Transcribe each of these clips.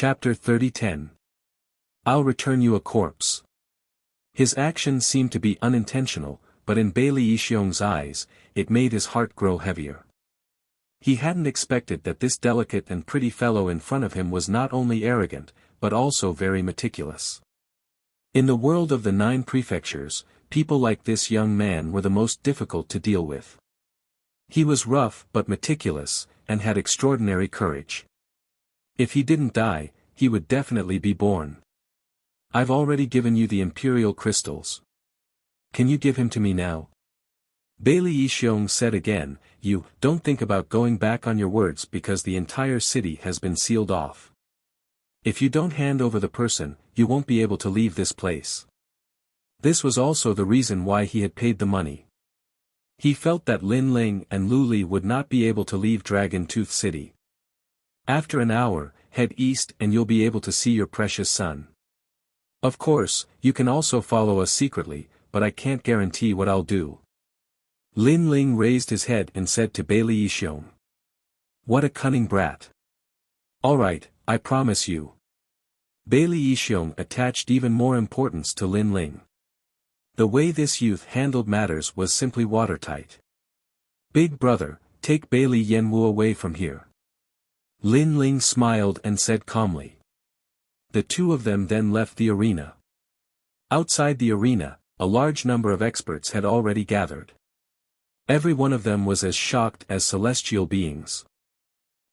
Chapter 30:10. I'll return you a corpse. His actions seemed to be unintentional, but in Bailey Yixiong's eyes, it made his heart grow heavier. He hadn't expected that this delicate and pretty fellow in front of him was not only arrogant, but also very meticulous. In the world of the 9 prefectures, people like this young man were the most difficult to deal with. He was rough but meticulous, and had extraordinary courage. If he didn't die, he would definitely be born. I've already given you the imperial crystals. Can you give him to me now? Bailey Yixiong said again, You don't think about going back on your words because the entire city has been sealed off. If you don't hand over the person, you won't be able to leave this place. This was also the reason why he had paid the money. He felt that Lin Ling and Lu Li would not be able to leave Dragon Tooth City. After an hour, head east and you'll be able to see your precious son. Of course, you can also follow us secretly, but I can't guarantee what I'll do. Lin Ling raised his head and said to Bailey Yixiong. What a cunning brat. Alright, I promise you. Bailey Yixiong attached even more importance to Lin Ling. The way this youth handled matters was simply watertight. Big brother, take Bailey Yanwu away from here. Lin Ling smiled and said calmly. The two of them then left the arena. Outside the arena, a large number of experts had already gathered. Every one of them was as shocked as celestial beings.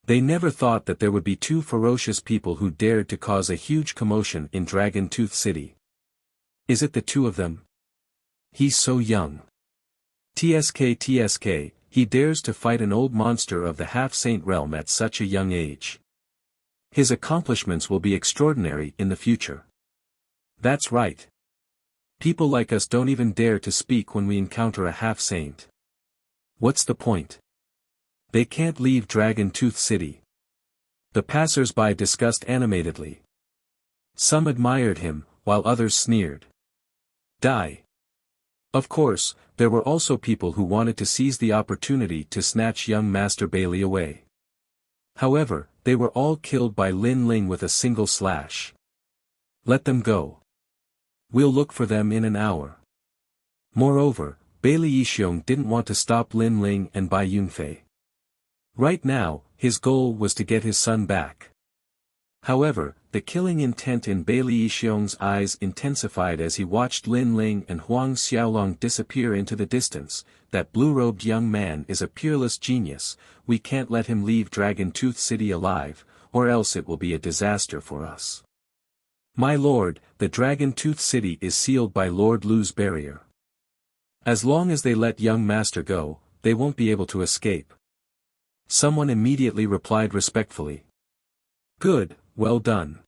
They never thought that there would be 2 ferocious people who dared to cause a huge commotion in Dragon Tooth City. Is it the 2 of them? He's so young. TSK, he dares to fight an old monster of the half-saint realm at such a young age. His accomplishments will be extraordinary in the future. That's right. People like us don't even dare to speak when we encounter a half-saint. What's the point? They can't leave Dragon Tooth City. The passers-by discussed animatedly. Some admired him, while others sneered. Die. Of course, there were also people who wanted to seize the opportunity to snatch young Master Bailey away. However, they were all killed by Lin Ling with a single slash. Let them go. We'll look for them in an hour. Moreover, Bailey Yixiong didn't want to stop Lin Ling and Bai Yunfei. Right now, his goal was to get his son back. However, the killing intent in Bailey Yixiong's eyes intensified as he watched Lin Ling and Huang Xiaolong disappear into the distance. That blue-robed young man is a peerless genius, we can't let him leave Dragon Tooth City alive, or else it will be a disaster for us. My lord, the Dragon Tooth City is sealed by Lord Lu's barrier. As long as they let young master go, they won't be able to escape. Someone immediately replied respectfully. Good, well done.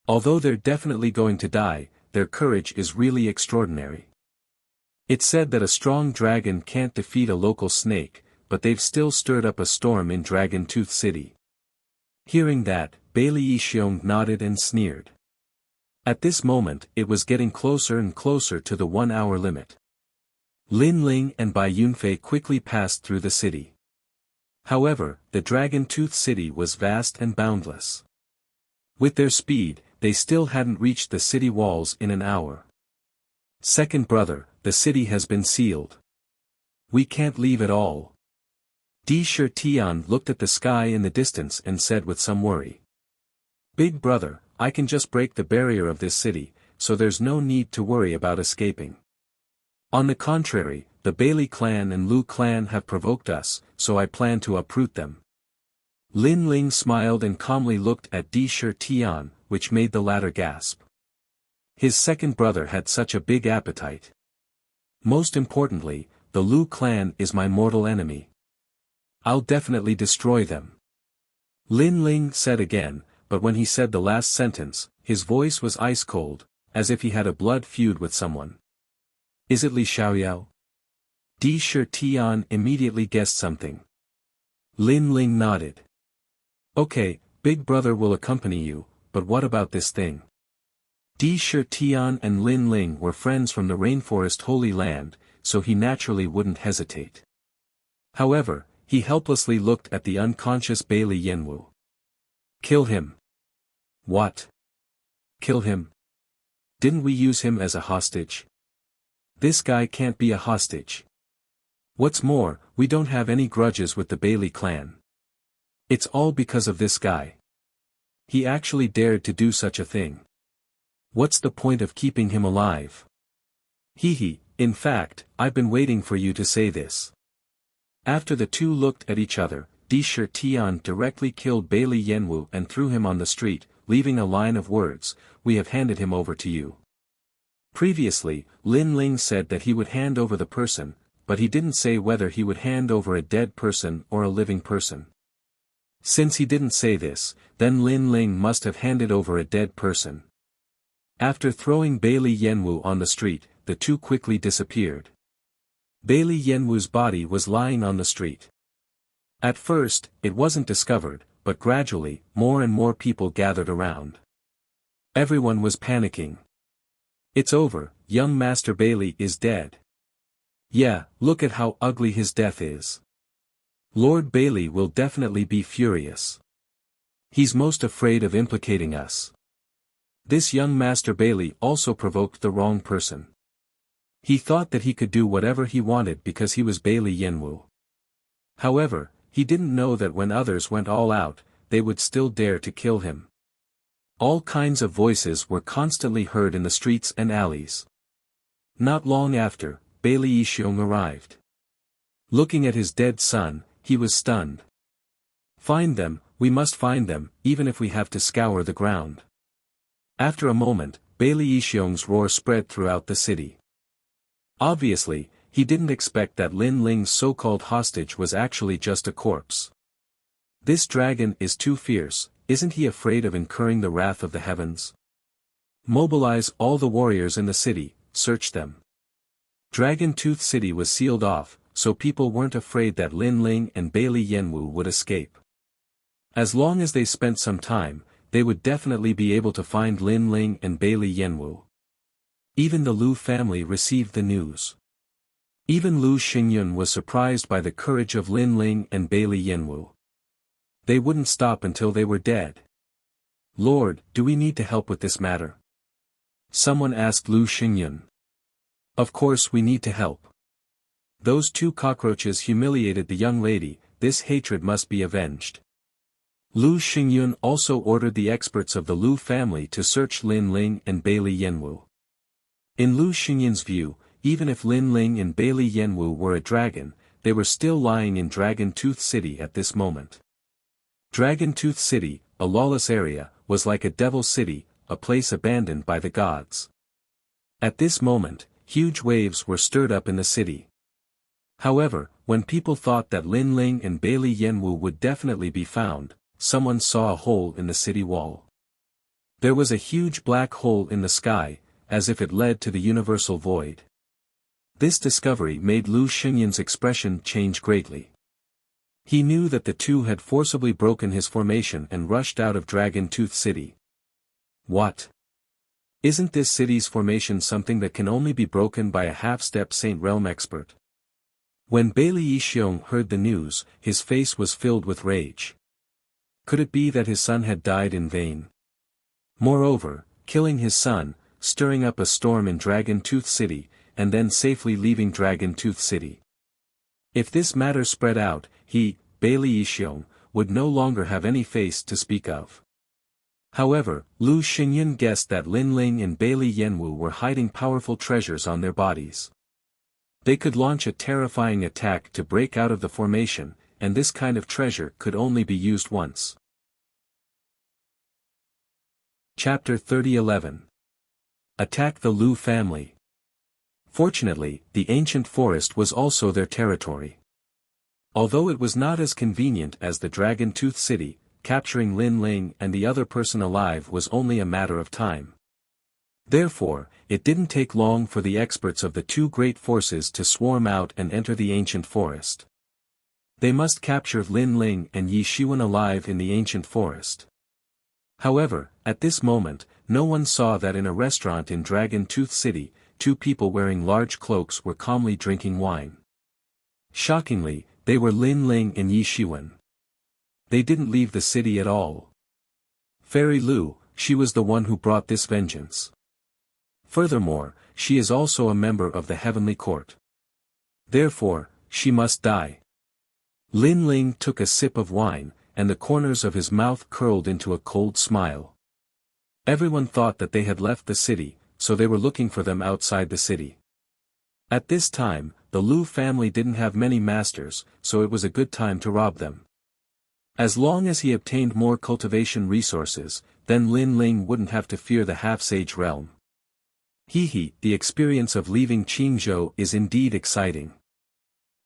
Although they're definitely going to die, their courage is really extraordinary. It's said that a strong dragon can't defeat a local snake, but they've still stirred up a storm in Dragon Tooth City. Hearing that, Bailey Yixiong nodded and sneered. At this moment it was getting closer and closer to the 1-hour limit. Lin Ling and Bai Yunfei quickly passed through the city. However, the Dragon Tooth City was vast and boundless. With their speed, they still hadn't reached the city walls in an hour. Second brother, the city has been sealed. We can't leave at all. Di Shi Tian looked at the sky in the distance and said with some worry. Big brother, I can just break the barrier of this city, so there's no need to worry about escaping. On the contrary, the Bailey clan and Lu clan have provoked us, so I plan to uproot them. Lin Ling smiled and calmly looked at Di Shi Tian, which made the latter gasp. His second brother had such a big appetite. Most importantly, the Lu clan is my mortal enemy. I'll definitely destroy them. Lin Ling said again, but when he said the last sentence, his voice was ice cold, as if he had a blood feud with someone. Is it Li Xiaoyao? Di Shi Tian immediately guessed something. Lin Ling nodded. Okay, big brother will accompany you, but what about this thing? Di Shi Tian and Lin Ling were friends from the rainforest Holy Land, so he naturally wouldn't hesitate. However, he helplessly looked at the unconscious Bailey Yanwu. Kill him. What? Kill him? Didn't we use him as a hostage? This guy can't be a hostage. What's more, we don't have any grudges with the Bailey clan. It's all because of this guy. He actually dared to do such a thing. What's the point of keeping him alive? Hee, in fact, I've been waiting for you to say this. After the two looked at each other, Di Shi Tian directly killed Bailey Yenwu and threw him on the street, leaving a line of words, "We have handed him over to you." Previously, Lin Ling said that he would hand over the person, but he didn't say whether he would hand over a dead person or a living person. Since he didn't say this, then Lin Ling must have handed over a dead person. After throwing Bailey Yenwu on the street, the two quickly disappeared. Bailey Yenwu's body was lying on the street. At first, it wasn't discovered, but gradually, more and more people gathered around. Everyone was panicking. It's over, young Master Bailey is dead. Yeah, look at how ugly his death is. Lord Bailey will definitely be furious. He's most afraid of implicating us. This young Master Bailey also provoked the wrong person. He thought that he could do whatever he wanted because he was Bailey Yenwu. However, he didn't know that when others went all out, they would still dare to kill him. All kinds of voices were constantly heard in the streets and alleys. Not long after, Bailey Yixiong arrived. Looking at his dead son, he was stunned. Find them, we must find them, even if we have to scour the ground. After a moment, Bailey Yixiong's roar spread throughout the city. Obviously, he didn't expect that Lin Ling's so-called hostage was actually just a corpse. This dragon is too fierce, isn't he afraid of incurring the wrath of the heavens? Mobilize all the warriors in the city, search them. Dragon Tooth City was sealed off, so people weren't afraid that Lin Ling and Bailey Yenwu would escape. As long as they spent some time, they would definitely be able to find Lin Ling and Bailey Yenwu. Even the Lu family received the news. Even Lu Xingyun was surprised by the courage of Lin Ling and Bailey Yenwu. They wouldn't stop until they were dead. Lord, do we need to help with this matter? Someone asked Lu Xingyun. Of course we need to help. Those two cockroaches humiliated the young lady, this hatred must be avenged. Lu Xingyun also ordered the experts of the Lu family to search Lin Ling and Bailey Yenwu. In Lu Xingyun's view, even if Lin Ling and Bailey Yenwu were a dragon, they were still lying in Dragon Tooth City at this moment. Dragon Tooth City, a lawless area, was like a devil city, a place abandoned by the gods. At this moment, huge waves were stirred up in the city. However, when people thought that Lin Ling and Bailey Yenwu would definitely be found, someone saw a hole in the city wall. There was a huge black hole in the sky, as if it led to the universal void. This discovery made Lu Xingyun's expression change greatly. He knew that the two had forcibly broken his formation and rushed out of Dragon Tooth City. What? Isn't this city's formation something that can only be broken by a half-step Saint Realm expert? When Bailey Yixiong heard the news, his face was filled with rage. Could it be that his son had died in vain? Moreover, killing his son, stirring up a storm in Dragon Tooth City, and then safely leaving Dragon Tooth City. If this matter spread out, he, Bailey Yixiong, would no longer have any face to speak of. However, Lu Xingyun guessed that Lin Ling and Bailey Yenwu were hiding powerful treasures on their bodies. They could launch a terrifying attack to break out of the formation, and this kind of treasure could only be used once. Chapter 30:11. Attack the Lu family. Fortunately, the ancient forest was also their territory. Although it was not as convenient as the Dragon Tooth City, capturing Lin Ling and the other person alive was only a matter of time. Therefore, it didn't take long for the experts of the two great forces to swarm out and enter the ancient forest. They must capture Lin Ling and Yi Shiwen alive in the ancient forest. However, at this moment, no one saw that in a restaurant in Dragon Tooth City, two people wearing large cloaks were calmly drinking wine. Shockingly, they were Lin Ling and Yi Shiwen. They didn't leave the city at all. Fairy Lu, she was the one who brought this vengeance. Furthermore, she is also a member of the heavenly court. Therefore, she must die. Lin Ling took a sip of wine, and the corners of his mouth curled into a cold smile. Everyone thought that they had left the city, so they were looking for them outside the city. At this time, the Lu family didn't have many masters, so it was a good time to rob them. As long as he obtained more cultivation resources, then Lin Ling wouldn't have to fear the half-sage realm. The experience of leaving Qingzhou is indeed exciting.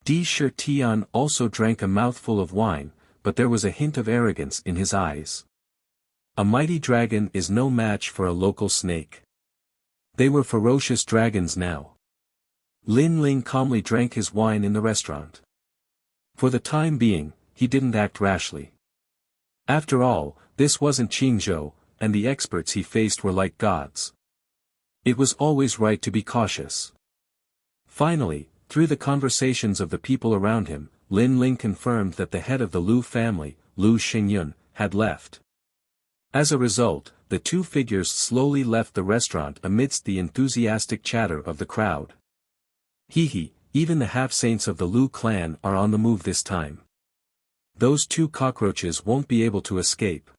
Di Shi Tian also drank a mouthful of wine, but there was a hint of arrogance in his eyes. A mighty dragon is no match for a local snake. They were ferocious dragons now. Lin Ling calmly drank his wine in the restaurant. For the time being, he didn't act rashly. After all, this wasn't Qingzhou, and the experts he faced were like gods. It was always right to be cautious. Finally, through the conversations of the people around him, Lin Ling confirmed that the head of the Lu family, Lu Xingyun, had left. As a result, the two figures slowly left the restaurant amidst the enthusiastic chatter of the crowd. Even the half-saints of the Lu clan are on the move this time. Those two cockroaches won't be able to escape.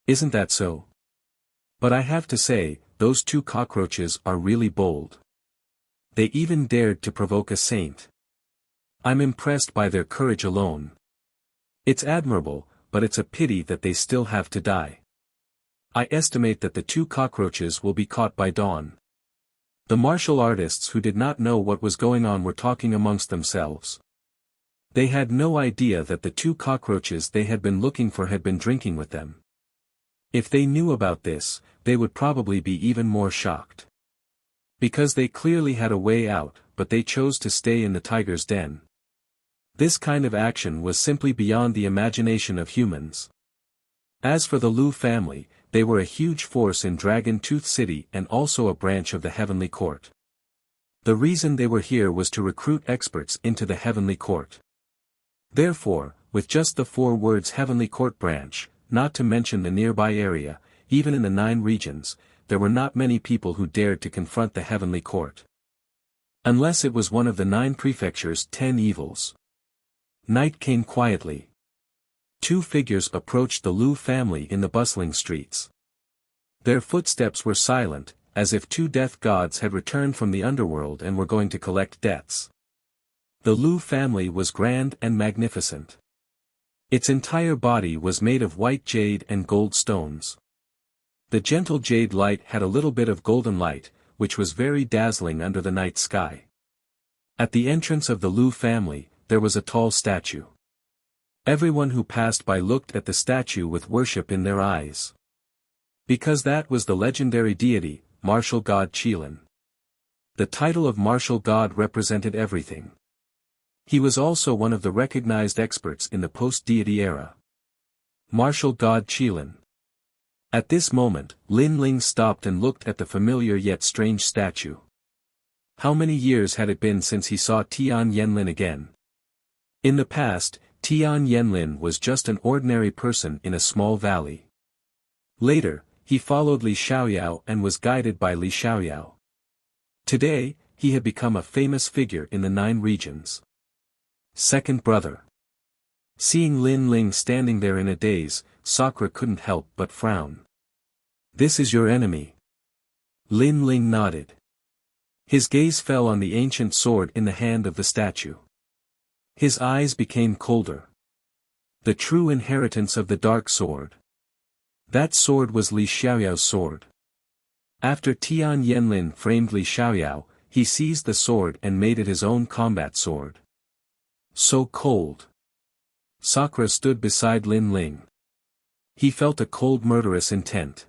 Isn't that so? But I have to say, those two cockroaches are really bold. They even dared to provoke a saint. I'm impressed by their courage alone. It's admirable, but it's a pity that they still have to die. I estimate that the two cockroaches will be caught by dawn. The martial artists who did not know what was going on were talking amongst themselves. They had no idea that the two cockroaches they had been looking for had been drinking with them. If they knew about this, they would probably be even more shocked. Because they clearly had a way out, but they chose to stay in the tiger's den. This kind of action was simply beyond the imagination of humans. As for the Lu family, they were a huge force in Dragon Tooth City and also a branch of the Heavenly Court. The reason they were here was to recruit experts into the Heavenly Court. Therefore, with just the 4 words Heavenly Court branch, not to mention the nearby area, even in the 9 regions, there were not many people who dared to confront the Heavenly Court. Unless it was one of the 9 prefectures' 10 evils. Night came quietly. 2 figures approached the Lu family in the bustling streets. Their footsteps were silent, as if 2 death gods had returned from the underworld and were going to collect debts. The Lu family was grand and magnificent. Its entire body was made of white jade and gold stones. The gentle jade light had a little bit of golden light, which was very dazzling under the night sky. At the entrance of the Lu family, there was a tall statue. Everyone who passed by looked at the statue with worship in their eyes. Because that was the legendary deity, martial god Qilin. The title of martial god represented everything. He was also one of the recognized experts in the post-deity era. Martial god Qilin. At this moment, Lin Ling stopped and looked at the familiar yet strange statue. How many years had it been since he saw Tian Yanlin again? In the past, Tian Yanlin was just an ordinary person in a small valley. Later, he followed Li Xiaoyao and was guided by Li Xiaoyao. Today, he had become a famous figure in the 9 regions. Second brother. Seeing Lin Ling standing there in a daze, Sakura couldn't help but frown. This is your enemy. Lin Ling nodded. His gaze fell on the ancient sword in the hand of the statue. His eyes became colder. The true inheritance of the dark sword. That sword was Li Xiaoyao's sword. After Tian Yanlin framed Li Xiaoyao, he seized the sword and made it his own combat sword. So cold. Sakura stood beside Lin Ling. He felt a cold murderous intent.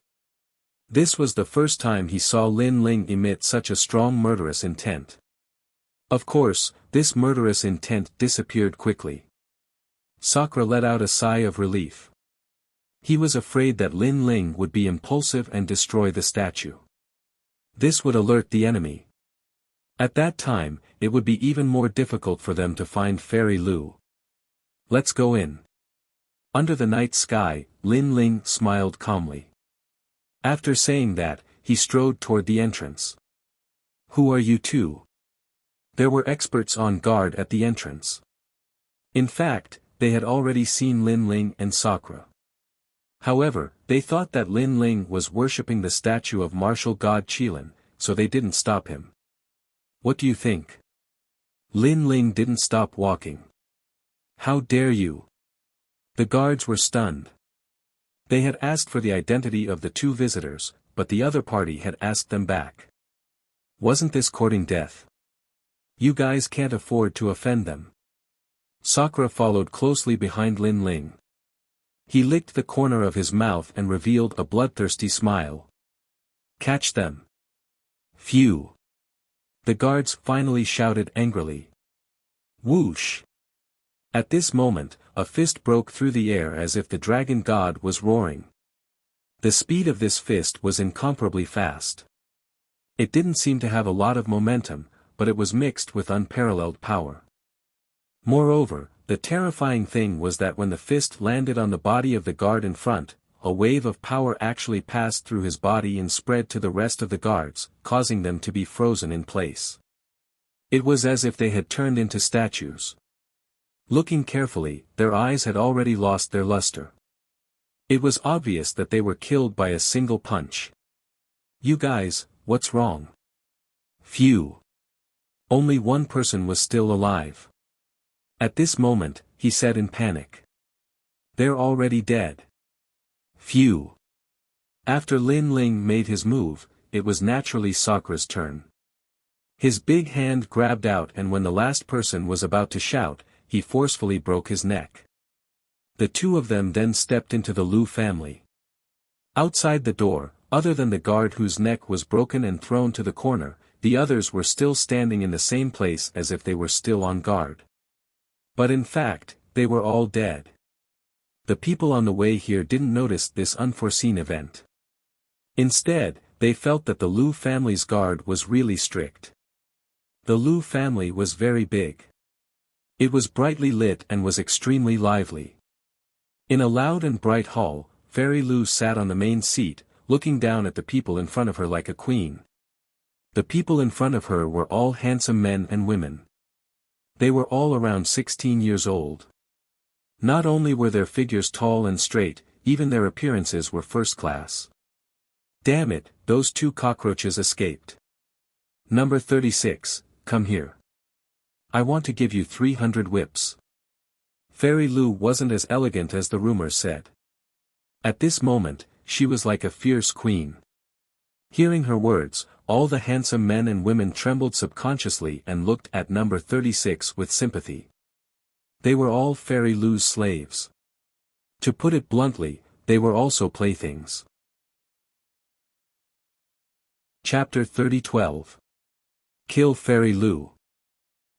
This was the first time he saw Lin Ling emit such a strong murderous intent. Of course, this murderous intent disappeared quickly. Sakura let out a sigh of relief. He was afraid that Lin Ling would be impulsive and destroy the statue. This would alert the enemy. At that time, it would be even more difficult for them to find Fairy Lu. Let's go in. Under the night sky, Lin Ling smiled calmly. After saying that, he strode toward the entrance. Who are you two? There were experts on guard at the entrance. In fact, they had already seen Lin Ling and Sakura. However, they thought that Lin Ling was worshipping the statue of martial god Qilin, so they didn't stop him. What do you think? Lin Ling didn't stop walking. How dare you? The guards were stunned. They had asked for the identity of the two visitors, but the other party had asked them back. Wasn't this courting death? You guys can't afford to offend them. Sakura followed closely behind Lin Ling. He licked the corner of his mouth and revealed a bloodthirsty smile. Catch them. Phew. The guards finally shouted angrily. Whoosh. At this moment, a fist broke through the air as if the dragon god was roaring. The speed of this fist was incomparably fast. It didn't seem to have a lot of momentum, but it was mixed with unparalleled power. Moreover, the terrifying thing was that when the fist landed on the body of the guard in front, a wave of power actually passed through his body and spread to the rest of the guards, causing them to be frozen in place. It was as if they had turned into statues. Looking carefully, their eyes had already lost their luster. It was obvious that they were killed by a single punch. You guys, what's wrong? Phew. Only one person was still alive. At this moment, he said in panic. They're already dead. Phew. After Lin Ling made his move, it was naturally Sakura's turn. His big hand grabbed out, and when the last person was about to shout, he forcefully broke his neck. The two of them then stepped into the Lu family. Outside the door, other than the guard whose neck was broken and thrown to the corner, the others were still standing in the same place as if they were still on guard. But in fact, they were all dead. The people on the way here didn't notice this unforeseen event. Instead, they felt that the Lu family's guard was really strict. The Lu family was very big. It was brightly lit and was extremely lively. In a loud and bright hall, Fairy Lu sat on the main seat, looking down at the people in front of her like a queen. The people in front of her were all handsome men and women. They were all around 16 years old. Not only were their figures tall and straight, even their appearances were first class. Damn it, those two cockroaches escaped. Number 36, come here. I want to give you 300 whips. Fairy Lu wasn't as elegant as the rumors said. At this moment, she was like a fierce queen. Hearing her words, all the handsome men and women trembled subconsciously and looked at number 36 with sympathy. They were all Fairy Lu's slaves. To put it bluntly, they were also playthings. Chapter 30:12. Kill Fairy Lu.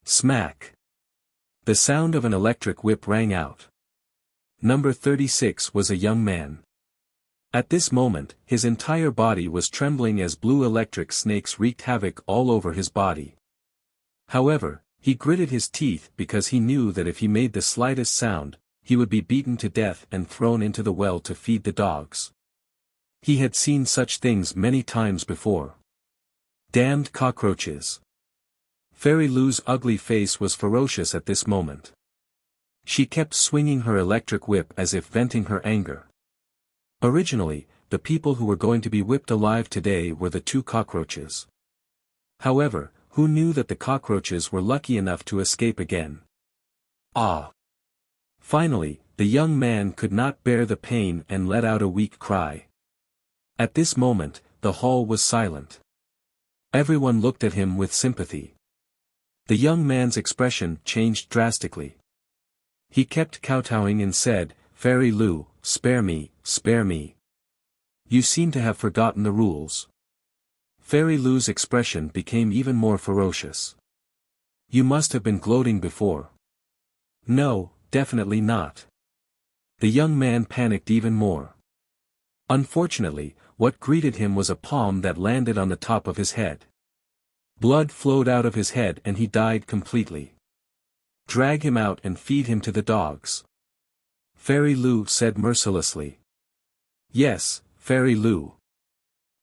Smack. The sound of an electric whip rang out. Number 36 was a young man. At this moment, his entire body was trembling as blue electric snakes wreaked havoc all over his body. However, he gritted his teeth because he knew that if he made the slightest sound, he would be beaten to death and thrown into the well to feed the dogs. He had seen such things many times before. Damned cockroaches. Fairy Lu's ugly face was ferocious at this moment. She kept swinging her electric whip as if venting her anger. Originally, the people who were going to be whipped alive today were the two cockroaches. However, who knew that the cockroaches were lucky enough to escape again? Ah! Finally, the young man could not bear the pain and let out a weak cry. At this moment, the hall was silent. Everyone looked at him with sympathy. The young man's expression changed drastically. He kept kowtowing and said, "Fairy Lu, spare me, spare me. You seem to have forgotten the rules." Fairy Lu's expression became even more ferocious. "You must have been gloating before." "No, definitely not." The young man panicked even more. Unfortunately, what greeted him was a palm that landed on the top of his head. Blood flowed out of his head and he died completely. "Drag him out and feed him to the dogs," Fairy Lu said mercilessly. "Yes, Fairy Lu.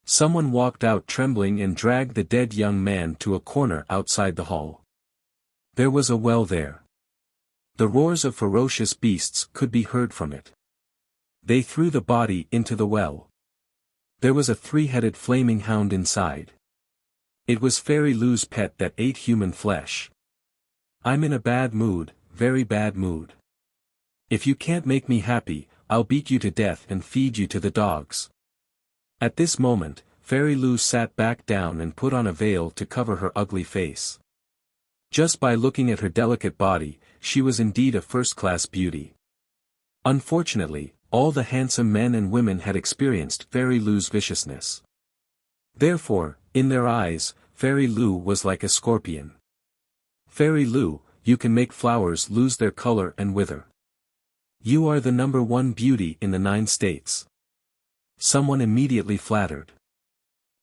Someone walked out trembling and dragged the dead young man to a corner outside the hall. There was a well there. The roars of ferocious beasts could be heard from it. They threw the body into the well. There was a three-headed flaming hound inside. It was Fairy Lou's pet that ate human flesh. I'm in a bad mood, very bad mood. If you can't make me happy, I'll beat you to death and feed you to the dogs. At this moment, Fairy Lou sat back down and put on a veil to cover her ugly face. Just by looking at her delicate body, she was indeed a first-class beauty. Unfortunately, all the handsome men and women had experienced Fairy Lou's viciousness. Therefore, in their eyes, Fairy Lou was like a scorpion. Fairy Lou, you can make flowers lose their color and wither. You are the number one beauty in the 9 states. Someone immediately flattered.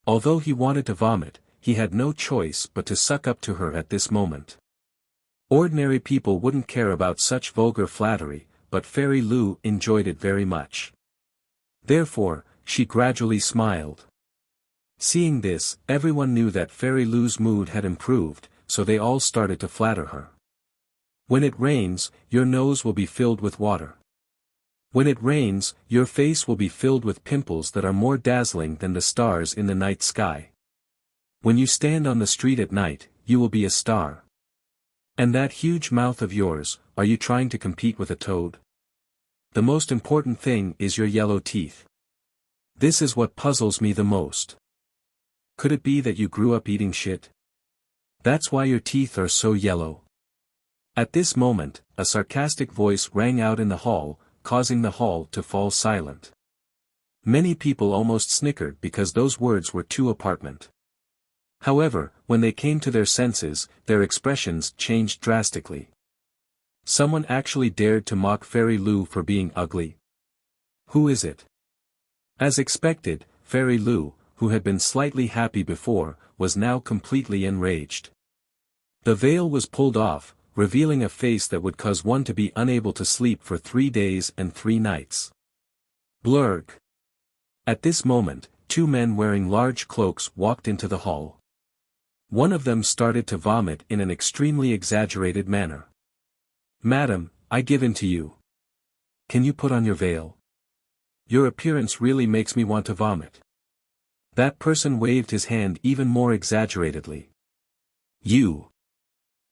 Although he wanted to vomit, he had no choice but to suck up to her at this moment. Ordinary people wouldn't care about such vulgar flattery, but Fairy Lou enjoyed it very much. Therefore, she gradually smiled. Seeing this, everyone knew that Fairy Lou's mood had improved, so they all started to flatter her. When it rains, your nose will be filled with water. When it rains, your face will be filled with pimples that are more dazzling than the stars in the night sky. When you stand on the street at night, you will be a star. And that huge mouth of yours, are you trying to compete with a toad? The most important thing is your yellow teeth. This is what puzzles me the most. Could it be that you grew up eating shit? That's why your teeth are so yellow. At this moment, a sarcastic voice rang out in the hall, causing the hall to fall silent. Many people almost snickered because those words were too apartment. However, when they came to their senses, their expressions changed drastically. Someone actually dared to mock Fairy Lou for being ugly. Who is it? As expected, Fairy Lou, who had been slightly happy before, was now completely enraged. The veil was pulled off, revealing a face that would cause one to be unable to sleep for 3 days and 3 nights. Blurg. At this moment, 2 men wearing large cloaks walked into the hall. One of them started to vomit in an extremely exaggerated manner. Madam, I give in to you. Can you put on your veil? Your appearance really makes me want to vomit. That person waved his hand even more exaggeratedly. You.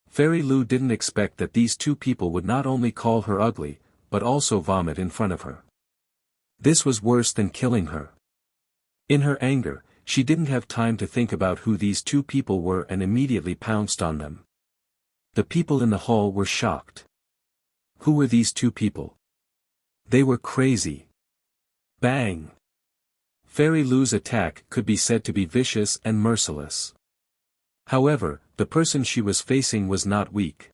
Fairy Lou didn't expect that these 2 people would not only call her ugly, but also vomit in front of her. This was worse than killing her. In her anger, she didn't have time to think about who these 2 people were and immediately pounced on them. The people in the hall were shocked. Who were these 2 people? They were crazy. Bang! Fairy Lou's attack could be said to be vicious and merciless. However, the person she was facing was not weak.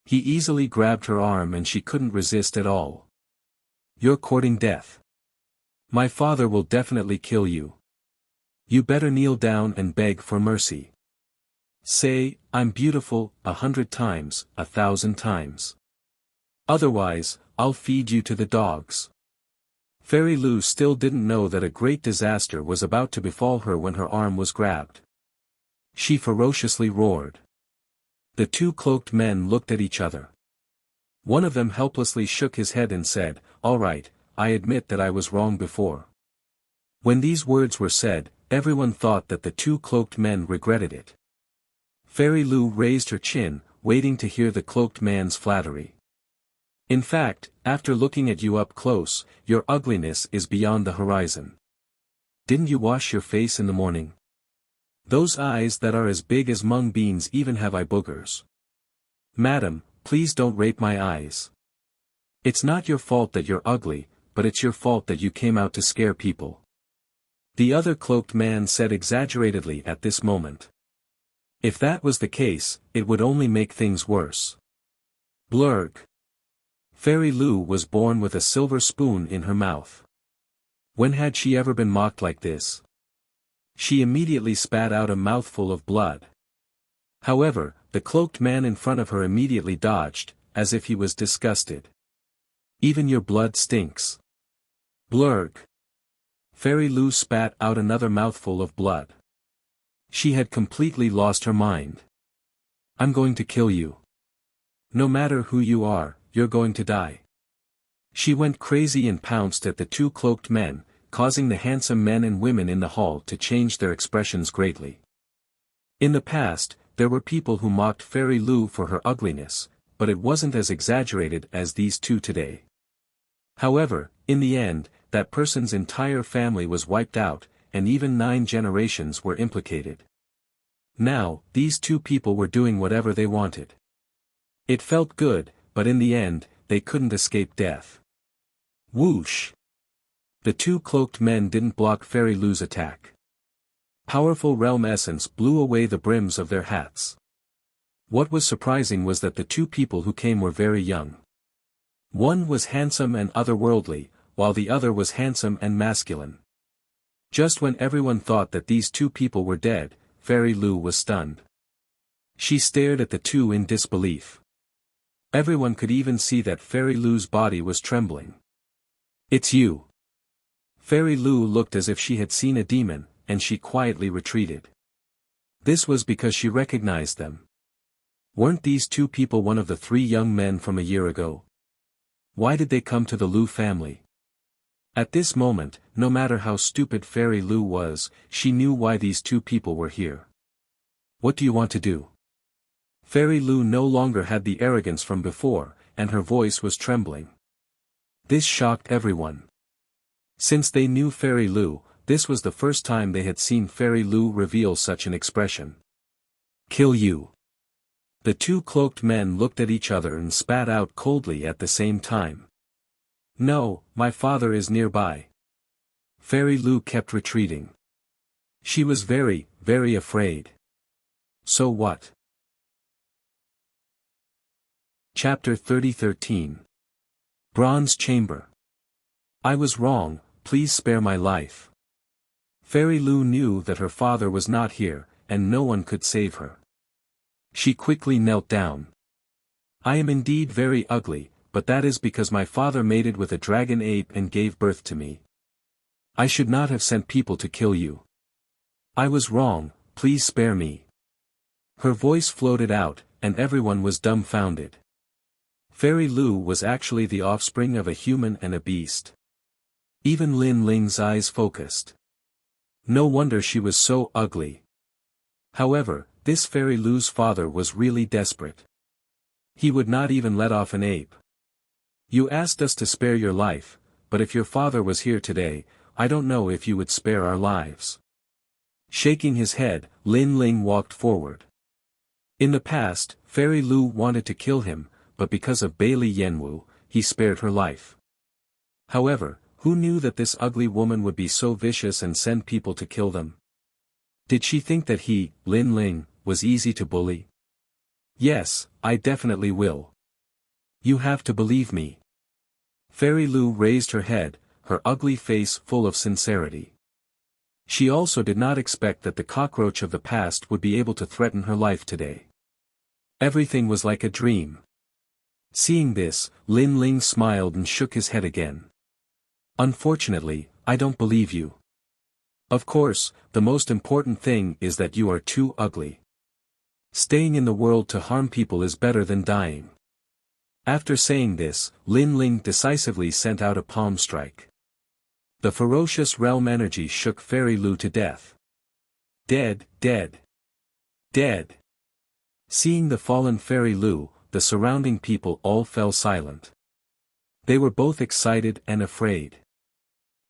He easily grabbed her arm and she couldn't resist at all. You're courting death. My father will definitely kill you. You better kneel down and beg for mercy. Say, I'm beautiful, 100 times, 1,000 times. Otherwise, I'll feed you to the dogs. Fairy Lou still didn't know that a great disaster was about to befall her when her arm was grabbed. She ferociously roared. The 2 cloaked men looked at each other. One of them helplessly shook his head and said, "All right, I admit that I was wrong before." When these words were said, everyone thought that the 2 cloaked men regretted it. Fairy Lou raised her chin, waiting to hear the cloaked man's flattery. In fact, after looking at you up close, your ugliness is beyond the horizon. Didn't you wash your face in the morning? Those eyes that are as big as mung beans even have eye boogers. Madam, please don't rape my eyes. It's not your fault that you're ugly, but it's your fault that you came out to scare people. The other cloaked man said exaggeratedly at this moment. If that was the case, it would only make things worse. Blurg. Fairy Lou was born with a silver spoon in her mouth. When had she ever been mocked like this? She immediately spat out a mouthful of blood. However, the cloaked man in front of her immediately dodged, as if he was disgusted. Even your blood stinks. Blurg. Fairy Lu spat out another mouthful of blood. She had completely lost her mind. I'm going to kill you. No matter who you are, you're going to die. She went crazy and pounced at the two cloaked men, causing the handsome men and women in the hall to change their expressions greatly. In the past, there were people who mocked Fairy Lu for her ugliness, but it wasn't as exaggerated as these two today. However, in the end, that person's entire family was wiped out, and even 9 generations were implicated. Now, these two people were doing whatever they wanted. It felt good, but in the end, they couldn't escape death. Whoosh! The two cloaked men didn't block Fairy Lu's attack. Powerful realm essence blew away the brims of their hats. What was surprising was that the two people who came were very young. One was handsome and otherworldly, while the other was handsome and masculine. Just when everyone thought that these two people were dead, Fairy Lu was stunned. She stared at the two in disbelief. Everyone could even see that Fairy Lu's body was trembling. It's you. Fairy Lu looked as if she had seen a demon, and she quietly retreated. This was because she recognized them. Weren't these two people one of the 3 young men from a year ago? Why did they come to the Lu family? At this moment, no matter how stupid Fairy Lu was, she knew why these two people were here. What do you want to do? Fairy Lu no longer had the arrogance from before, and her voice was trembling. This shocked everyone. Since they knew Fairy Lu, this was the first time they had seen Fairy Lu reveal such an expression. Kill you. The two cloaked men looked at each other and spat out coldly at the same time. No, my father is nearby. Fairy Lu kept retreating. She was very, very afraid. So what? Chapter 30:13. Bronze Chamber. I was wrong, please spare my life. Fairy Lu knew that her father was not here, and no one could save her. She quickly knelt down. I am indeed very ugly, but that is because my father mated with a dragon ape and gave birth to me. I should not have sent people to kill you. I was wrong, please spare me. Her voice floated out, and everyone was dumbfounded. Fairy Lu was actually the offspring of a human and a beast. Even Lin Ling's eyes focused. No wonder she was so ugly. However, this Fairy Lu's father was really desperate. He would not even let off an ape. You asked us to spare your life, but if your father was here today, I don't know if you would spare our lives. Shaking his head, Lin Ling walked forward. In the past, Fairy Lu wanted to kill him, but because of Bailey Yenwu, he spared her life. However, who knew that this ugly woman would be so vicious and send people to kill them? Did she think that he, Lin Ling, was easy to bully? Yes, I definitely will. You have to believe me. Fairy Lu raised her head, her ugly face full of sincerity. She also did not expect that the cockroach of the past would be able to threaten her life today. Everything was like a dream. Seeing this, Lin Ling smiled and shook his head again. Unfortunately, I don't believe you. Of course, the most important thing is that you are too ugly. Staying in the world to harm people is better than dying. After saying this, Lin Ling decisively sent out a palm strike. The ferocious realm energy shook Fairy Lu to death. Dead, dead. Dead. Seeing the fallen Fairy Lu, the surrounding people all fell silent. They were both excited and afraid.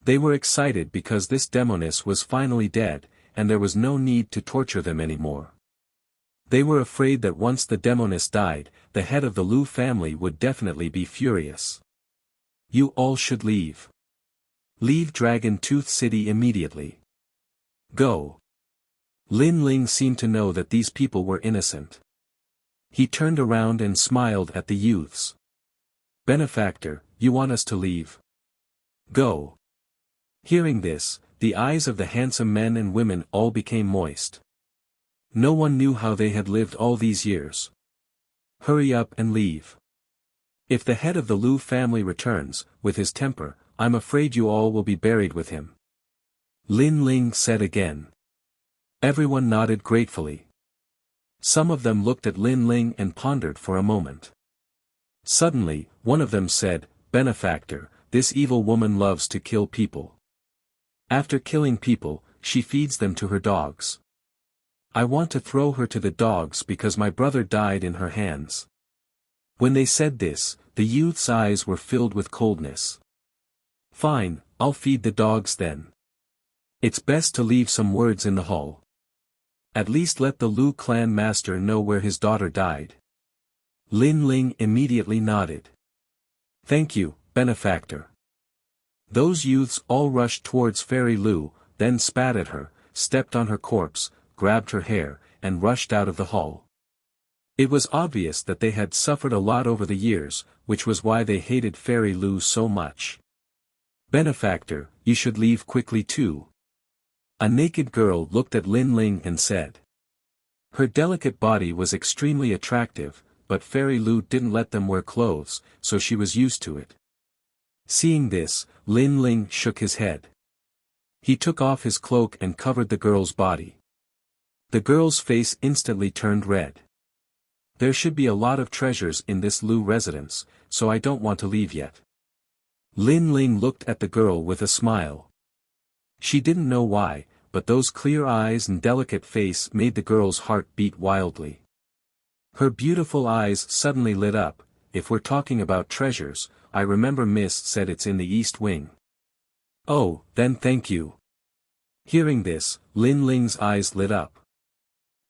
They were excited because this demoness was finally dead, and there was no need to torture them anymore. They were afraid that once the demoness died, the head of the Lu family would definitely be furious. You all should leave. Leave Dragon Tooth City immediately. Go. Lin Ling seemed to know that these people were innocent. He turned around and smiled at the youths. Benefactor, you want us to leave? Go. Hearing this, the eyes of the handsome men and women all became moist. No one knew how they had lived all these years. Hurry up and leave. If the head of the Lu family returns, with his temper, I'm afraid you all will be buried with him. Lin Ling said again. Everyone nodded gratefully. Some of them looked at Lin Ling and pondered for a moment. Suddenly, one of them said, "Benefactor, this evil woman loves to kill people. After killing people, she feeds them to her dogs. I want to throw her to the dogs because my brother died in her hands." When they said this, the youth's eyes were filled with coldness. "Fine, I'll feed the dogs then. It's best to leave some words in the hall. At least let the Lu clan master know where his daughter died." Lin Ling immediately nodded. "Thank you, benefactor." Those youths all rushed towards Fairy Lu, then spat at her, stepped on her corpse, grabbed her hair, and rushed out of the hall. It was obvious that they had suffered a lot over the years, which was why they hated Fairy Lu so much. "Benefactor, you should leave quickly too." A naked girl looked at Lin Ling and said. Her delicate body was extremely attractive, but Fairy Lu didn't let them wear clothes, so she was used to it. Seeing this, Lin Ling shook his head. He took off his cloak and covered the girl's body. The girl's face instantly turned red. "There should be a lot of treasures in this Lu residence, so I don't want to leave yet." Lin Ling looked at the girl with a smile. She didn't know why, but those clear eyes and delicate face made the girl's heart beat wildly. Her beautiful eyes suddenly lit up. "If we're talking about treasures, I remember Miss said it's in the East Wing." "Oh, then thank you." Hearing this, Lin Ling's eyes lit up.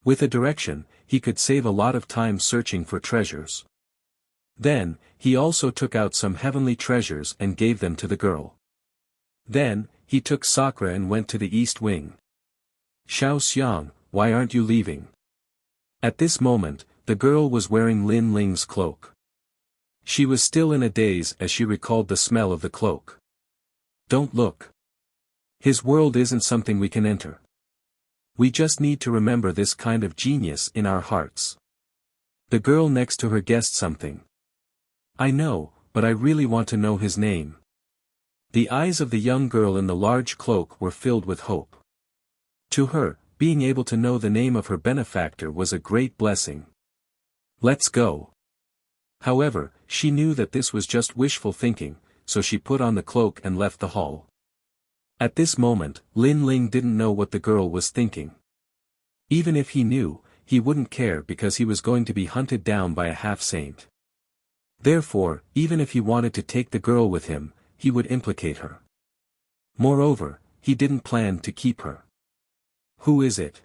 With a direction, he could save a lot of time searching for treasures. Then, he also took out some heavenly treasures and gave them to the girl. Then, he took Sakura and went to the East Wing. "Xiao Xiang, why aren't you leaving?" At this moment, the girl was wearing Lin Ling's cloak. She was still in a daze as she recalled the smell of the cloak. "Don't look. His world isn't something we can enter. We just need to remember this kind of genius in our hearts." The girl next to her guessed something. "I know, but I really want to know his name." The eyes of the young girl in the large cloak were filled with hope. To her, being able to know the name of her benefactor was a great blessing. "Let's go." However, she knew that this was just wishful thinking, so she put on the cloak and left the hall. At this moment, Lin Ling didn't know what the girl was thinking. Even if he knew, he wouldn't care because he was going to be hunted down by a half-saint. Therefore, even if he wanted to take the girl with him, he would implicate her. Moreover, he didn't plan to keep her. "Who is it?"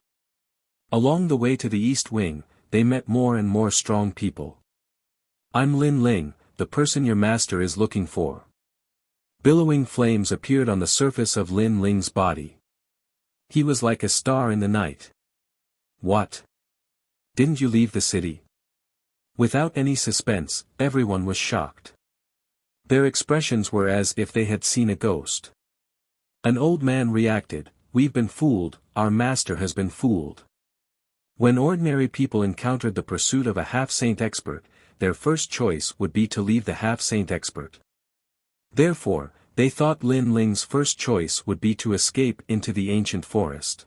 Along the way to the East Wing, they met more and more strong people. "I'm Lin Ling, the person your master is looking for." Billowing flames appeared on the surface of Lin Ling's body. He was like a star in the night. "What? Didn't you leave the city?" Without any suspense, everyone was shocked. Their expressions were as if they had seen a ghost. An old man reacted, "We've been fooled, our master has been fooled." When ordinary people encountered the pursuit of a half-saint expert, their first choice would be to leave the half-saint expert. Therefore, they thought Lin Ling's first choice would be to escape into the ancient forest.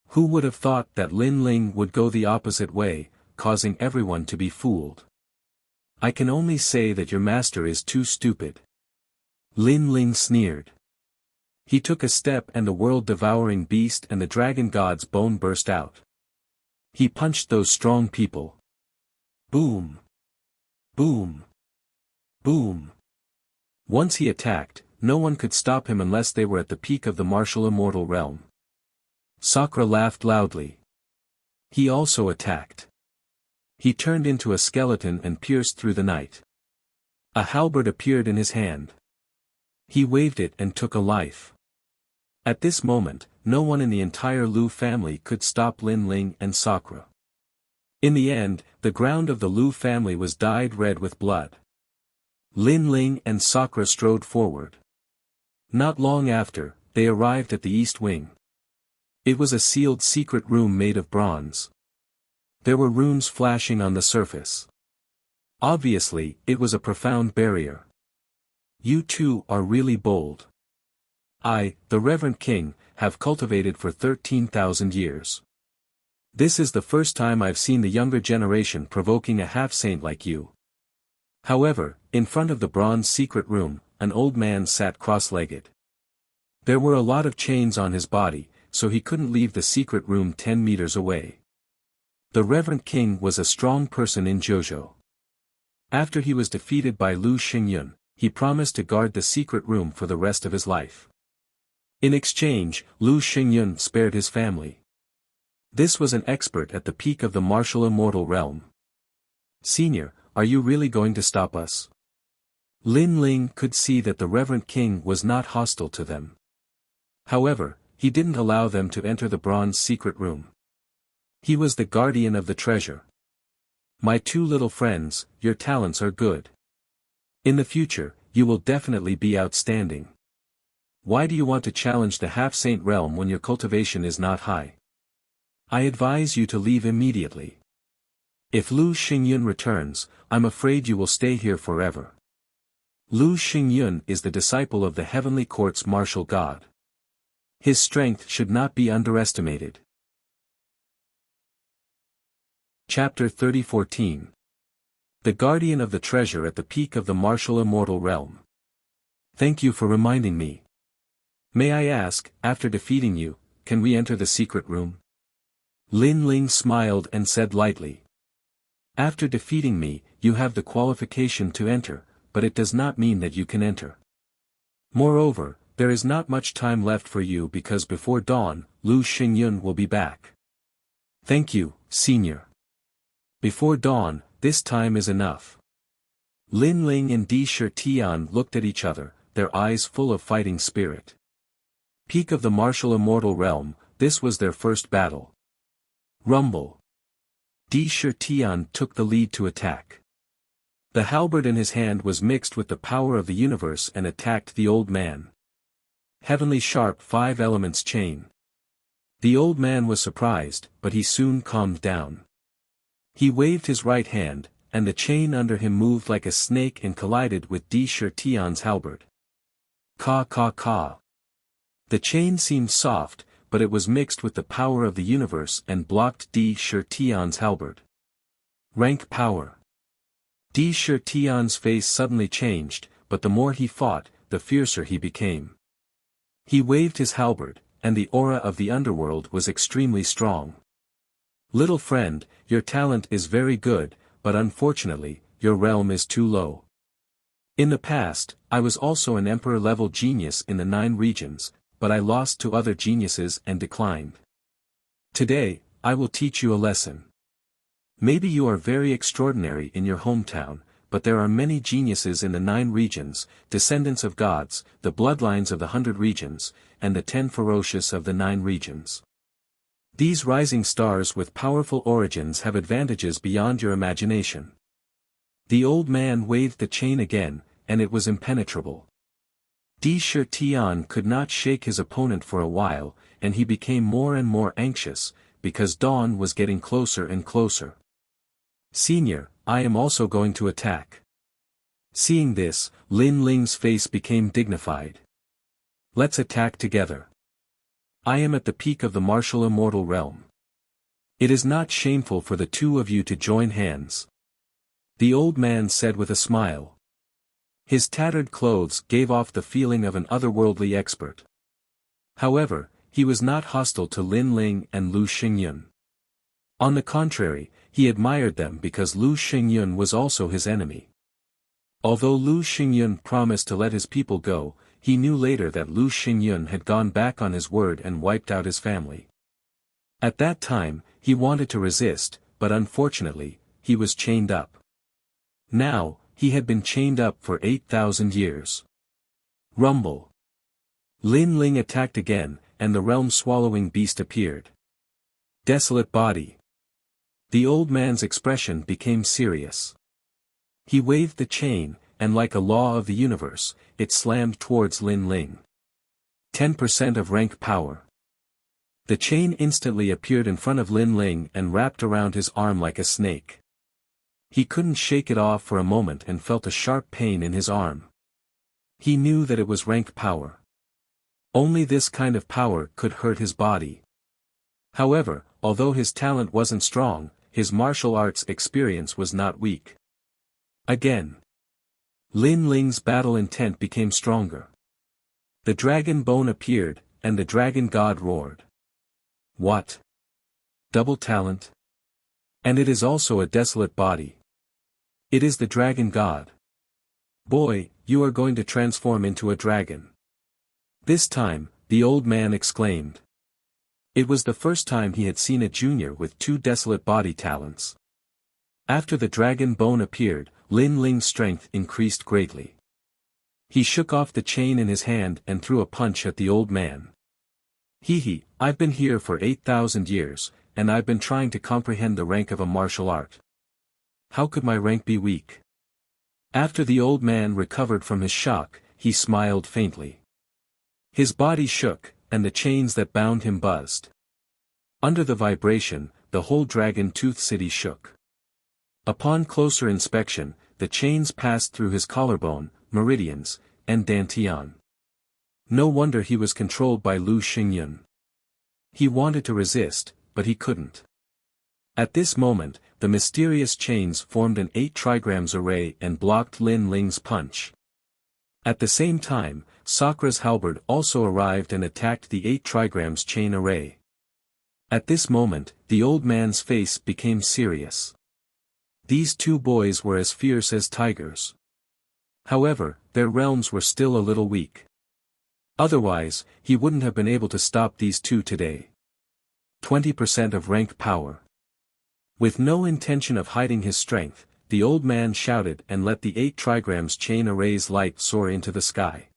Who would have thought that Lin Ling would go the opposite way, causing everyone to be fooled? "I can only say that your master is too stupid." Lin Ling sneered. He took a step and the world-devouring beast and the dragon god's bone burst out. He punched those strong people. Boom! Boom! Boom! Once he attacked, no one could stop him unless they were at the peak of the martial immortal realm. Sakura laughed loudly. He also attacked. He turned into a skeleton and pierced through the night. A halberd appeared in his hand. He waved it and took a life. At this moment, no one in the entire Lu family could stop Lin Ling and Sakura. In the end, the ground of the Lu family was dyed red with blood. Lin Ling and Sakura strode forward. Not long after, they arrived at the East Wing. It was a sealed secret room made of bronze. There were runes flashing on the surface. Obviously, it was a profound barrier. "You two are really bold. I, the Reverend King, have cultivated for 13,000 years. This is the first time I've seen the younger generation provoking a half-saint like you. However, in front of the bronze secret room, an old man sat cross-legged. There were a lot of chains on his body, so he couldn't leave the secret room 10 meters away. The Reverend King was a strong person in Jojo. After he was defeated by Lu Xingyun, he promised to guard the secret room for the rest of his life. In exchange, Lu Xingyun spared his family. This was an expert at the peak of the martial immortal realm. Senior, are you really going to stop us? Lin Ling could see that the Reverend King was not hostile to them. However, he didn't allow them to enter the bronze secret room. He was the guardian of the treasure. My two little friends, your talents are good. In the future, you will definitely be outstanding. Why do you want to challenge the half-saint realm when your cultivation is not high? I advise you to leave immediately. If Lu Xingyun returns, I'm afraid you will stay here forever. Lu Xingyun is the disciple of the heavenly court's martial god. His strength should not be underestimated. Chapter 30:14. The Guardian of the Treasure at the Peak of the Martial Immortal Realm. Thank you for reminding me. May I ask, after defeating you, can we enter the secret room? Lin Ling smiled and said lightly. After defeating me, you have the qualification to enter, but it does not mean that you can enter. Moreover, there is not much time left for you because before dawn, Lu Xingyun will be back. Thank you, Senior. Before dawn, this time is enough. Lin Ling and Di Shitian looked at each other, their eyes full of fighting spirit. Peak of the martial immortal realm, this was their first battle. Rumble. Di Shitian took the lead to attack. The halberd in his hand was mixed with the power of the universe and attacked the old man. Heavenly sharp 5 elements chain. The old man was surprised, but he soon calmed down. He waved his right hand, and the chain under him moved like a snake and collided with Di Shitian's halberd. Ka ka ka. The chain seemed soft, but it was mixed with the power of the universe and blocked Di Shitian's halberd. Rank power. Di Shitian's face suddenly changed, but the more he fought, the fiercer he became. He waved his halberd, and the aura of the underworld was extremely strong. Little friend, your talent is very good, but unfortunately, your realm is too low. In the past, I was also an emperor-level genius in the 9 regions, but I lost to other geniuses and declined. Today, I will teach you a lesson. Maybe you are very extraordinary in your hometown, but there are many geniuses in the 9 regions, descendants of gods, the bloodlines of the 100 regions, and the 10 ferocious of the 9 regions. These rising stars with powerful origins have advantages beyond your imagination. The old man waved the chain again, and it was impenetrable. Di Shitian could not shake his opponent for a while, and he became more and more anxious, because dawn was getting closer and closer. Senior, I am also going to attack. Seeing this, Lin Ling's face became dignified. Let's attack together. I am at the peak of the martial immortal realm. It is not shameful for the two of you to join hands. The old man said with a smile. His tattered clothes gave off the feeling of an otherworldly expert. However, he was not hostile to Lin Ling and Lu Xingyun. On the contrary, he admired them because Lu Xingyun was also his enemy. Although Lu Xingyun promised to let his people go, he knew later that Lu Xingyun had gone back on his word and wiped out his family. At that time, he wanted to resist, but unfortunately, he was chained up. Now, he had been chained up for 8,000 years. Rumble. Lin Ling attacked again, and the realm-swallowing beast appeared. Desolate body. The old man's expression became serious. He waved the chain, and like a law of the universe, it slammed towards Lin Ling. 10% of rank power. The chain instantly appeared in front of Lin Ling and wrapped around his arm like a snake. He couldn't shake it off for a moment and felt a sharp pain in his arm. He knew that it was rank power. Only this kind of power could hurt his body. However, although his talent wasn't strong, his martial arts experience was not weak. Again, Lin Ling's battle intent became stronger. The dragon bone appeared, and the dragon god roared. What? Double talent? And it is also a desolate body. It is the dragon god. Boy, you are going to transform into a dragon. This time, the old man exclaimed. It was the first time he had seen a junior with two desolate body talents. After the dragon bone appeared, Lin Ling's strength increased greatly. He shook off the chain in his hand and threw a punch at the old man. Hee, I've been here for 8,000 years, and I've been trying to comprehend the rank of a martial art. How could my rank be weak? After the old man recovered from his shock, he smiled faintly. His body shook, and the chains that bound him buzzed. Under the vibration, the whole Dragon Tooth City shook. Upon closer inspection, the chains passed through his collarbone, meridians, and dantian. No wonder he was controlled by Lu Xingyun. He wanted to resist, but he couldn't. At this moment, the mysterious chains formed an 8 trigrams array and blocked Lin Ling's punch. At the same time, Sakra's halberd also arrived and attacked the 8 trigrams chain array. At this moment, the old man's face became serious. These two boys were as fierce as tigers. However, their realms were still a little weak. Otherwise, he wouldn't have been able to stop these two today. 20% of rank power. With no intention of hiding his strength, the old man shouted and let the 8 trigrams chain array's light soar into the sky.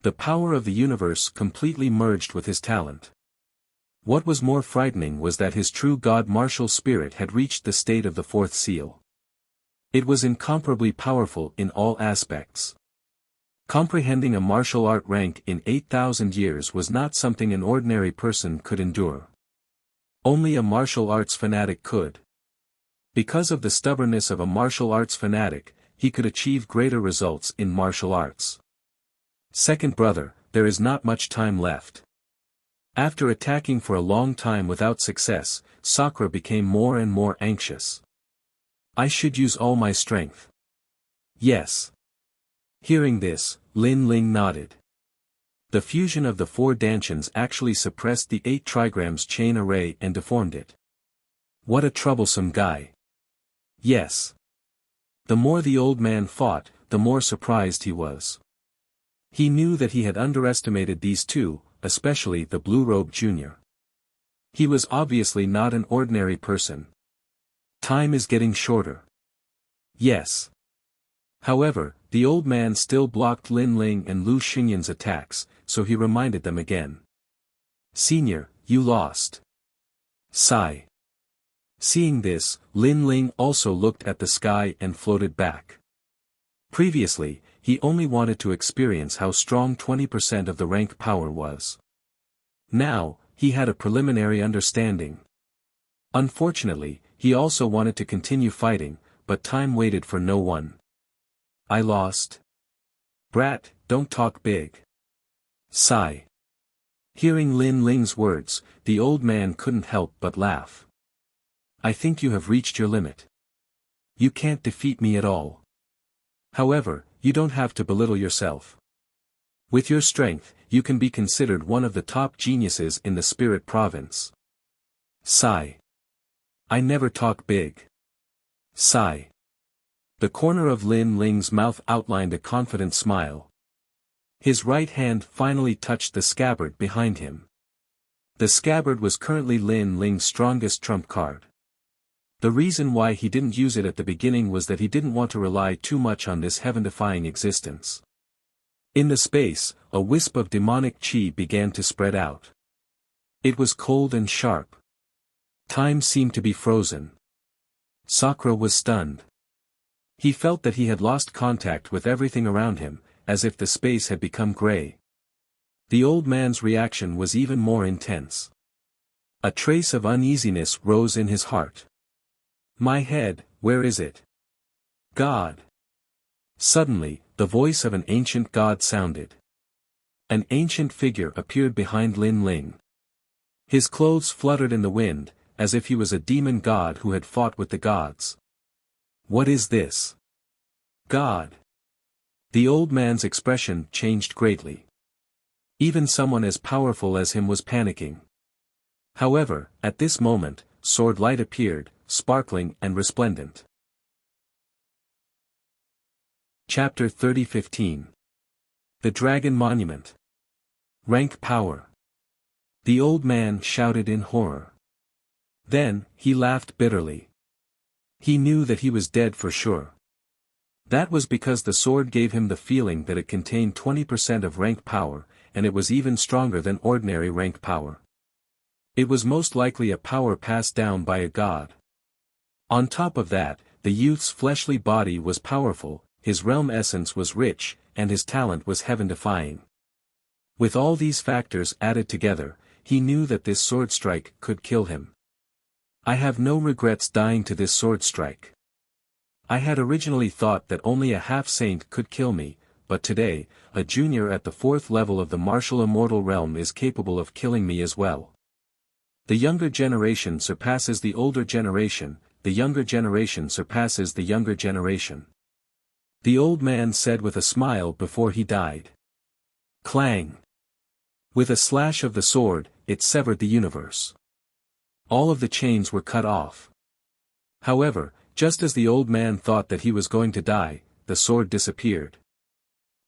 The power of the universe completely merged with his talent. What was more frightening was that his true god martial spirit had reached the state of the 4th seal. It was incomparably powerful in all aspects. Comprehending a martial art rank in 8,000 years was not something an ordinary person could endure. Only a martial arts fanatic could. Because of the stubbornness of a martial arts fanatic, he could achieve greater results in martial arts. Second brother, there is not much time left. After attacking for a long time without success, Sakra became more and more anxious. I should use all my strength. Yes. Hearing this, Lin Ling nodded. The fusion of the 4 dantians actually suppressed the 8 trigrams chain array and deformed it. What a troublesome guy. Yes. The more the old man fought, the more surprised he was. He knew that he had underestimated these two, especially the Blue Robe Jr. He was obviously not an ordinary person. Time is getting shorter. Yes. However, the old man still blocked Lin Ling and Lu Xinyan's attacks, so he reminded them again. Senior, you lost. Sigh. Seeing this, Lin Ling also looked at the sky and floated back. Previously, he only wanted to experience how strong 20% of the rank power was. Now, he had a preliminary understanding. Unfortunately, he also wanted to continue fighting, but time waited for no one. I lost. Brat, don't talk big. Sigh. Hearing Lin Ling's words, the old man couldn't help but laugh. I think you have reached your limit. You can't defeat me at all. However, you don't have to belittle yourself. With your strength, you can be considered one of the top geniuses in the Spirit Province. Sigh. I never talk big. Sigh. The corner of Lin Ling's mouth outlined a confident smile. His right hand finally touched the scabbard behind him. The scabbard was currently Lin Ling's strongest trump card. The reason why he didn't use it at the beginning was that he didn't want to rely too much on this heaven-defying existence. In the space, a wisp of demonic chi began to spread out. It was cold and sharp. Time seemed to be frozen. Sakra was stunned. He felt that he had lost contact with everything around him, as if the space had become gray. The old man's reaction was even more intense. A trace of uneasiness rose in his heart. My head, where is it? God. Suddenly, the voice of an ancient god sounded. An ancient figure appeared behind Lin Ling. His clothes fluttered in the wind, as if he was a demon god who had fought with the gods. What is this? God? The old man's expression changed greatly. Even someone as powerful as him was panicking. However, at this moment, sword light appeared, sparkling and resplendent. Chapter 30:15. The Dragon Monument. Rank power. The old man shouted in horror. Then, he laughed bitterly. He knew that he was dead for sure. That was because the sword gave him the feeling that it contained 20% of rank power, and it was even stronger than ordinary rank power. It was most likely a power passed down by a god. On top of that, the youth's fleshly body was powerful, his realm essence was rich, and his talent was heaven-defying. With all these factors added together, he knew that this sword strike could kill him. I have no regrets dying to this sword strike. I had originally thought that only a half-saint could kill me, but today, a junior at the 4th level of the martial immortal realm is capable of killing me as well. The younger generation surpasses the older generation, the younger generation surpasses the younger generation. The old man said with a smile before he died. Clang! With a slash of the sword, it severed the universe. All of the chains were cut off. However, just as the old man thought that he was going to die, the sword disappeared.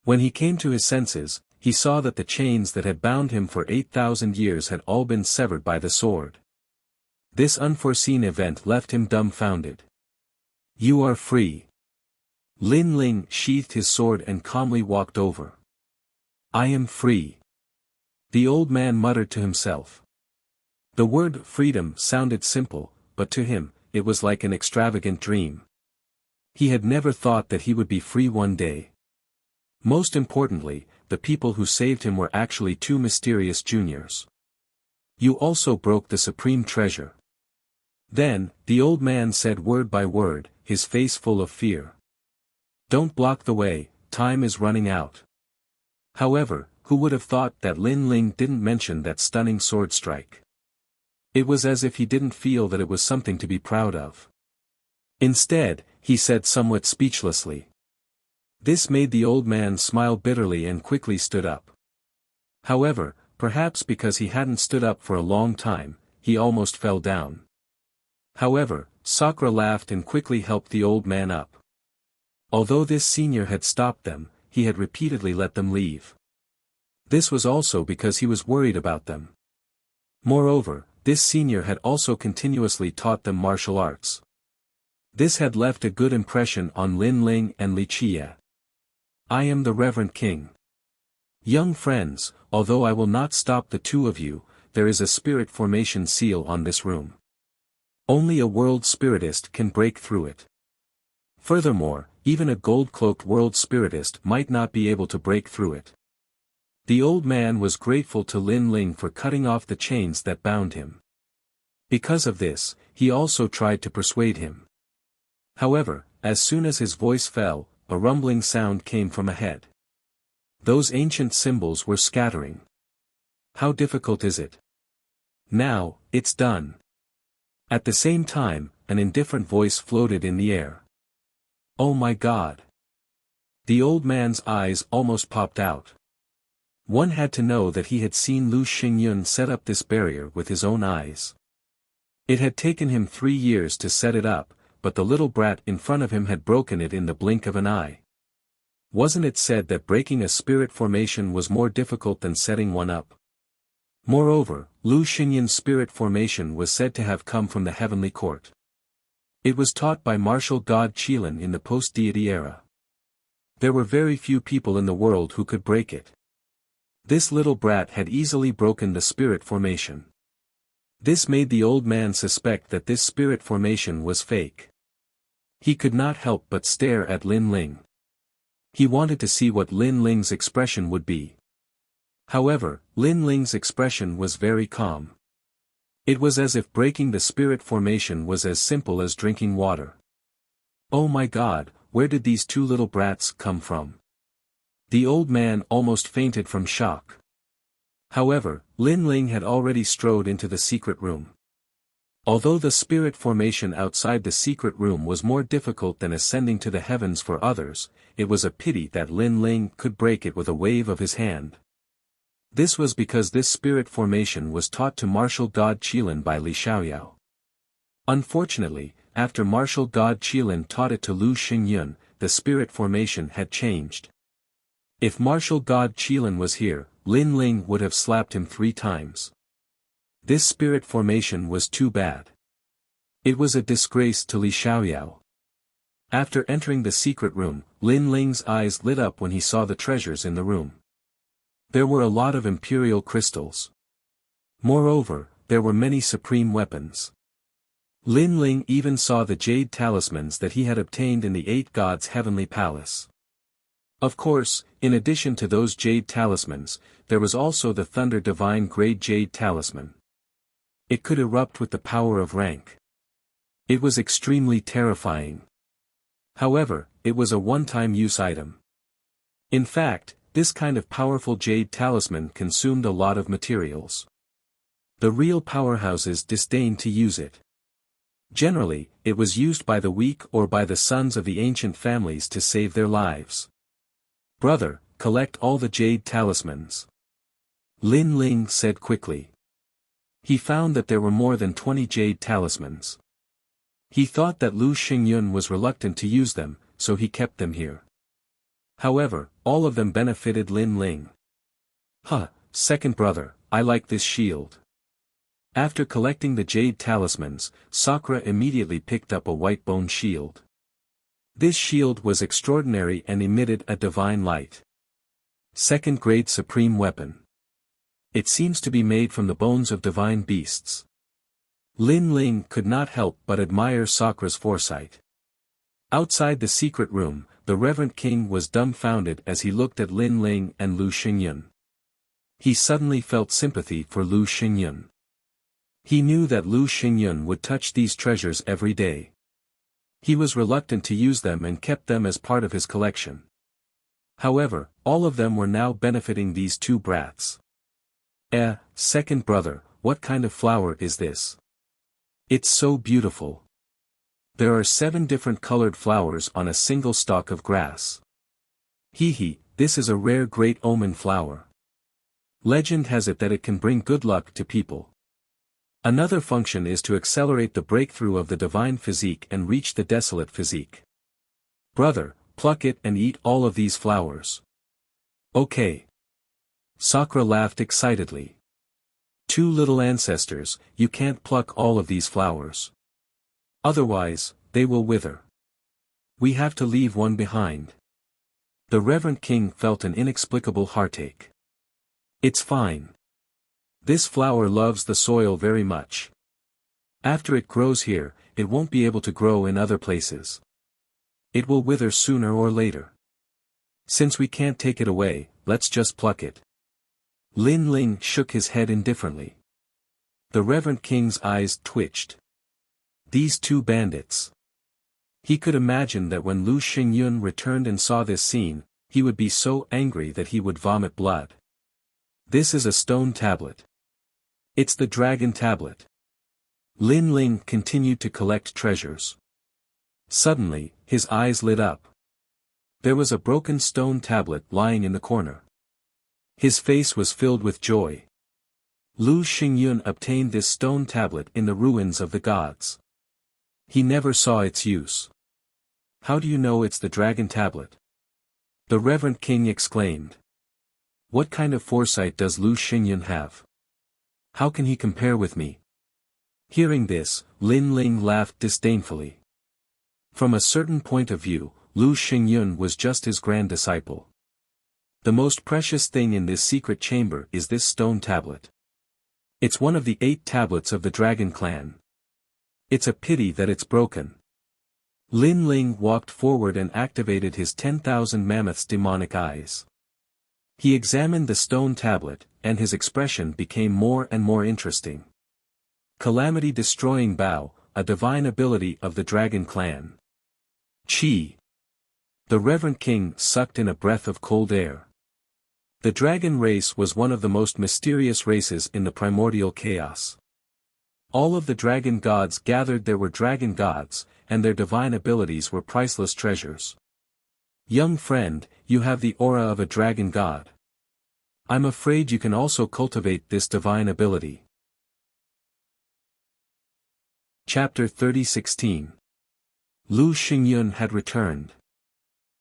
When he came to his senses, he saw that the chains that had bound him for 8,000 years had all been severed by the sword. This unforeseen event left him dumbfounded. You are free. Lin Ling sheathed his sword and calmly walked over. I am free. The old man muttered to himself. The word freedom sounded simple, but to him, it was like an extravagant dream. He had never thought that he would be free one day. Most importantly, the people who saved him were actually 2 mysterious juniors. You also broke the supreme treasure. Then, the old man said word by word, his face full of fear. Don't block the way, time is running out. However, who would have thought that Lin Ling didn't mention that stunning sword strike? It was as if he didn't feel that it was something to be proud of. Instead, he said somewhat speechlessly. This made the old man smile bitterly and quickly stood up. However, perhaps because he hadn't stood up for a long time, he almost fell down. However, Sakura laughed and quickly helped the old man up. Although this senior had stopped them, he had repeatedly let them leave. This was also because he was worried about them. Moreover, this senior had also continuously taught them martial arts. This had left a good impression on Lin Ling and Li Chia. I am the Reverend King. Young friends, although I will not stop the 2 of you, there is a spirit formation seal on this room. Only a world spiritist can break through it. Furthermore, even a gold-cloaked world spiritist might not be able to break through it. The old man was grateful to Lin Ling for cutting off the chains that bound him. Because of this, he also tried to persuade him. However, as soon as his voice fell, a rumbling sound came from ahead. Those ancient symbols were scattering. How difficult is it? Now, it's done. At the same time, an indifferent voice floated in the air. Oh my God! The old man's eyes almost popped out. One had to know that he had seen Lu Xingyun set up this barrier with his own eyes. It had taken him 3 years to set it up, but the little brat in front of him had broken it in the blink of an eye. Wasn't it said that breaking a spirit formation was more difficult than setting one up? Moreover, Lu Xingyun's spirit formation was said to have come from the heavenly court. It was taught by martial god Qilin in the post-deity era. There were very few people in the world who could break it. This little brat had easily broken the spirit formation. This made the old man suspect that this spirit formation was fake. He could not help but stare at Lin Ling. He wanted to see what Lin Ling's expression would be. However, Lin Ling's expression was very calm. It was as if breaking the spirit formation was as simple as drinking water. Oh my God, where did these 2 little brats come from? The old man almost fainted from shock. However, Lin Ling had already strode into the secret room. Although the spirit formation outside the secret room was more difficult than ascending to the heavens for others, it was a pity that Lin Ling could break it with a wave of his hand. This was because this spirit formation was taught to martial god Qilin by Li Xiaoyao. Unfortunately, after martial god Qilin taught it to Lu Xingyun, the spirit formation had changed. If martial god Qilin was here, Lin Ling would have slapped him 3 times. This spirit formation was too bad. It was a disgrace to Li Xiaoyao. After entering the secret room, Lin Ling's eyes lit up when he saw the treasures in the room. There were a lot of imperial crystals. Moreover, there were many supreme weapons. Lin Ling even saw the jade talismans that he had obtained in the 8 gods' heavenly palace. Of course, in addition to those jade talismans, there was also the Thunder Divine Grade Jade Talisman. It could erupt with the power of rank. It was extremely terrifying. However, it was a one-time use item. In fact, this kind of powerful jade talisman consumed a lot of materials. The real powerhouses disdained to use it. Generally, it was used by the weak or by the sons of the ancient families to save their lives. "Brother, collect all the jade talismans," Lin Ling said quickly. He found that there were more than 20 jade talismans. He thought that Lu Xingyun was reluctant to use them, so he kept them here. However, all of them benefited Lin Ling. Second brother, I like this shield." After collecting the jade talismans, Sakura immediately picked up a white bone shield. This shield was extraordinary and emitted a divine light. Second grade supreme weapon. It seems to be made from the bones of divine beasts. Lin Ling could not help but admire Sakura's foresight. Outside the secret room, the reverend king was dumbfounded as he looked at Lin Ling and Lu Xingyun. He suddenly felt sympathy for Lu Xingyun. He knew that Lu Xingyun would touch these treasures every day. He was reluctant to use them and kept them as part of his collection. However, all of them were now benefiting these 2 brats. Second brother, what kind of flower is this? It's so beautiful. There are 7 different colored flowers on a single stalk of grass. This is a rare great omen flower. Legend has it that it can bring good luck to people. Another function is to accelerate the breakthrough of the divine physique and reach the desolate physique. Brother, pluck it and eat all of these flowers. Okay. Sakura laughed excitedly. 2 little ancestors, you can't pluck all of these flowers. Otherwise, they will wither. We have to leave one behind. The reverend king felt an inexplicable heartache. It's fine. This flower loves the soil very much. After it grows here, it won't be able to grow in other places. It will wither sooner or later. Since we can't take it away, let's just pluck it. Lin Ling shook his head indifferently. The reverend king's eyes twitched. These 2 bandits. He could imagine that when Lu Xingyun returned and saw this scene, he would be so angry that he would vomit blood. This is a stone tablet. It's the dragon tablet. Lin Ling continued to collect treasures. Suddenly, his eyes lit up. There was a broken stone tablet lying in the corner. His face was filled with joy. Lu Xingyun obtained this stone tablet in the ruins of the gods. He never saw its use. How do you know it's the dragon tablet? The reverend king exclaimed. What kind of foresight does Lu Xingyun have? How can he compare with me? Hearing this, Lin Ling laughed disdainfully. From a certain point of view, Lu Xingyun was just his grand disciple. The most precious thing in this secret chamber is this stone tablet. It's one of the 8 tablets of the Dragon Clan. It's a pity that it's broken. Lin Ling walked forward and activated his 10,000 mammoths' demonic eyes. He examined the stone tablet, and his expression became more and more interesting. Calamity-destroying bow, a divine ability of the Dragon Clan. Chi. The reverend king sucked in a breath of cold air. The dragon race was one of the most mysterious races in the primordial chaos. All of the dragon gods gathered there were dragon gods, and their divine abilities were priceless treasures. Young friend, you have the aura of a dragon god. I'm afraid you can also cultivate this divine ability. Chapter 30:16. Lu Xingyun had returned.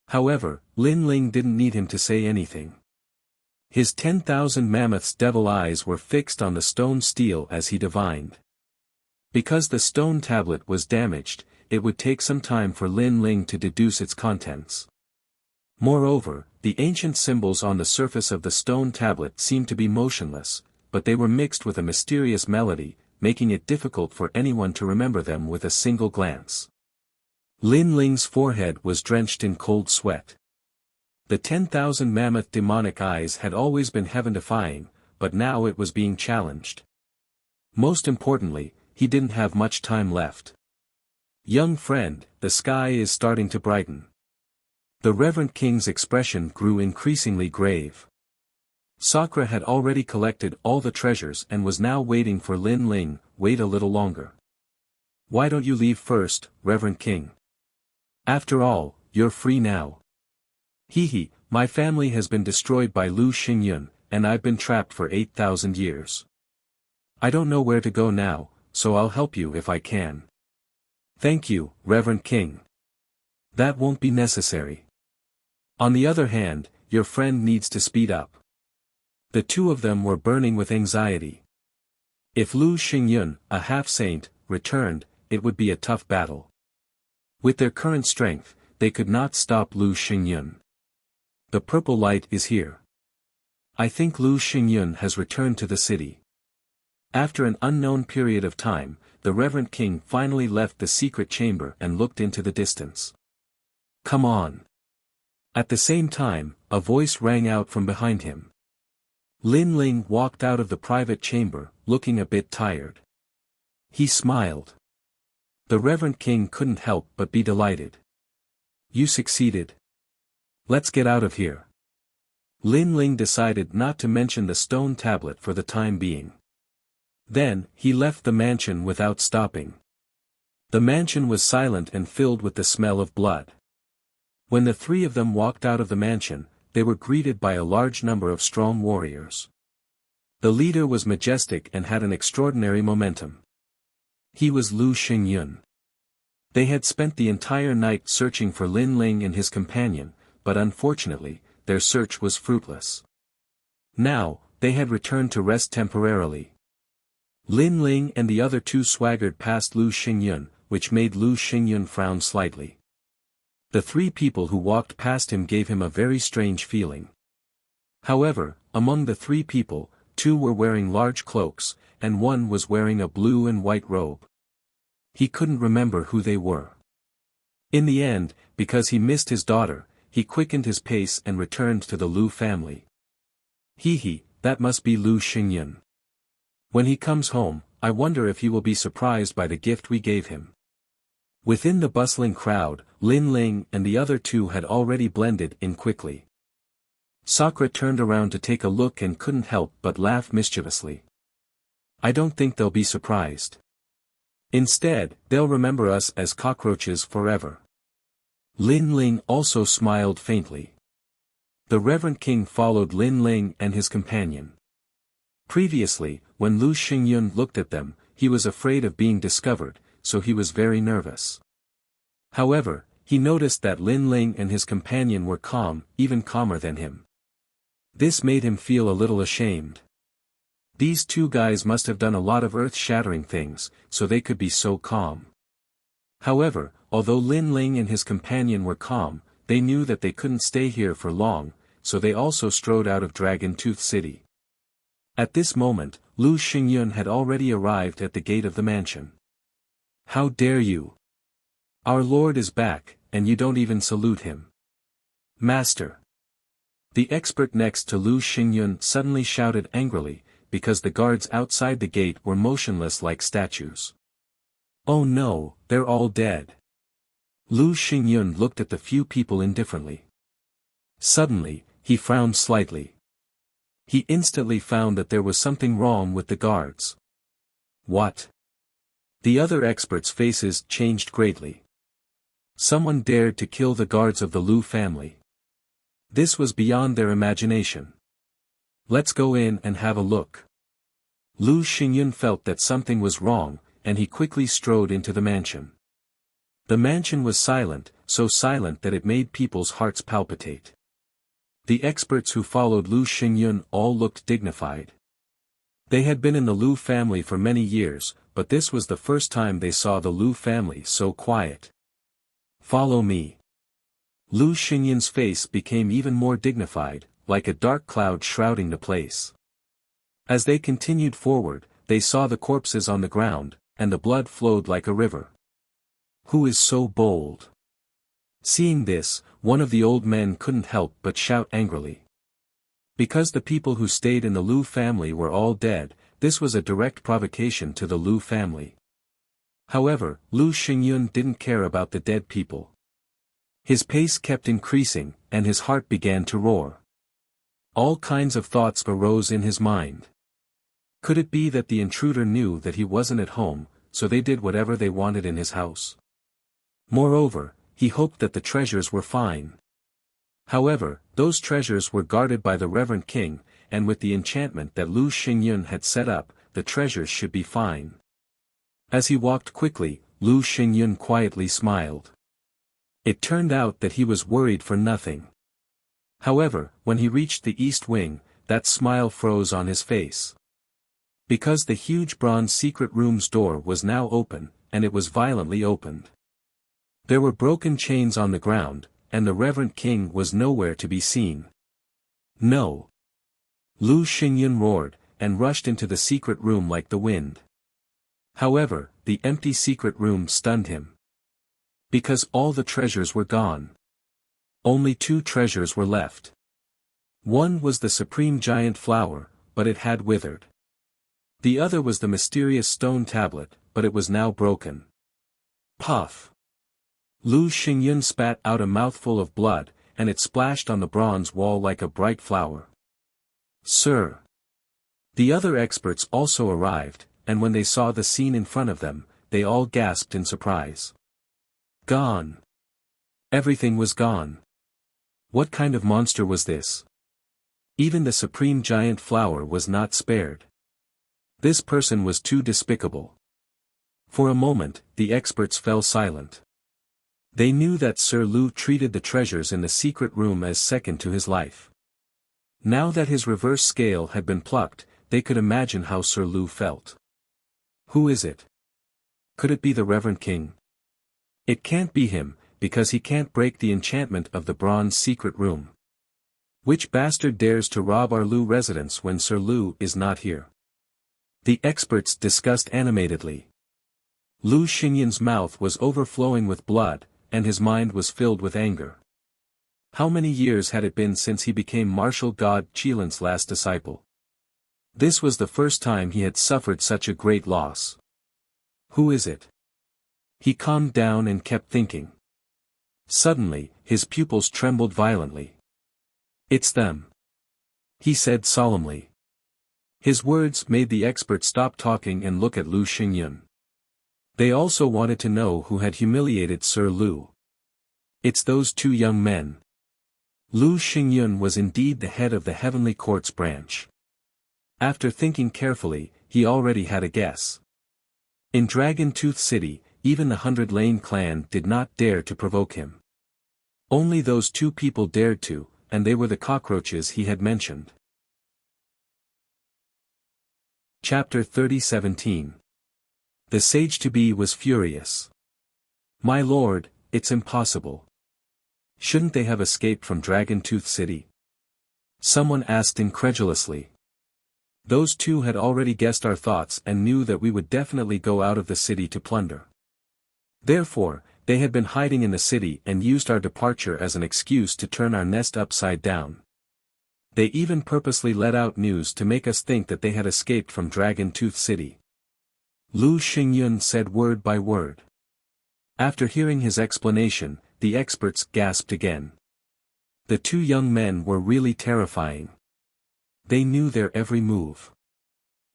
However, Lin Ling didn't need him to say anything. His 10,000 mammoths' devil eyes were fixed on the stone stele as he divined. Because the stone tablet was damaged, it would take some time for Lin Ling to deduce its contents. Moreover, the ancient symbols on the surface of the stone tablet seemed to be motionless, but they were mixed with a mysterious melody, making it difficult for anyone to remember them with a single glance. Lin Ling's forehead was drenched in cold sweat. The 10,000 mammoth demonic eyes had always been heaven-defying, but now it was being challenged. Most importantly, he didn't have much time left. Young friend, the sky is starting to brighten. The reverend king's expression grew increasingly grave. Sakura had already collected all the treasures and was now waiting for Lin Ling. Wait a little longer. Why don't you leave first, reverend king? After all, you're free now. Hehe, my family has been destroyed by Lu Xingyun, and I've been trapped for 8,000 years. I don't know where to go now, so I'll help you if I can. Thank you, reverend king. That won't be necessary. On the other hand, your friend needs to speed up. The two of them were burning with anxiety. If Lu Xingyun, a half-saint, returned, it would be a tough battle. With their current strength, they could not stop Lu Xingyun. The purple light is here. I think Lu Xingyun has returned to the city. After an unknown period of time, the reverend king finally left the secret chamber and looked into the distance. Come on. At the same time, a voice rang out from behind him. Lin Ling walked out of the private chamber, looking a bit tired. He smiled. The reverend king couldn't help but be delighted. You succeeded. Let's get out of here. Lin Ling decided not to mention the stone tablet for the time being. Then, he left the mansion without stopping. The mansion was silent and filled with the smell of blood. When the three of them walked out of the mansion, they were greeted by a large number of strong warriors. The leader was majestic and had an extraordinary momentum. He was Lu Xingyun. They had spent the entire night searching for Lin Ling and his companion, but unfortunately, their search was fruitless. Now, they had returned to rest temporarily. Lin Ling and the other two swaggered past Lu Xingyun, which made Lu Xingyun frown slightly. The three people who walked past him gave him a very strange feeling. However, among the three people, two were wearing large cloaks, and one was wearing a blue and white robe. He couldn't remember who they were. In the end, because he missed his daughter, he quickened his pace and returned to the Lu family. Hehe, that must be Lu Xingyun. When he comes home, I wonder if he will be surprised by the gift we gave him. Within the bustling crowd, Lin Ling and the other two had already blended in quickly. Sakura turned around to take a look and couldn't help but laugh mischievously. I don't think they'll be surprised. Instead, they'll remember us as cockroaches forever. Lin Ling also smiled faintly. The reverend king followed Lin Ling and his companion. Previously, when Lu Xingyun looked at them, he was afraid of being discovered, so he was very nervous. However, he noticed that Lin Ling and his companion were calm, even calmer than him. This made him feel a little ashamed. These two guys must have done a lot of earth-shattering things, so they could be so calm. However, although Lin Ling and his companion were calm, they knew that they couldn't stay here for long, so they also strode out of Dragon Tooth City. At this moment, Lu Xingyun had already arrived at the gate of the mansion. How dare you! Our lord is back, and you don't even salute him. Master! The expert next to Lu Xingyun suddenly shouted angrily, because the guards outside the gate were motionless like statues. Oh no, they're all dead. Lu Xingyun looked at the few people indifferently. Suddenly, he frowned slightly. He instantly found that there was something wrong with the guards. What? The other experts' faces changed greatly. Someone dared to kill the guards of the Lu family. This was beyond their imagination. Let's go in and have a look. Lu Xingyun felt that something was wrong, and he quickly strode into the mansion. The mansion was silent, so silent that it made people's hearts palpitate. The experts who followed Lu Xingyun all looked dignified. They had been in the Lu family for many years, but this was the first time they saw the Lu family so quiet. Follow me. Lu Xingyun's face became even more dignified, like a dark cloud shrouding the place. As they continued forward, they saw the corpses on the ground, and the blood flowed like a river. Who is so bold? Seeing this, one of the old men couldn't help but shout angrily. Because the people who stayed in the Lu family were all dead, this was a direct provocation to the Lu family. However, Lu Xingyun didn't care about the dead people. His pace kept increasing, and his heart began to roar. All kinds of thoughts arose in his mind. Could it be that the intruder knew that he wasn't at home, so they did whatever they wanted in his house? Moreover, he hoped that the treasures were fine. However, those treasures were guarded by the reverend king, and with the enchantment that Lu Xingyun had set up, the treasures should be fine. As he walked quickly, Lu Xingyun quietly smiled. It turned out that he was worried for nothing. However, when he reached the east wing, that smile froze on his face. Because the huge bronze secret room's door was now open, and it was violently opened. There were broken chains on the ground, and the reverend king was nowhere to be seen. No! Lu Xingyun roared, and rushed into the secret room like the wind. However, the empty secret room stunned him. Because all the treasures were gone. Only 2 treasures were left. One was the supreme giant flower, but it had withered. The other was the mysterious stone tablet, but it was now broken. Puff! Lu Xingyun spat out a mouthful of blood, and it splashed on the bronze wall like a bright flower. Sir! The other experts also arrived, and when they saw the scene in front of them, they all gasped in surprise. Gone! Everything was gone. What kind of monster was this? Even the supreme giant flower was not spared. This person was too despicable. For a moment, the experts fell silent. They knew that Sir Lu treated the treasures in the secret room as second to his life. Now that his reverse scale had been plucked, they could imagine how Sir Lu felt. Who is it? Could it be the Reverend King? It can't be him, because he can't break the enchantment of the bronze secret room. Which bastard dares to rob our Lu residence when Sir Lu is not here? The experts discussed animatedly. Lu Xingyun's mouth was overflowing with blood, and his mind was filled with anger. How many years had it been since he became martial god Qilin's last disciple? This was the first time he had suffered such a great loss. Who is it? He calmed down and kept thinking. Suddenly, his pupils trembled violently. It's them. He said solemnly. His words made the experts stop talking and look at Lu Xingyun. They also wanted to know who had humiliated Sir Lu. It's those 2 young men. Lu Xingyun was indeed the head of the Heavenly Court's branch. After thinking carefully, he already had a guess. In Dragon Tooth City, even the 100 Lane clan did not dare to provoke him. Only those 2 people dared to, and they were the cockroaches he had mentioned. Chapter 30:17. The sage-to-be was furious. My lord, it's impossible. Shouldn't they have escaped from Dragon Tooth City? Someone asked incredulously. Those 2 had already guessed our thoughts and knew that we would definitely go out of the city to plunder. Therefore, they had been hiding in the city and used our departure as an excuse to turn our nest upside down. They even purposely let out news to make us think that they had escaped from Dragon Tooth City. Lu Xingyun said word by word. After hearing his explanation, the experts gasped again. The two young men were really terrifying. They knew their every move.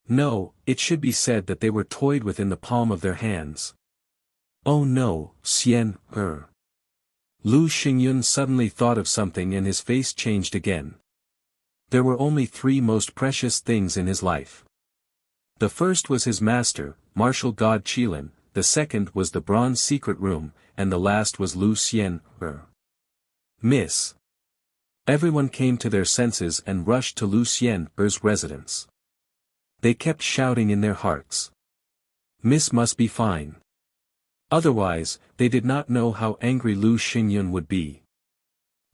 No, it should be said that they were toyed with in the palm of their hands. Oh no, Xian, Lu Xingyun suddenly thought of something and his face changed again. There were only three most precious things in his life. The first was his master, martial god Qilin, the second was the bronze secret room, and the last was Lu Xian, Miss. Everyone came to their senses and rushed to Lu Xian's residence. They kept shouting in their hearts. Miss must be fine. Otherwise, they did not know how angry Lu Xingyun would be.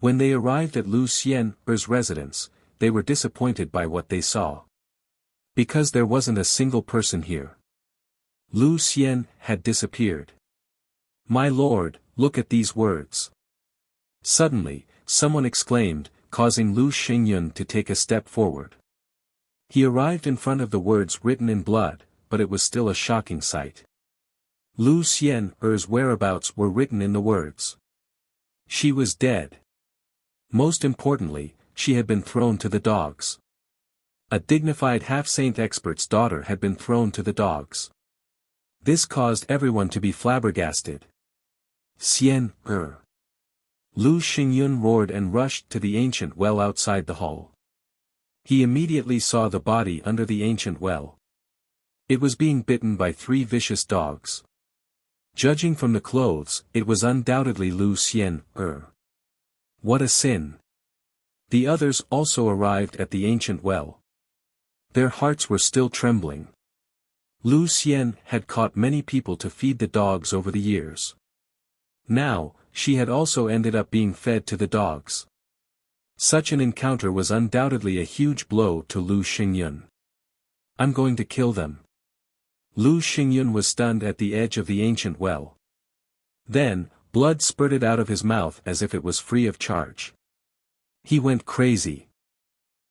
When they arrived at Lu Xian's residence, they were disappointed by what they saw. Because there wasn't a single person here. Lu Xian had disappeared. My lord, look at these words. Suddenly, someone exclaimed, causing Lu Xingyun to take a step forward. He arrived in front of the words written in blood, but it was still a shocking sight. Lu Xian's whereabouts were written in the words. She was dead. Most importantly, she had been thrown to the dogs. A dignified half-saint expert's daughter had been thrown to the dogs. This caused everyone to be flabbergasted. Xian, Lu Xingyun roared and rushed to the ancient well outside the hall. He immediately saw the body under the ancient well. It was being bitten by three vicious dogs. Judging from the clothes, it was undoubtedly Lu Xian. What a sin! The others also arrived at the ancient well. Their hearts were still trembling. Lu Xian had caught many people to feed the dogs over the years. Now, she had also ended up being fed to the dogs. Such an encounter was undoubtedly a huge blow to Lu Xingyun. I'm going to kill them. Lu Xingyun was stunned at the edge of the ancient well. Then, blood spurted out of his mouth as if it was free of charge. He went crazy.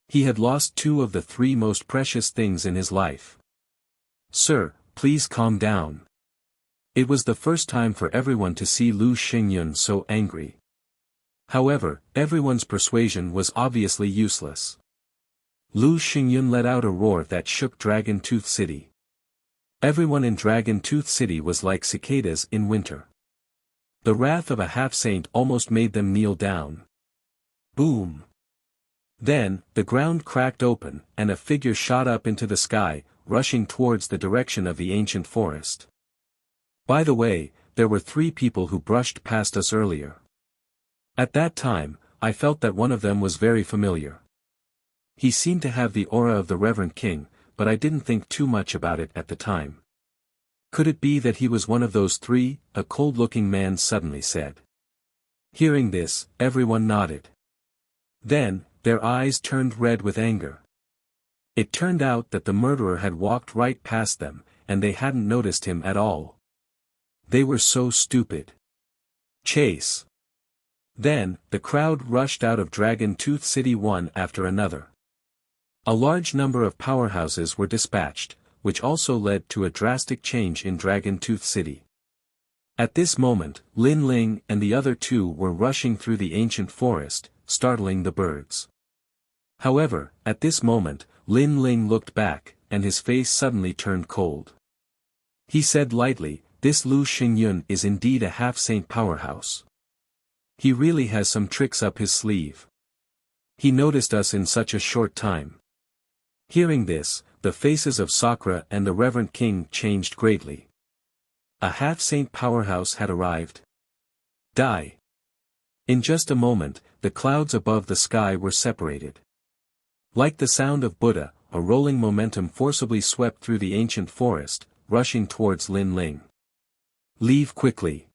He had lost two of the three most precious things in his life. Sir, please calm down. It was the first time for everyone to see Lu Xingyun so angry. However, everyone's persuasion was obviously useless. Lu Xingyun let out a roar that shook Dragon Tooth City. Everyone in Dragon Tooth City was like cicadas in winter. The wrath of a half-saint almost made them kneel down. Boom! Then, the ground cracked open, and a figure shot up into the sky, rushing towards the direction of the ancient forest. By the way, there were three people who brushed past us earlier. At that time, I felt that one of them was very familiar. He seemed to have the aura of the Reverend King, but I didn't think too much about it at the time. Could it be that he was one of those three? A cold-looking man suddenly said. Hearing this, everyone nodded. Then, their eyes turned red with anger. It turned out that the murderer had walked right past them, and they hadn't noticed him at all. They were so stupid. Chase. Then, the crowd rushed out of Dragon Tooth City one after another. A large number of powerhouses were dispatched, which also led to a drastic change in Dragon Tooth City. At this moment, Lin Ling and the other two were rushing through the ancient forest, startling the birds. However, at this moment, Lin Ling looked back, and his face suddenly turned cold. He said lightly, "This Lu Xingyun is indeed a half-saint powerhouse. He really has some tricks up his sleeve. He noticed us in such a short time." Hearing this, the faces of Sakura and the Reverend King changed greatly. A half-saint powerhouse had arrived. Die. In just a moment, the clouds above the sky were separated. Like the sound of Buddha, a rolling momentum forcibly swept through the ancient forest, rushing towards Lin Ling. Leave quickly.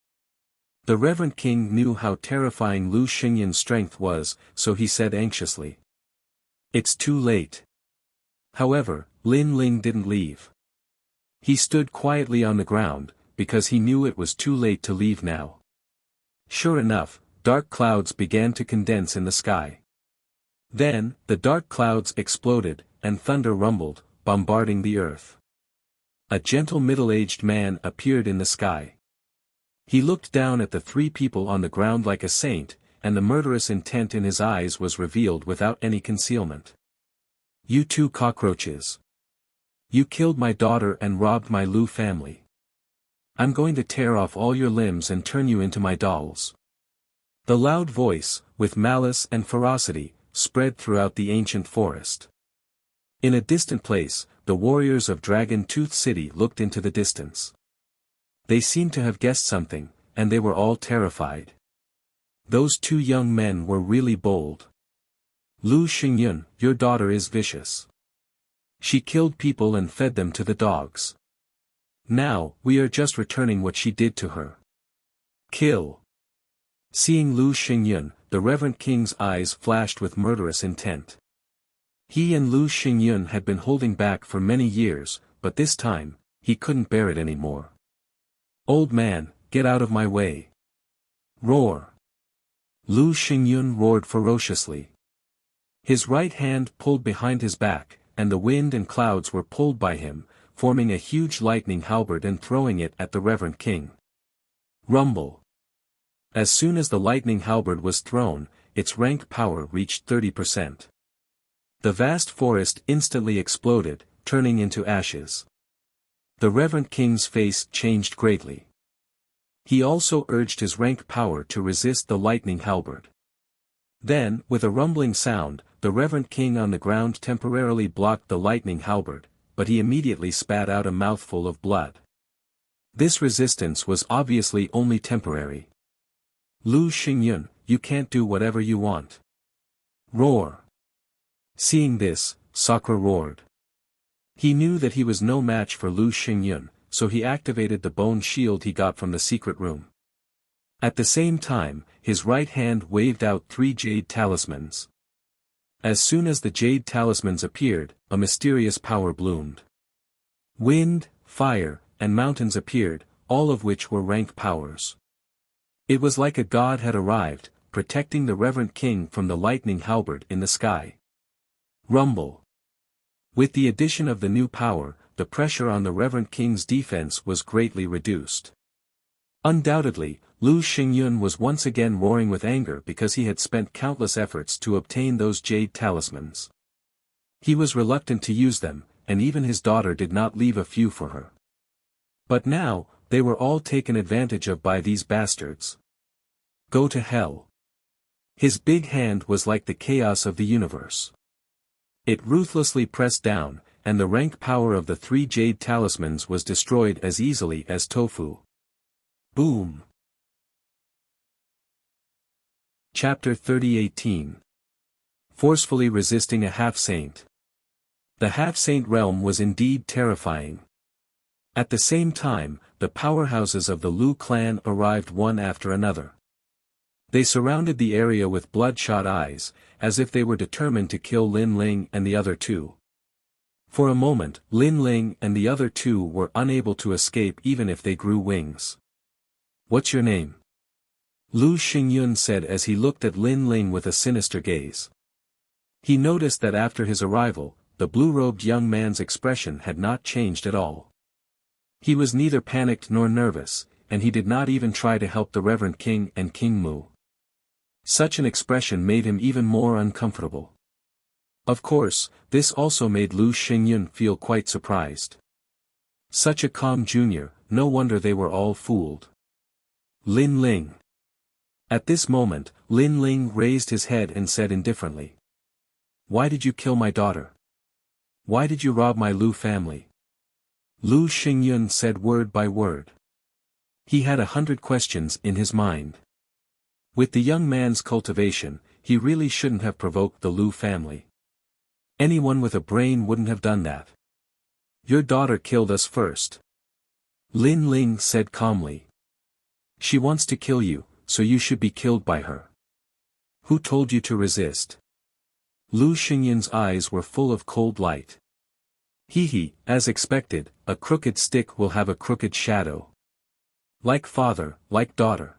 The Reverend King knew how terrifying Lu Xingyun's strength was, so he said anxiously. It's too late. However, Lin Ling didn't leave. He stood quietly on the ground, because he knew it was too late to leave now. Sure enough, dark clouds began to condense in the sky. Then, the dark clouds exploded, and thunder rumbled, bombarding the earth. A gentle middle-aged man appeared in the sky. He looked down at the three people on the ground like a saint, and the murderous intent in his eyes was revealed without any concealment. You two cockroaches. You killed my daughter and robbed my Lu family. I'm going to tear off all your limbs and turn you into my dolls. The loud voice, with malice and ferocity, spread throughout the ancient forest. In a distant place, the warriors of Dragon Tooth City looked into the distance. They seemed to have guessed something, and they were all terrified. Those two young men were really bold. Lu Xingyun, your daughter is vicious. She killed people and fed them to the dogs. Now, we are just returning what she did to her. Kill. Seeing Lu Xingyun, the reverend king's eyes flashed with murderous intent. He and Lu Xingyun had been holding back for many years, but this time, he couldn't bear it anymore. Old man, get out of my way. Roar. Lu Xingyun roared ferociously. His right hand pulled behind his back, and the wind and clouds were pulled by him, forming a huge lightning halberd and throwing it at the reverend king. Rumble. As soon as the lightning halberd was thrown, its rank power reached 30%. The vast forest instantly exploded, turning into ashes. The reverend king's face changed greatly. He also urged his rank power to resist the lightning halberd. Then, with a rumbling sound, the reverend king on the ground temporarily blocked the lightning halberd, but he immediately spat out a mouthful of blood. This resistance was obviously only temporary. Lu Xingyun, you can't do whatever you want. Roar. Seeing this, Sakura roared. He knew that he was no match for Lu Xingyun, so he activated the bone shield he got from the secret room. At the same time, his right hand waved out 3 jade talismans. As soon as the jade talismans appeared, a mysterious power bloomed. Wind, fire, and mountains appeared, all of which were rank powers. It was like a god had arrived, protecting the reverend king from the lightning halberd in the sky. Rumble. With the addition of the new power, the pressure on the reverend king's defense was greatly reduced. Undoubtedly, Lu Xingyun was once again roaring with anger because he had spent countless efforts to obtain those jade talismans. He was reluctant to use them, and even his daughter did not leave a few for her. But now, they were all taken advantage of by these bastards. Go to hell. His big hand was like the chaos of the universe. It ruthlessly pressed down, and the rank power of the 3 jade talismans was destroyed as easily as tofu. Boom. Chapter 30:18. Forcefully resisting a half-saint. The half-saint realm was indeed terrifying. At the same time, the powerhouses of the Lu clan arrived one after another. They surrounded the area with bloodshot eyes, as if they were determined to kill Lin Ling and the other two. For a moment, Lin Ling and the other two were unable to escape even if they grew wings. What's your name? Lu Xingyun said as he looked at Lin Ling with a sinister gaze. He noticed that after his arrival, the blue-robed young man's expression had not changed at all. He was neither panicked nor nervous, and he did not even try to help the Reverend King and King Mu. Such an expression made him even more uncomfortable. Of course, this also made Lu Xingyun feel quite surprised. Such a calm junior, no wonder they were all fooled. Lin Ling. At this moment, Lin Ling raised his head and said indifferently. Why did you kill my daughter? Why did you rob my Lu family? Lu Xingyun said word by word. He had 100 questions in his mind. With the young man's cultivation, he really shouldn't have provoked the Lu family. Anyone with a brain wouldn't have done that. Your daughter killed us first. Lin Ling said calmly. She wants to kill you, so you should be killed by her. Who told you to resist? Lu Xingyun's eyes were full of cold light. He, as expected, a crooked stick will have a crooked shadow. Like father, like daughter.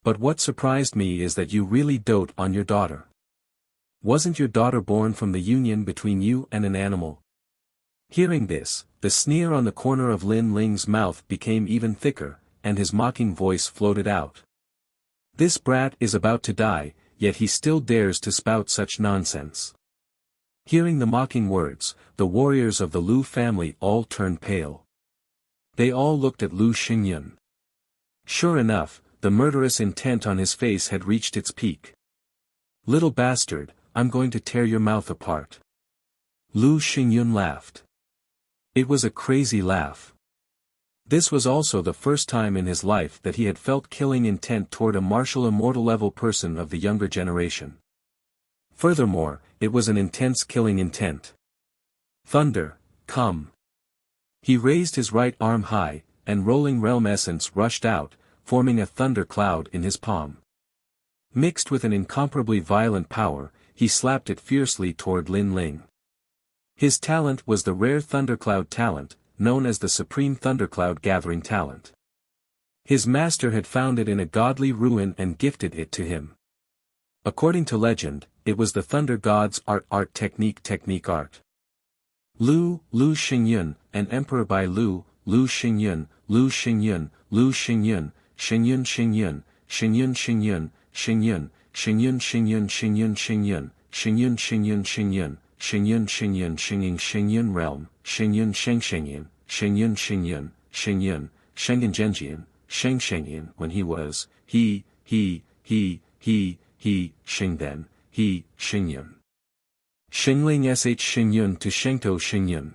But what surprised me is that you really dote on your daughter. Wasn't your daughter born from the union between you and an animal? Hearing this, the sneer on the corner of Lin Ling's mouth became even thicker, and his mocking voice floated out. This brat is about to die, yet he still dares to spout such nonsense. Hearing the mocking words, the warriors of the Lu family all turned pale. They all looked at Lu Xingyun. Sure enough, the murderous intent on his face had reached its peak. "Little bastard, I'm going to tear your mouth apart." Lu Xingyun laughed. It was a crazy laugh. This was also the first time in his life that he had felt killing intent toward a martial immortal level person of the younger generation. Furthermore, it was an intense killing intent. "Thunder, come." He raised his right arm high, and rolling realm essence rushed out, forming a thunder cloud in his palm. Mixed with an incomparably violent power, he slapped it fiercely toward Lin Ling. His talent was the rare thundercloud talent, known as the Supreme Thundercloud Gathering Talent. His master had found it in a godly ruin and gifted it to him. According to legend, it was the Thunder God's art technique art. Lu Xingyun, an emperor by Lu Xingyun, Lu Xingyun, Lu Xingyun, Xingyun Xingyun, Xingyun Xingyun, Xingyun, Xingyun Xingyun Xingyun Xingyun, Xingyun Xingyun Xingyun, Xingyun Xingyun Xingyun Xingyun realm, Xingyun Shengshengyan, Xingyun Xingyun, Xingyun, Shengen Zhenjian, Shengshengyan when he was, he, Xingden, he, Xingyun. Xingling sh Xingyun to Shengtou Xingyun.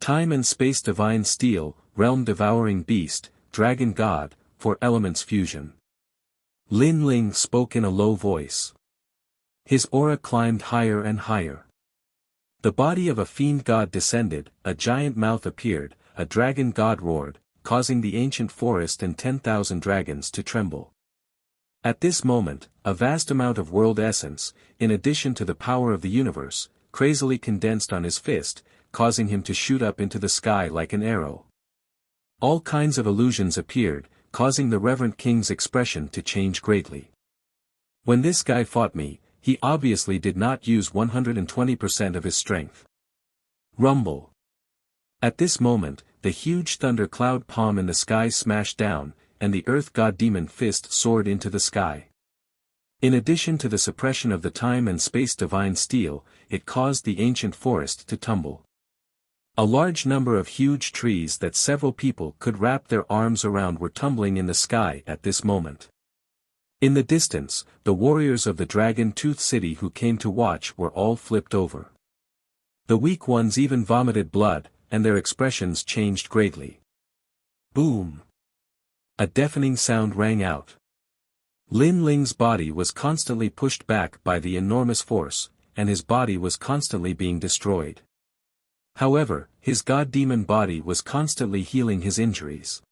Time and space divine steel, realm devouring beast, dragon god, for elements fusion. Lin Ling spoke in a low voice. His aura climbed higher and higher. The body of a fiend god descended, a giant mouth appeared, a dragon god roared, causing the ancient forest and 10,000 dragons to tremble. At this moment, a vast amount of world essence, in addition to the power of the universe, crazily condensed on his fist, causing him to shoot up into the sky like an arrow. All kinds of illusions appeared, causing the reverent king's expression to change greatly. When this guy fought me, he obviously did not use 120% of his strength. Rumble. At this moment, the huge thunder cloud palm in the sky smashed down, and the earth god demon fist soared into the sky. In addition to the suppression of the time and space divine steel, it caused the ancient forest to tumble. A large number of huge trees that several people could wrap their arms around were tumbling in the sky at this moment. In the distance, the warriors of the Dragon Tooth City who came to watch were all flipped over. The weak ones even vomited blood, and their expressions changed greatly. Boom! A deafening sound rang out. Lin Ling's body was constantly pushed back by the enormous force, and his body was constantly being destroyed. However, his god-demon body was constantly healing his injuries.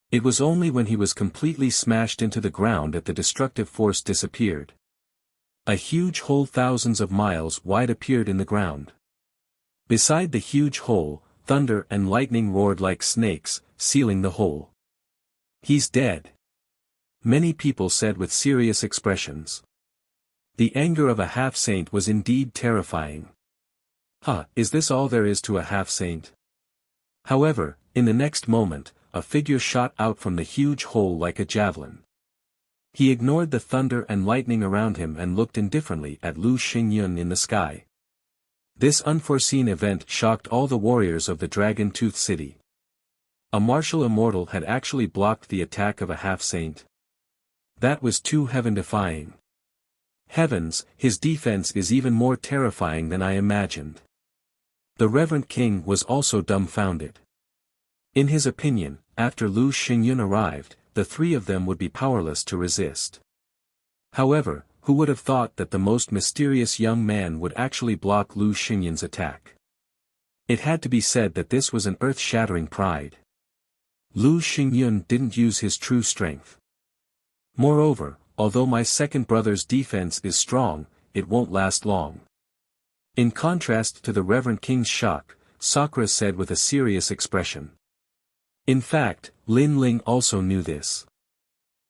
It was only when he was completely smashed into the ground that the destructive force disappeared. A huge hole thousands of miles wide appeared in the ground. Beside the huge hole, thunder and lightning roared like snakes, sealing the hole. "He's dead," many people said with serious expressions. The anger of a half-saint was indeed terrifying. Is this all there is to a half-saint? However, in the next moment, a figure shot out from the huge hole like a javelin. He ignored the thunder and lightning around him and looked indifferently at Lu Xingyun in the sky. This unforeseen event shocked all the warriors of the Dragon Tooth City. A martial immortal had actually blocked the attack of a half-saint. That was too heaven-defying. Heavens, his defense is even more terrifying than I imagined. The Reverend King was also dumbfounded. In his opinion, after Lu Xingyun arrived, the three of them would be powerless to resist. However, who would have thought that the most mysterious young man would actually block Lu Xingyun's attack? It had to be said that this was an earth-shattering pride. Lu Xingyun didn't use his true strength. Moreover, although my second brother's defense is strong, it won't last long. In contrast to the Reverend King's shock, Sakura said with a serious expression. In fact, Lin Ling also knew this.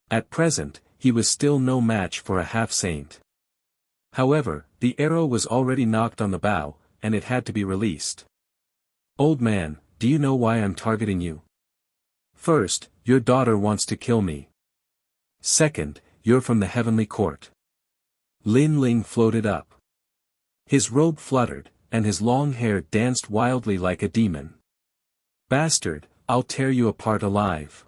At present, he was still no match for a half-saint. However, the arrow was already knocked on the bow, and it had to be released. "Old man, do you know why I'm targeting you?" First, your daughter wants to kill me. Second, you're from the heavenly court. Lin Ling floated up. His robe fluttered, and his long hair danced wildly like a demon. Bastard, I'll tear you apart alive.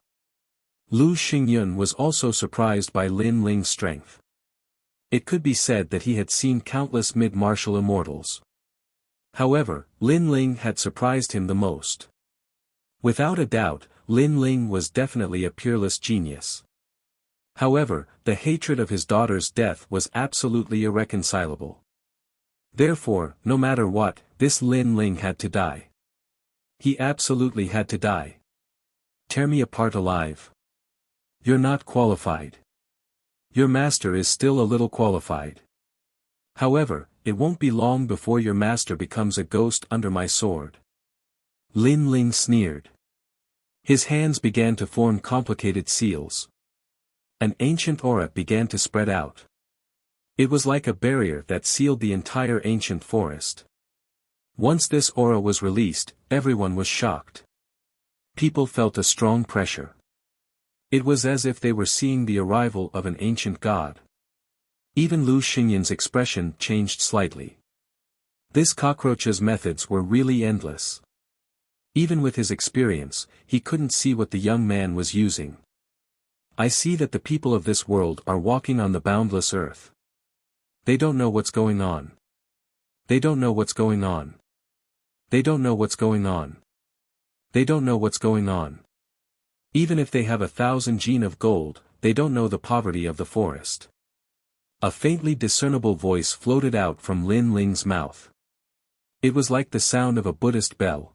Lu Xingyun was also surprised by Lin Ling's strength. It could be said that he had seen countless mid-martial immortals. However, Lin Ling had surprised him the most. Without a doubt, Lin Ling was definitely a peerless genius. However, the hatred of his daughter's death was absolutely irreconcilable. Therefore, no matter what, this Lin Ling had to die. He absolutely had to die. Tear me apart alive. You're not qualified. Your master is still a little qualified. However, it won't be long before your master becomes a ghost under my sword. Lin Ling sneered. His hands began to form complicated seals. An ancient aura began to spread out. It was like a barrier that sealed the entire ancient forest. Once this aura was released, everyone was shocked. People felt a strong pressure. It was as if they were seeing the arrival of an ancient god. Even Lu Xinyan's expression changed slightly. This cockroach's methods were really endless. Even with his experience, he couldn't see what the young man was using. I see that the people of this world are walking on the boundless earth. They don't know what's going on. They don't know what's going on. They don't know what's going on. They don't know what's going on. Even if they have 1,000 gene of gold, they don't know the poverty of the forest. A faintly discernible voice floated out from Lin Ling's mouth. It was like the sound of a Buddhist bell.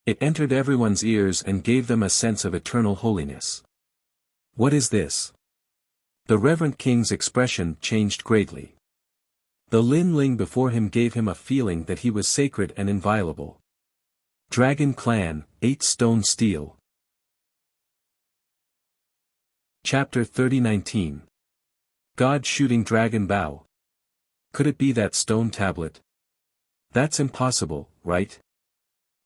It entered everyone's ears and gave them a sense of eternal holiness. What is this? The Reverend King's expression changed greatly. The Lin Ling before him gave him a feeling that he was sacred and inviolable. Dragon Clan, 8 Stone Steel. Chapter 30:19. God shooting dragon bow. Could it be that stone tablet? That's impossible, right?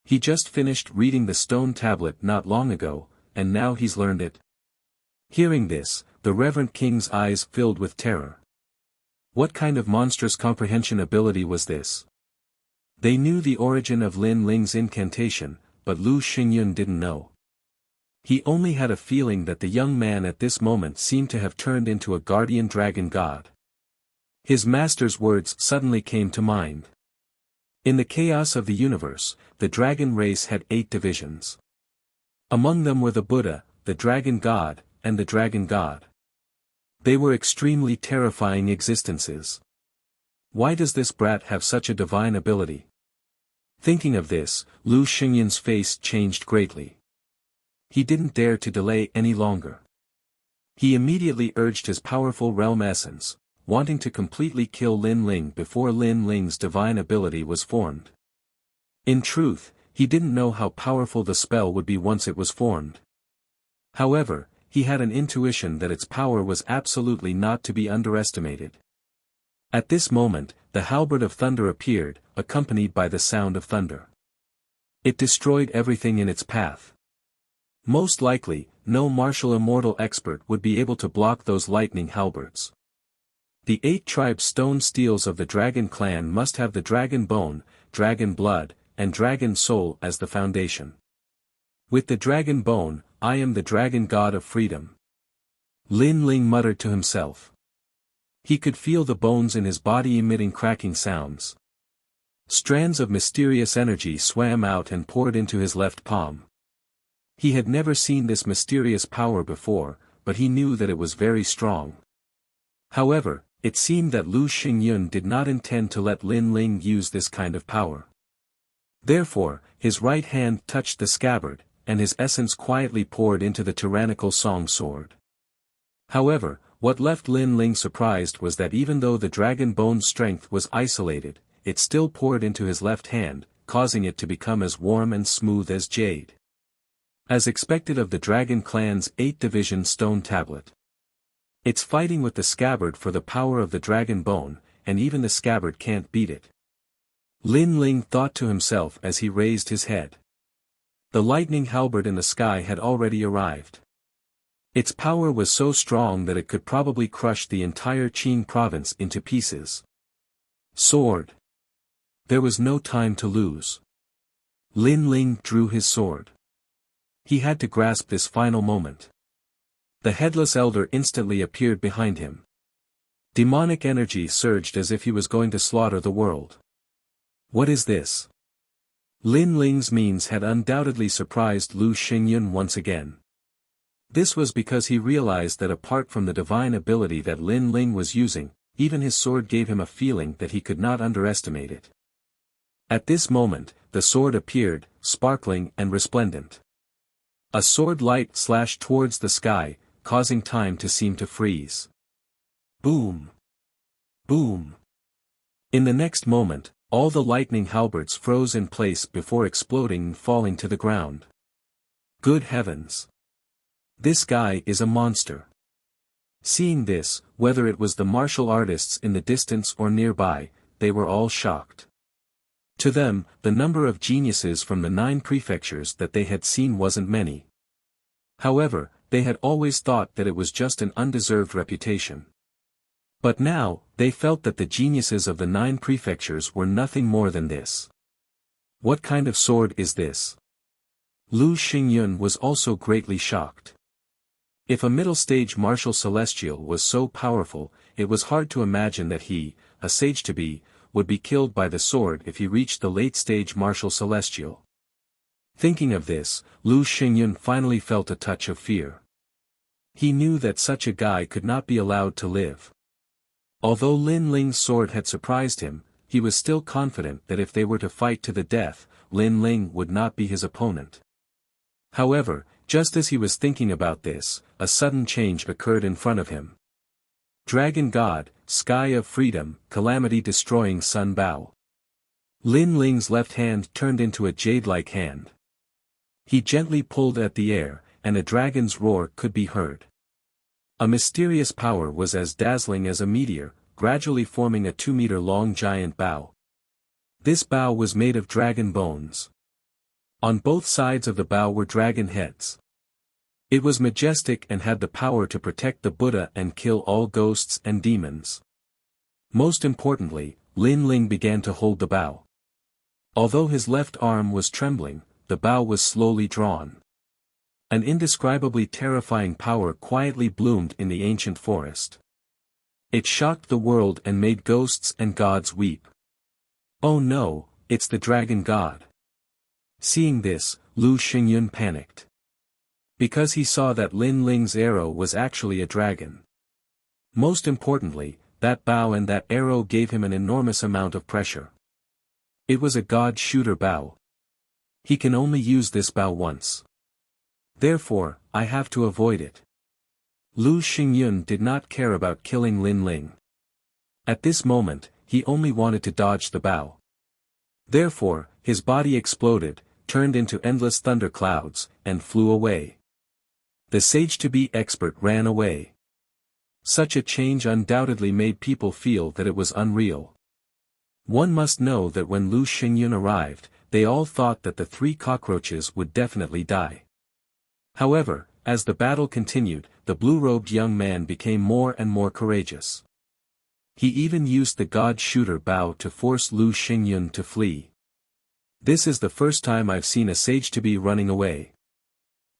He just finished reading the stone tablet not long ago, and now he's learned it. Hearing this, the Reverend King's eyes filled with terror. What kind of monstrous comprehension ability was this? They knew the origin of Lin Ling's incantation, but Lu Xingyun didn't know. He only had a feeling that the young man at this moment seemed to have turned into a guardian dragon god. His master's words suddenly came to mind. In the chaos of the universe, the dragon race had 8 divisions. Among them were the Buddha, the dragon god, and the dragon god. They were extremely terrifying existences. Why does this brat have such a divine ability? Thinking of this, Lu Xinyan's face changed greatly. He didn't dare to delay any longer. He immediately urged his powerful realm essence, wanting to completely kill Lin Ling before Lin Ling's divine ability was formed. In truth, he didn't know how powerful the spell would be once it was formed. However, he had an intuition that its power was absolutely not to be underestimated. At this moment, the halberd of thunder appeared, accompanied by the sound of thunder. It destroyed everything in its path. Most likely, no martial immortal expert would be able to block those lightning halberds. The 8 tribe stone steels of the dragon clan must have the dragon bone, dragon blood, and dragon soul as the foundation. With the dragon bone, I am the dragon god of freedom. Lin Ling muttered to himself. He could feel the bones in his body emitting cracking sounds. Strands of mysterious energy swam out and poured into his left palm. He had never seen this mysterious power before, but he knew that it was very strong. However, it seemed that Lu Xingyun did not intend to let Lin Ling use this kind of power. Therefore, his right hand touched the scabbard, and his essence quietly poured into the tyrannical song sword. However, what left Lin Ling surprised was that even though the dragon bone's strength was isolated, it still poured into his left hand, causing it to become as warm and smooth as jade. As expected of the dragon clan's 8-division stone tablet. It's fighting with the scabbard for the power of the dragon bone, and even the scabbard can't beat it. Lin Ling thought to himself as he raised his head. The lightning halberd in the sky had already arrived. Its power was so strong that it could probably crush the entire Qing province into pieces. Sword. There was no time to lose. Lin Ling drew his sword. He had to grasp this final moment. The headless elder instantly appeared behind him. Demonic energy surged as if he was going to slaughter the world. What is this? Lin Ling's means had undoubtedly surprised Lu Xingyun once again. This was because he realized that apart from the divine ability that Lin Ling was using, even his sword gave him a feeling that he could not underestimate it. At this moment, the sword appeared, sparkling and resplendent. A sword light slashed towards the sky, causing time to seem to freeze. Boom! Boom! In the next moment, all the lightning halberds froze in place before exploding and falling to the ground. Good heavens! This guy is a monster. Seeing this, whether it was the martial artists in the distance or nearby, they were all shocked. To them, the number of geniuses from the 9 prefectures that they had seen wasn't many. However, they had always thought that it was just an undeserved reputation. But now, they felt that the geniuses of the 9 prefectures were nothing more than this. What kind of sword is this? Lu Xingyun was also greatly shocked. If a middle-stage martial celestial was so powerful, it was hard to imagine that he, a sage-to-be, would be killed by the sword if he reached the late-stage martial celestial. Thinking of this, Lu Xingyun finally felt a touch of fear. He knew that such a guy could not be allowed to live. Although Lin Ling's sword had surprised him, he was still confident that if they were to fight to the death, Lin Ling would not be his opponent. However, just as he was thinking about this, a sudden change occurred in front of him. Dragon God, Sky of Freedom, Calamity-Destroying Sun Bao. Lin Ling's left hand turned into a jade-like hand. He gently pulled at the air, and a dragon's roar could be heard. A mysterious power was as dazzling as a meteor, gradually forming a 2-meter-long giant bow. This bow was made of dragon bones. On both sides of the bow were dragon heads. It was majestic and had the power to protect the Buddha and kill all ghosts and demons. Most importantly, Lin Ling began to hold the bow. Although his left arm was trembling, the bow was slowly drawn. An indescribably terrifying power quietly bloomed in the ancient forest. It shocked the world and made ghosts and gods weep. Oh no, it's the dragon god. Seeing this, Lu Xingyun panicked. Because he saw that Lin Ling's arrow was actually a dragon. Most importantly, that bow and that arrow gave him an enormous amount of pressure. It was a god shooter bow. He can only use this bow once. Therefore, I have to avoid it. Lu Xingyun did not care about killing Lin Ling. At this moment, he only wanted to dodge the bow. Therefore, his body exploded, turned into endless thunder clouds, and flew away. The sage-to-be expert ran away. Such a change undoubtedly made people feel that it was unreal. One must know that when Lu Xingyun arrived, they all thought that the 3 cockroaches would definitely die. However, as the battle continued, the blue-robed young man became more and more courageous. He even used the god shooter bow to force Lu Xingyun to flee. This is the first time I've seen a sage-to-be running away.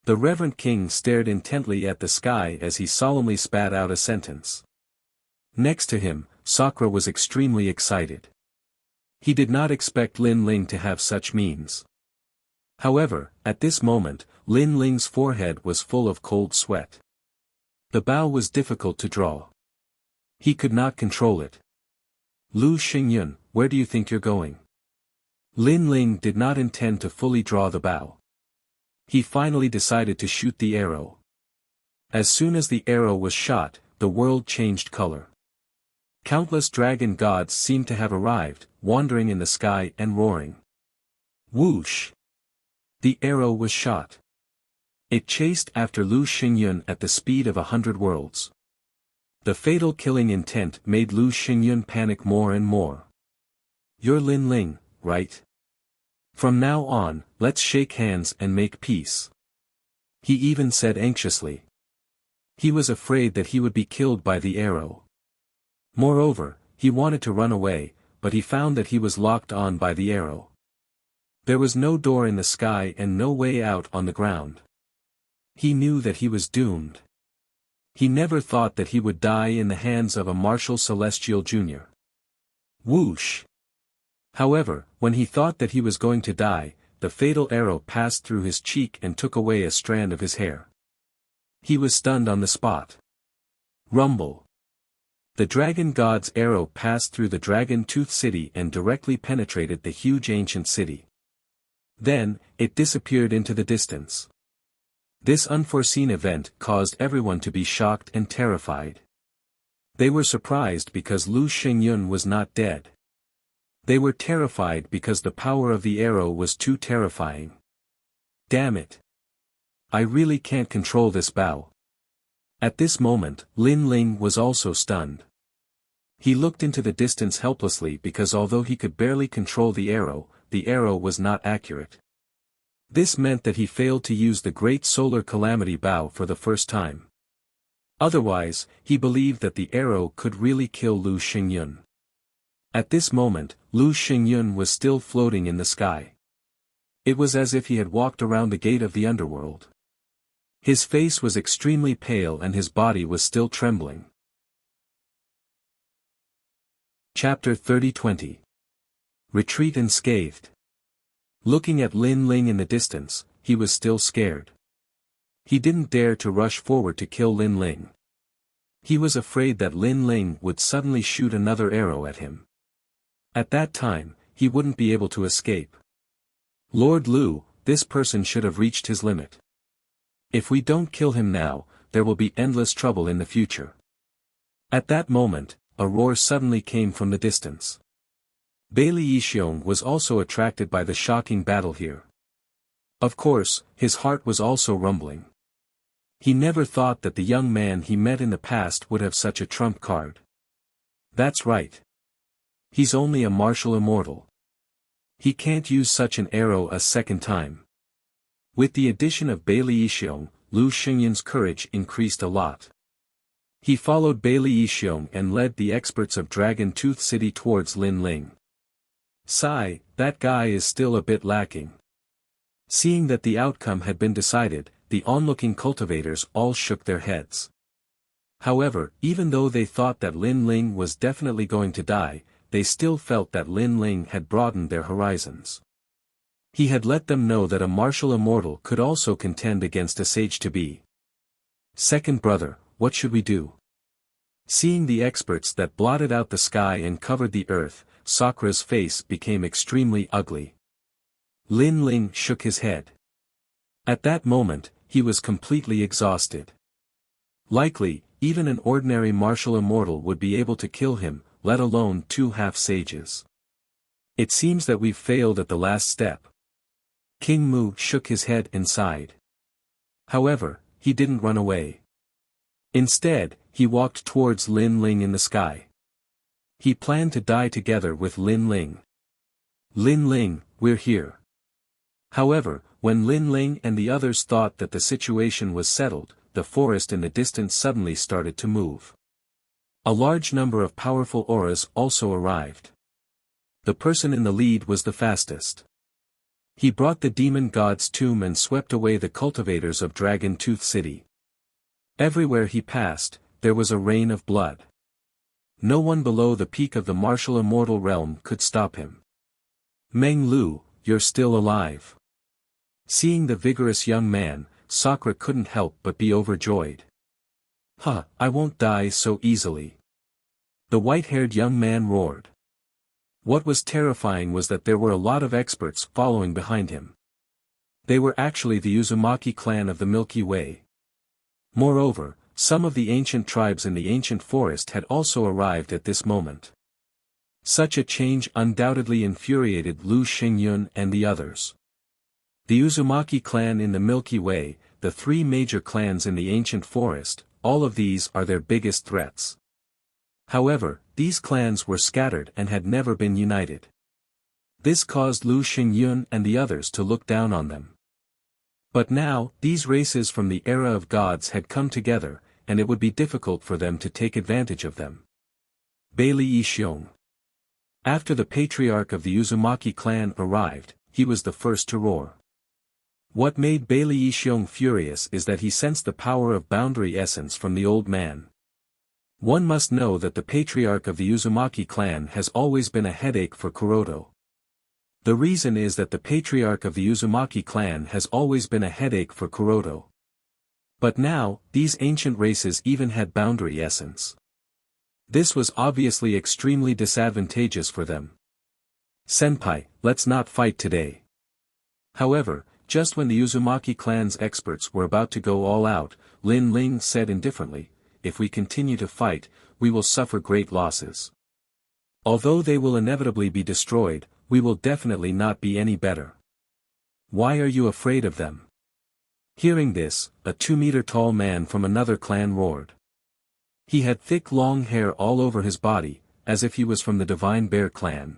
The reverend king stared intently at the sky as he solemnly spat out a sentence. Next to him, Sakura was extremely excited. He did not expect Lin Ling to have such means. However, at this moment, Lin Ling's forehead was full of cold sweat. The bow was difficult to draw. He could not control it. Lu Xingyun, where do you think you're going? Lin Ling did not intend to fully draw the bow. He finally decided to shoot the arrow. As soon as the arrow was shot, the world changed color. Countless dragon gods seemed to have arrived, wandering in the sky and roaring. Whoosh! The arrow was shot. It chased after Lu Xingyun at the speed of 100 worlds. The fatal killing intent made Lu Xingyun panic more and more. You're Lin Ling, right? From now on, let's shake hands and make peace. He even said anxiously. He was afraid that he would be killed by the arrow. Moreover, he wanted to run away, but he found that he was locked on by the arrow. There was no door in the sky and no way out on the ground. He knew that he was doomed. He never thought that he would die in the hands of a martial celestial junior. Whoosh! However, when he thought that he was going to die, the fatal arrow passed through his cheek and took away a strand of his hair. He was stunned on the spot. Rumble! The dragon god's arrow passed through the dragon tooth city and directly penetrated the huge ancient city. Then, it disappeared into the distance. This unforeseen event caused everyone to be shocked and terrified. They were surprised because Lu Xingyun was not dead. They were terrified because the power of the arrow was too terrifying. Damn it! I really can't control this bow. At this moment, Lin Ling was also stunned. He looked into the distance helplessly because although he could barely control the arrow was not accurate. This meant that he failed to use the Great Solar Calamity Bow for the first time. Otherwise, he believed that the arrow could really kill Lu Xingyun. At this moment, Lu Xingyun was still floating in the sky. It was as if he had walked around the gate of the underworld. His face was extremely pale and his body was still trembling. Chapter 30-20. Retreat unscathed. Looking at Lin Ling in the distance, he was still scared. He didn't dare to rush forward to kill Lin Ling. He was afraid that Lin Ling would suddenly shoot another arrow at him. At that time, he wouldn't be able to escape. Lord Lu, this person should have reached his limit. If we don't kill him now, there will be endless trouble in the future. At that moment, a roar suddenly came from the distance. Bailey Yixiong was also attracted by the shocking battle here. Of course, his heart was also rumbling. He never thought that the young man he met in the past would have such a trump card. That's right. He's only a martial immortal. He can't use such an arrow a second time. With the addition of Bailey Yixiong, Lu Xingyun's courage increased a lot. He followed Bailey Yixiong and led the experts of Dragon Tooth City towards Lin Ling. Sigh, that guy is still a bit lacking. Seeing that the outcome had been decided, the onlooking cultivators all shook their heads. However, even though they thought that Lin Ling was definitely going to die, they still felt that Lin Ling had broadened their horizons. He had let them know that a martial immortal could also contend against a sage-to-be. Second brother, what should we do? Seeing the experts that blotted out the sky and covered the earth, Sakura's face became extremely ugly. Lin Ling shook his head. At that moment, he was completely exhausted. Likely, even an ordinary martial immortal would be able to kill him, let alone two half-sages. It seems that we've failed at the last step. King Mu shook his head and sighed. However, he didn't run away. Instead, he walked towards Lin Ling in the sky. He planned to die together with Lin Ling. Lin Ling, we're here. However, when Lin Ling and the others thought that the situation was settled, the forest in the distance suddenly started to move. A large number of powerful auras also arrived. The person in the lead was the fastest. He brought the demon god's tomb and swept away the cultivators of Dragon Tooth City. Everywhere he passed, there was a rain of blood. No one below the peak of the martial immortal realm could stop him. Meng Lu, you're still alive. Seeing the vigorous young man, Sakura couldn't help but be overjoyed. Huh, I won't die so easily. The white-haired young man roared. What was terrifying was that there were a lot of experts following behind him. They were actually the Uzumaki clan of the Milky Way. Moreover, some of the ancient tribes in the ancient forest had also arrived at this moment. Such a change undoubtedly infuriated Lu Xingyun and the others. The Uzumaki clan in the Milky Way, the three major clans in the ancient forest, all of these are their biggest threats. However, these clans were scattered and had never been united. This caused Lu Xingyun and the others to look down on them. But now, these races from the era of gods had come together, and it would be difficult for them to take advantage of them. Bailey Yixiong. After the patriarch of the Uzumaki clan arrived, he was the first to roar. What made Bailey Yixiong furious is that he sensed the power of boundary essence from the old man. One must know that the patriarch of the Uzumaki clan has always been a headache for Kuroto. The reason is that the patriarch of the Uzumaki clan has always been a headache for Kuroto. But now, these ancient races even had boundary essence. This was obviously extremely disadvantageous for them. Senpai, let's not fight today. However, just when the Uzumaki clan's experts were about to go all out, Lin Ling said indifferently, if we continue to fight, we will suffer great losses. Although they will inevitably be destroyed, we will definitely not be any better. Why are you afraid of them? Hearing this, a 2-meter-tall man from another clan roared. He had thick long hair all over his body, as if he was from the Divine Bear clan.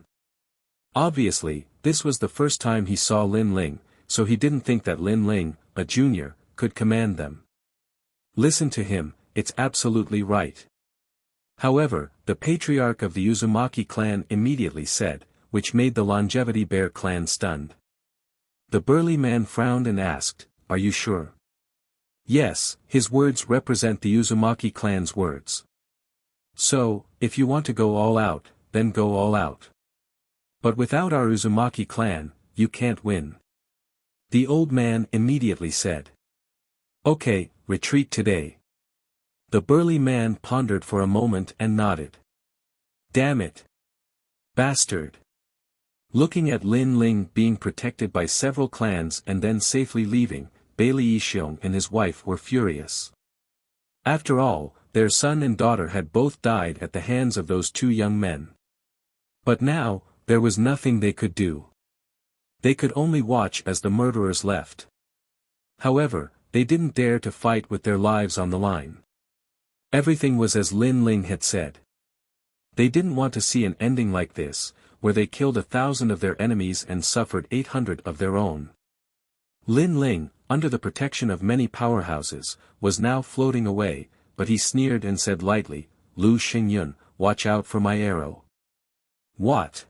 Obviously, this was the first time he saw Lin Ling, so he didn't think that Lin Ling, a junior, could command them. Listen to him, it's absolutely right. However, the patriarch of the Uzumaki clan immediately said, which made the Longevity Bear clan stunned. The burly man frowned and asked, are you sure? Yes, his words represent the Uzumaki clan's words. So, if you want to go all out, then go all out. But without our Uzumaki clan, you can't win. The old man immediately said. Okay, retreat today. The burly man pondered for a moment and nodded. Damn it. Bastard. Looking at Lin Ling being protected by several clans and then safely leaving, Bailey Yixiong and his wife were furious. After all, their son and daughter had both died at the hands of those two young men. But now, there was nothing they could do. They could only watch as the murderers left. However, they didn't dare to fight with their lives on the line. Everything was as Lin Ling had said. They didn't want to see an ending like this, where they killed 1,000 of their enemies and suffered 800 of their own. Lin Ling, under the protection of many powerhouses, was now floating away, but he sneered and said lightly, Lu Xingyun, watch out for my arrow. What?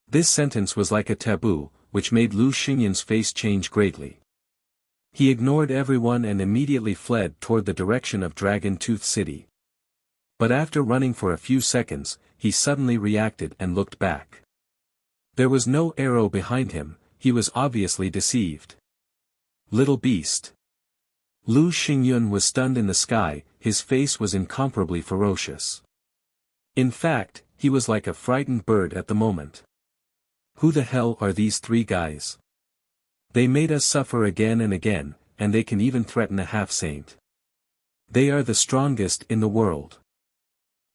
This sentence was like a taboo, which made Lu Xingyun's face change greatly. He ignored everyone and immediately fled toward the direction of Dragon Tooth City. But after running for a few seconds, he suddenly reacted and looked back. There was no arrow behind him, he was obviously deceived. Little beast. Lu Xingyun was stunned in the sky, his face was incomparably ferocious. In fact, he was like a frightened bird at the moment. Who the hell are these three guys? They made us suffer again and again, and they can even threaten a half-saint. They are the strongest in the world.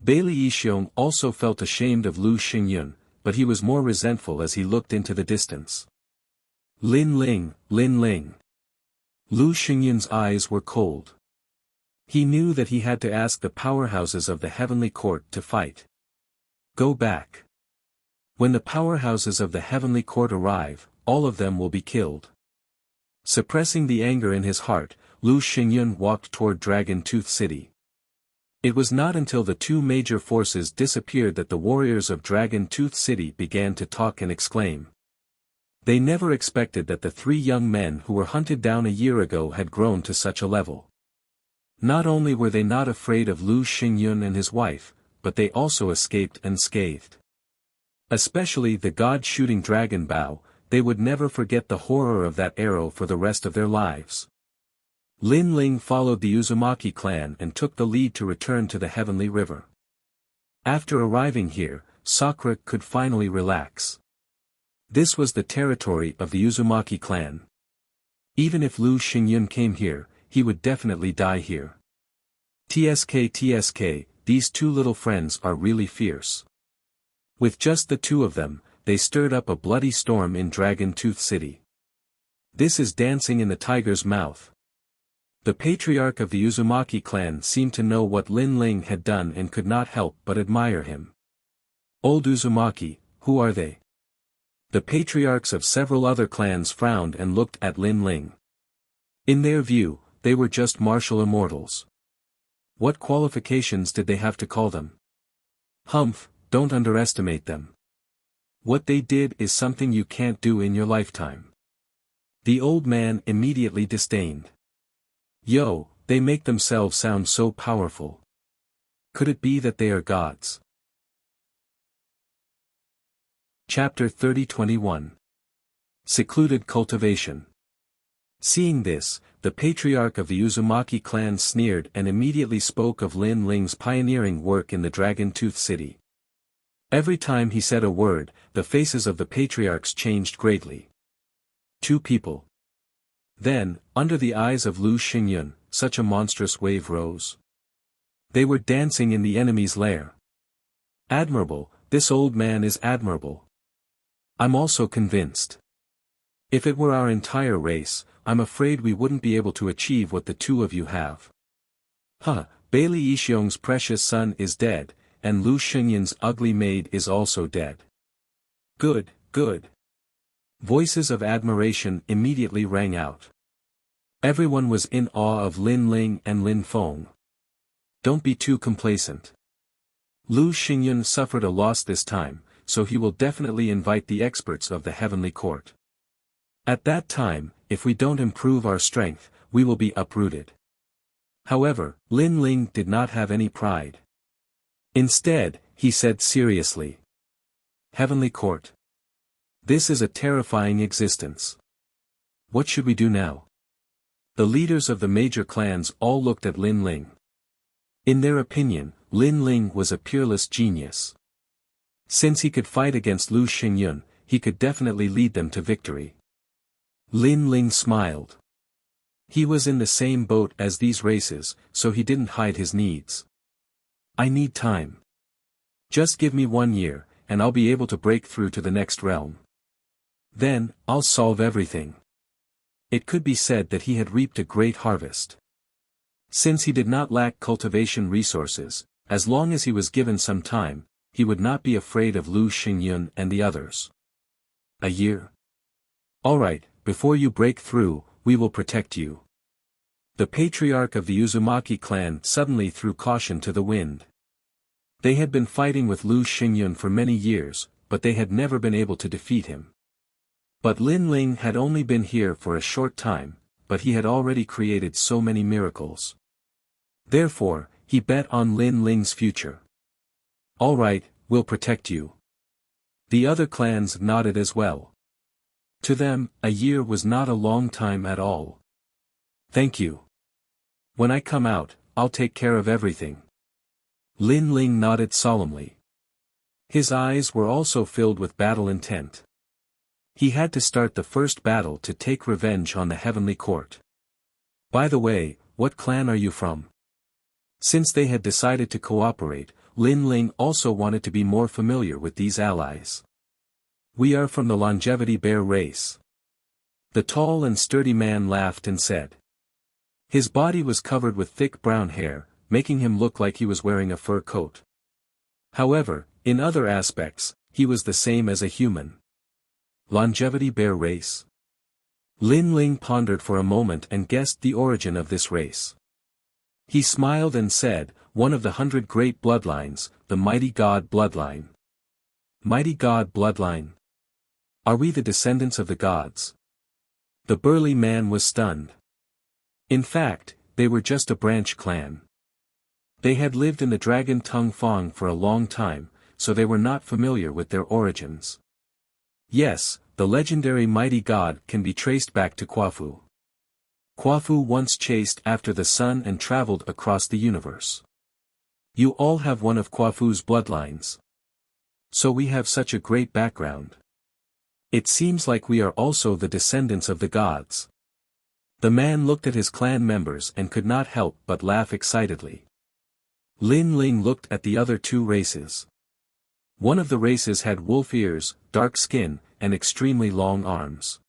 Bailey Yixiong also felt ashamed of Lu Xingyun, but he was more resentful as he looked into the distance. Lin Ling, Lin Ling. Lu Xingyun's eyes were cold. He knew that he had to ask the powerhouses of the Heavenly Court to fight. Go back. When the powerhouses of the Heavenly Court arrive, all of them will be killed. Suppressing the anger in his heart, Lu Xingyun walked toward Dragon Tooth City. It was not until the two major forces disappeared that the warriors of Dragon Tooth City began to talk and exclaim. They never expected that the three young men who were hunted down a year ago had grown to such a level. Not only were they not afraid of Lu Xingyun and his wife, but they also escaped unscathed. Especially the god-shooting dragon bow, they would never forget the horror of that arrow for the rest of their lives. Lin Ling followed the Uzumaki clan and took the lead to return to the Heavenly River. After arriving here, Sakura could finally relax. This was the territory of the Uzumaki clan. Even if Lu Xingyun came here, he would definitely die here. TSK, these two little friends are really fierce. With just the two of them, they stirred up a bloody storm in Dragon Tooth City. This is dancing in the tiger's mouth. The patriarch of the Uzumaki clan seemed to know what Lin Ling had done and could not help but admire him. Old Uzumaki, who are they? The patriarchs of several other clans frowned and looked at Lin Ling. In their view, they were just martial immortals. What qualifications did they have to call them? Humph, don't underestimate them. What they did is something you can't do in your lifetime. The old man immediately disdained. Yo, they make themselves sound so powerful. Could it be that they are gods? Chapter 30-21. Secluded Cultivation. Seeing this, the patriarch of the Uzumaki clan sneered and immediately spoke of Lin Ling's pioneering work in the Dragon Tooth City. Every time he said a word, the faces of the patriarchs changed greatly. Two people. Then, under the eyes of Lu Xingyun, such a monstrous wave rose. They were dancing in the enemy's lair. Admirable, this old man is admirable. I'm also convinced. If it were our entire race, I'm afraid we wouldn't be able to achieve what the two of you have. Bailey Yixiong's precious son is dead, and Lu Xinyan's ugly maid is also dead. Good, good. Voices of admiration immediately rang out. Everyone was in awe of Lin Ling and Lin Feng. Don't be too complacent. Lu Xinyan suffered a loss this time, so he will definitely invite the experts of the heavenly court. At that time, if we don't improve our strength, we will be uprooted. However, Lin Ling did not have any pride. Instead, he said seriously. Heavenly court. This is a terrifying existence. What should we do now? The leaders of the major clans all looked at Lin Ling. In their opinion, Lin Ling was a peerless genius. Since he could fight against Lu Xingyun, he could definitely lead them to victory. Lin Ling smiled. He was in the same boat as these races, so he didn't hide his needs. I need time. Just give me 1 year, and I'll be able to break through to the next realm. Then, I'll solve everything. It could be said that he had reaped a great harvest. Since he did not lack cultivation resources, as long as he was given some time, he would not be afraid of Lu Xingyun and the others. A year? Alright, before you break through, we will protect you. The patriarch of the Uzumaki clan suddenly threw caution to the wind. They had been fighting with Lu Xingyun for many years, but they had never been able to defeat him. But Lin Ling had only been here for a short time, but he had already created so many miracles. Therefore, he bet on Lin Ling's future. All right, we'll protect you. The other clans nodded as well. To them, a year was not a long time at all. Thank you. When I come out, I'll take care of everything. Lin Ling nodded solemnly. His eyes were also filled with battle intent. He had to start the first battle to take revenge on the heavenly court. By the way, what clan are you from? Since they had decided to cooperate, Lin Ling also wanted to be more familiar with these allies. We are from the Longevity Bear race. The tall and sturdy man laughed and said. His body was covered with thick brown hair, making him look like he was wearing a fur coat. However, in other aspects, he was the same as a human. Longevity Bear race? Lin Ling pondered for a moment and guessed the origin of this race. He smiled and said, one of the 100 great bloodlines, the Mighty God bloodline. Mighty God bloodline? Are we the descendants of the gods? The burly man was stunned. In fact, they were just a branch clan. They had lived in the Dragon Tongue Fong for a long time, so they were not familiar with their origins. Yes, the legendary Mighty God can be traced back to Quafu. Quafu once chased after the sun and traveled across the universe. You all have one of Quafu's bloodlines. So we have such a great background. It seems like we are also the descendants of the gods. The man looked at his clan members and could not help but laugh excitedly. Lin Ling looked at the other two races. One of the races had wolf ears, dark skin, and extremely long arms.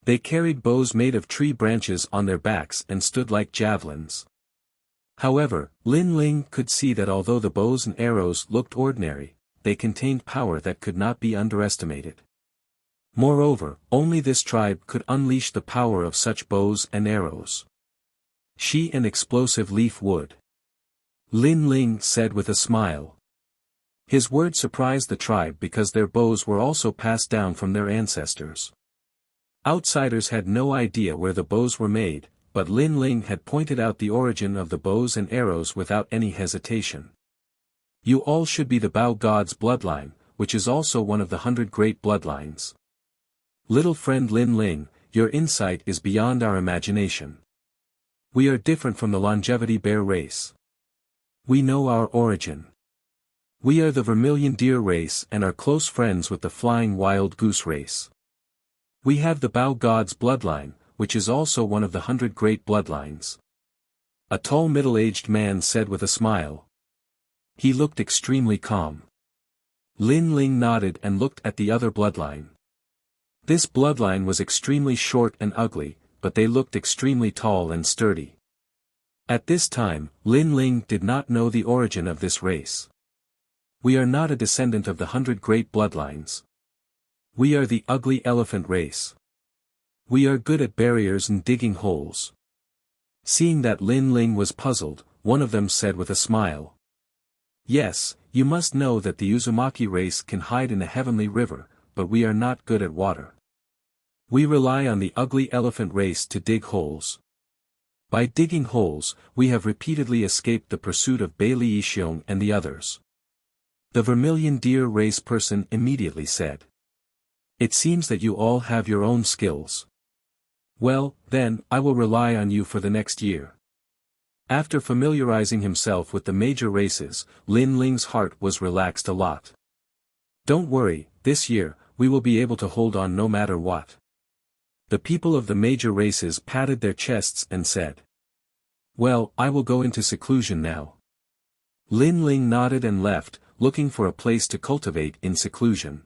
They carried bows made of tree branches on their backs and stood like javelins. However, Lin Ling could see that although the bows and arrows looked ordinary, they contained power that could not be underestimated. Moreover, only this tribe could unleash the power of such bows and arrows. She and explosive leaf wood. Lin Ling said with a smile. His word surprised the tribe because their bows were also passed down from their ancestors. Outsiders had no idea where the bows were made, but Lin Ling had pointed out the origin of the bows and arrows without any hesitation. You all should be the Bao God's bloodline, which is also one of the 100 great bloodlines. Little friend Lin Ling, your insight is beyond our imagination. We are different from the longevity bear race. We know our origin. We are the vermilion deer race and are close friends with the flying wild goose race. We have the Bao God's bloodline, which is also one of the 100 great bloodlines. A tall middle-aged man said with a smile. He looked extremely calm. Lin Ling nodded and looked at the other bloodline. This bloodline was extremely short and ugly, but they looked extremely tall and sturdy. At this time, Lin Ling did not know the origin of this race. We are not a descendant of the 100 great bloodlines. We are the ugly elephant race. We are good at barriers and digging holes. Seeing that Lin Ling was puzzled, one of them said with a smile. Yes, you must know that the Uzumaki race can hide in a heavenly river, but we are not good at water. We rely on the ugly elephant race to dig holes. By digging holes, we have repeatedly escaped the pursuit of Bei Li Xiong and the others. The vermilion deer race person immediately said. It seems that you all have your own skills. Well, then, I will rely on you for the next year. After familiarizing himself with the major races, Lin Ling's heart was relaxed a lot. Don't worry, this year, we will be able to hold on no matter what. The people of the major races patted their chests and said. Well, I will go into seclusion now. Lin Ling nodded and left, looking for a place to cultivate in seclusion.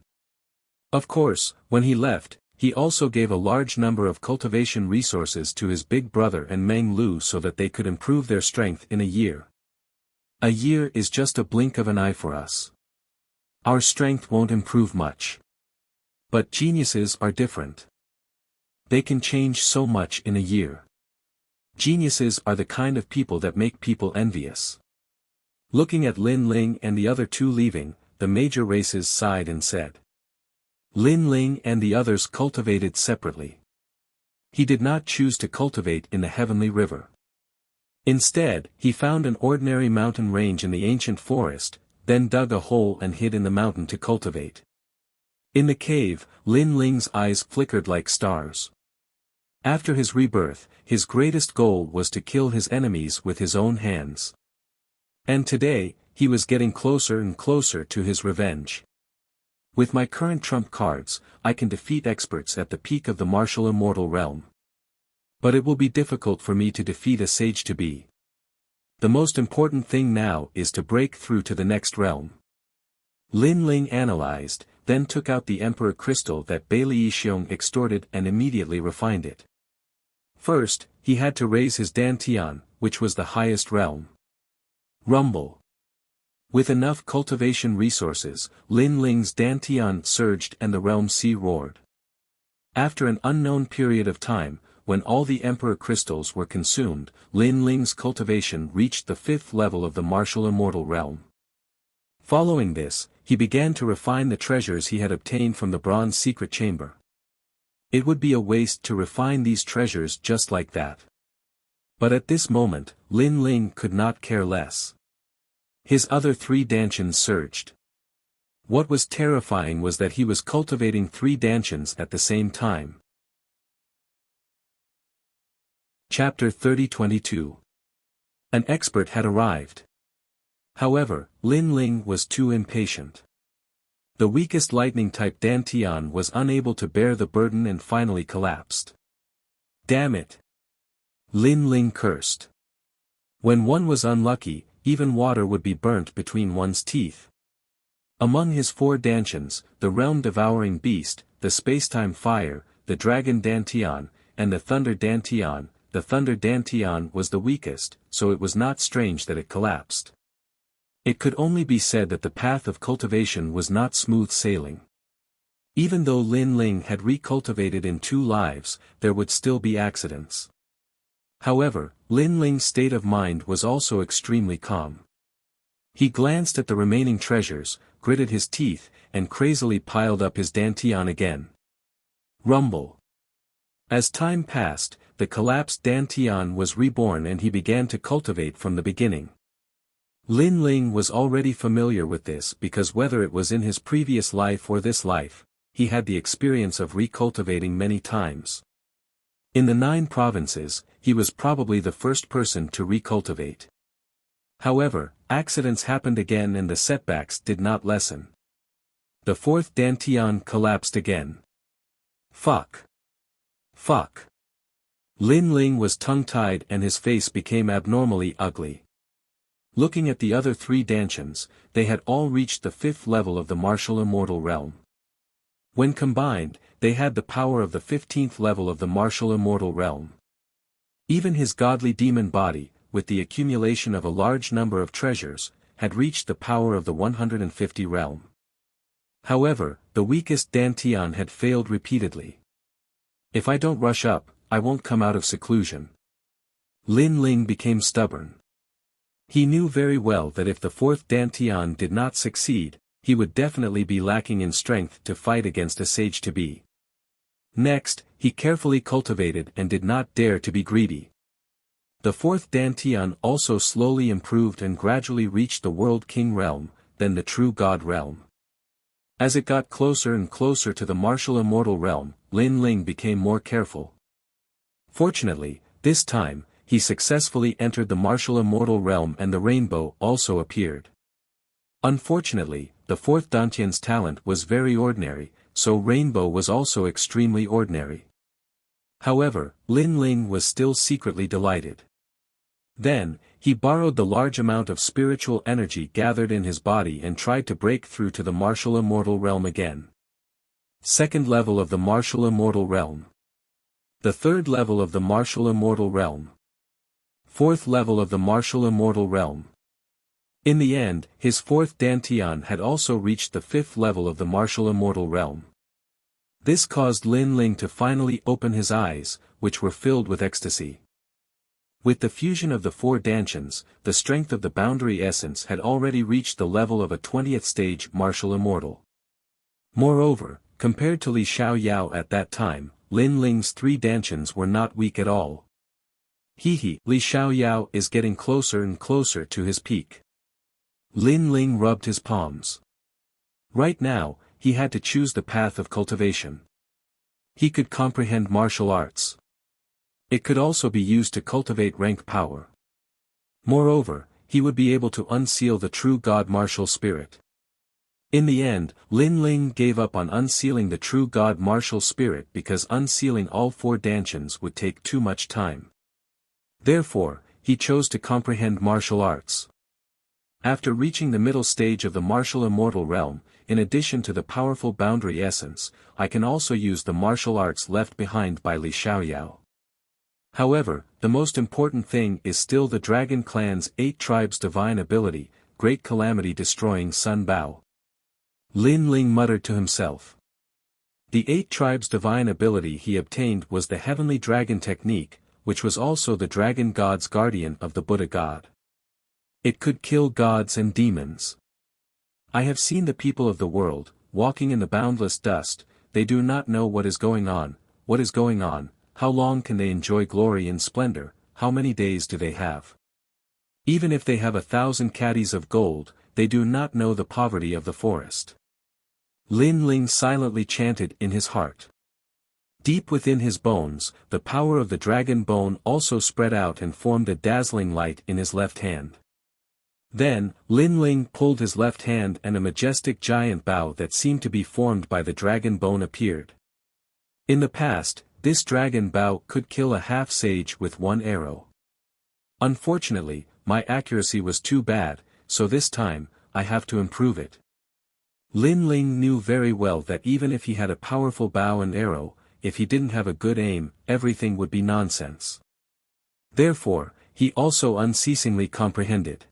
Of course, when he left, he also gave a large number of cultivation resources to his big brother and Meng Lu so that they could improve their strength in a year. A year is just a blink of an eye for us. Our strength won't improve much. But geniuses are different. They can change so much in a year. Geniuses are the kind of people that make people envious. Looking at Lin Ling and the other two leaving, the major races sighed and said. Lin Ling and the others cultivated separately. He did not choose to cultivate in the heavenly river. Instead, he found an ordinary mountain range in the ancient forest, then dug a hole and hid in the mountain to cultivate. In the cave, Lin Ling's eyes flickered like stars. After his rebirth, his greatest goal was to kill his enemies with his own hands. And today, he was getting closer and closer to his revenge. With my current trump cards, I can defeat experts at the peak of the martial immortal realm. But it will be difficult for me to defeat a sage to be. The most important thing now is to break through to the next realm. Lin Ling analyzed, then took out the Emperor crystal that Bei Li Xiong extorted and immediately refined it. First, he had to raise his Dantian, which was the highest realm. Rumble. With enough cultivation resources, Lin Ling's Dantian surged and the realm sea roared. After an unknown period of time, when all the Emperor crystals were consumed, Lin Ling's cultivation reached the 5th level of the martial immortal realm. Following this, he began to refine the treasures he had obtained from the bronze secret chamber. It would be a waste to refine these treasures just like that. But at this moment, Lin Ling could not care less. His other 3 Dantians surged. What was terrifying was that he was cultivating 3 Dantians at the same time. Chapter 30-22. An expert had arrived. However, Lin Ling was too impatient. The weakest lightning-type Dantian was unable to bear the burden and finally collapsed. Damn it! Lin Ling cursed. When one was unlucky, even water would be burnt between one's teeth. Among his 4 Dantians, the realm-devouring beast, the space-time fire, the dragon Dantian, and the thunder Dantian was the weakest, so it was not strange that it collapsed. It could only be said that the path of cultivation was not smooth sailing. Even though Lin Ling had recultivated in 2 lives, there would still be accidents. However, Lin Ling's state of mind was also extremely calm. He glanced at the remaining treasures, gritted his teeth, and crazily piled up his dantian again. Rumble. As time passed, the collapsed dantian was reborn and he began to cultivate from the beginning. Lin Ling was already familiar with this because whether it was in his previous life or this life, he had the experience of recultivating many times. In the 9 provinces, he was probably the first person to recultivate. However, accidents happened again and the setbacks did not lessen. The 4th dantian collapsed again. Fuck. Fuck. Lin Ling was tongue-tied and his face became abnormally ugly. Looking at the other 3 dantians, they had all reached the 5th level of the martial immortal realm. When combined, they had the power of the 15th level of the martial immortal realm. Even his godly demon body, with the accumulation of a large number of treasures, had reached the power of the 150 realm. However, the weakest dantian had failed repeatedly. If I don't rush up, I won't come out of seclusion. Lin Ling became stubborn. He knew very well that if the 4th dantian did not succeed, he would definitely be lacking in strength to fight against a sage-to-be. Next, he carefully cultivated and did not dare to be greedy. The 4th dantian also slowly improved and gradually reached the World King realm, then the True God realm. As it got closer and closer to the martial immortal realm, Lin Ling became more careful. Fortunately, this time, he successfully entered the martial immortal realm and the rainbow also appeared. Unfortunately, the 4th dantian's talent was very ordinary, so rainbow was also extremely ordinary. However, Lin Ling was still secretly delighted. Then, he borrowed the large amount of spiritual energy gathered in his body and tried to break through to the martial immortal realm again. 2nd level of the martial immortal realm. The 3rd level of the martial immortal realm. 4th level of the martial immortal realm. In the end, his 4th dantian had also reached the 5th level of the martial immortal realm. This caused Lin Ling to finally open his eyes, which were filled with ecstasy. With the fusion of the 4 dantians, the strength of the boundary essence had already reached the level of a 20th stage martial immortal. Moreover, compared to Li Xiaoyao at that time, Lin Ling's 3 dantians were not weak at all. Li Xiaoyao is getting closer and closer to his peak. Lin Ling rubbed his palms. Right now, he had to choose the path of cultivation. He could comprehend martial arts. It could also be used to cultivate rank power. Moreover, he would be able to unseal the true God martial spirit. In the end, Lin Ling gave up on unsealing the true God martial spirit because unsealing all 4 dantians would take too much time. Therefore, he chose to comprehend martial arts. After reaching the middle stage of the martial immortal realm, in addition to the powerful boundary essence, I can also use the martial arts left behind by Li Xiaoyao. However, the most important thing is still the Dragon Clan's 8 tribes' divine ability, Great Calamity Destroying Sun Bao. Lin Ling muttered to himself. The 8 tribes' divine ability he obtained was the Heavenly Dragon Technique, which was also the Dragon God's guardian of the Buddha God. It could kill gods and demons. I have seen the people of the world, walking in the boundless dust, they do not know what is going on, how long can they enjoy glory and splendor, how many days do they have. Even if they have 1,000 caddies of gold, they do not know the poverty of the forest. Lin Ling silently chanted in his heart. Deep within his bones, the power of the dragon bone also spread out and formed a dazzling light in his left hand. Then, Lin Ling pulled his left hand and a majestic giant bow that seemed to be formed by the dragon bone appeared. In the past, this dragon bow could kill a half-sage with 1 arrow. Unfortunately, my accuracy was too bad, so this time, I have to improve it. Lin Ling knew very well that even if he had a powerful bow and arrow, if he didn't have a good aim, everything would be nonsense. Therefore, he also unceasingly comprehended.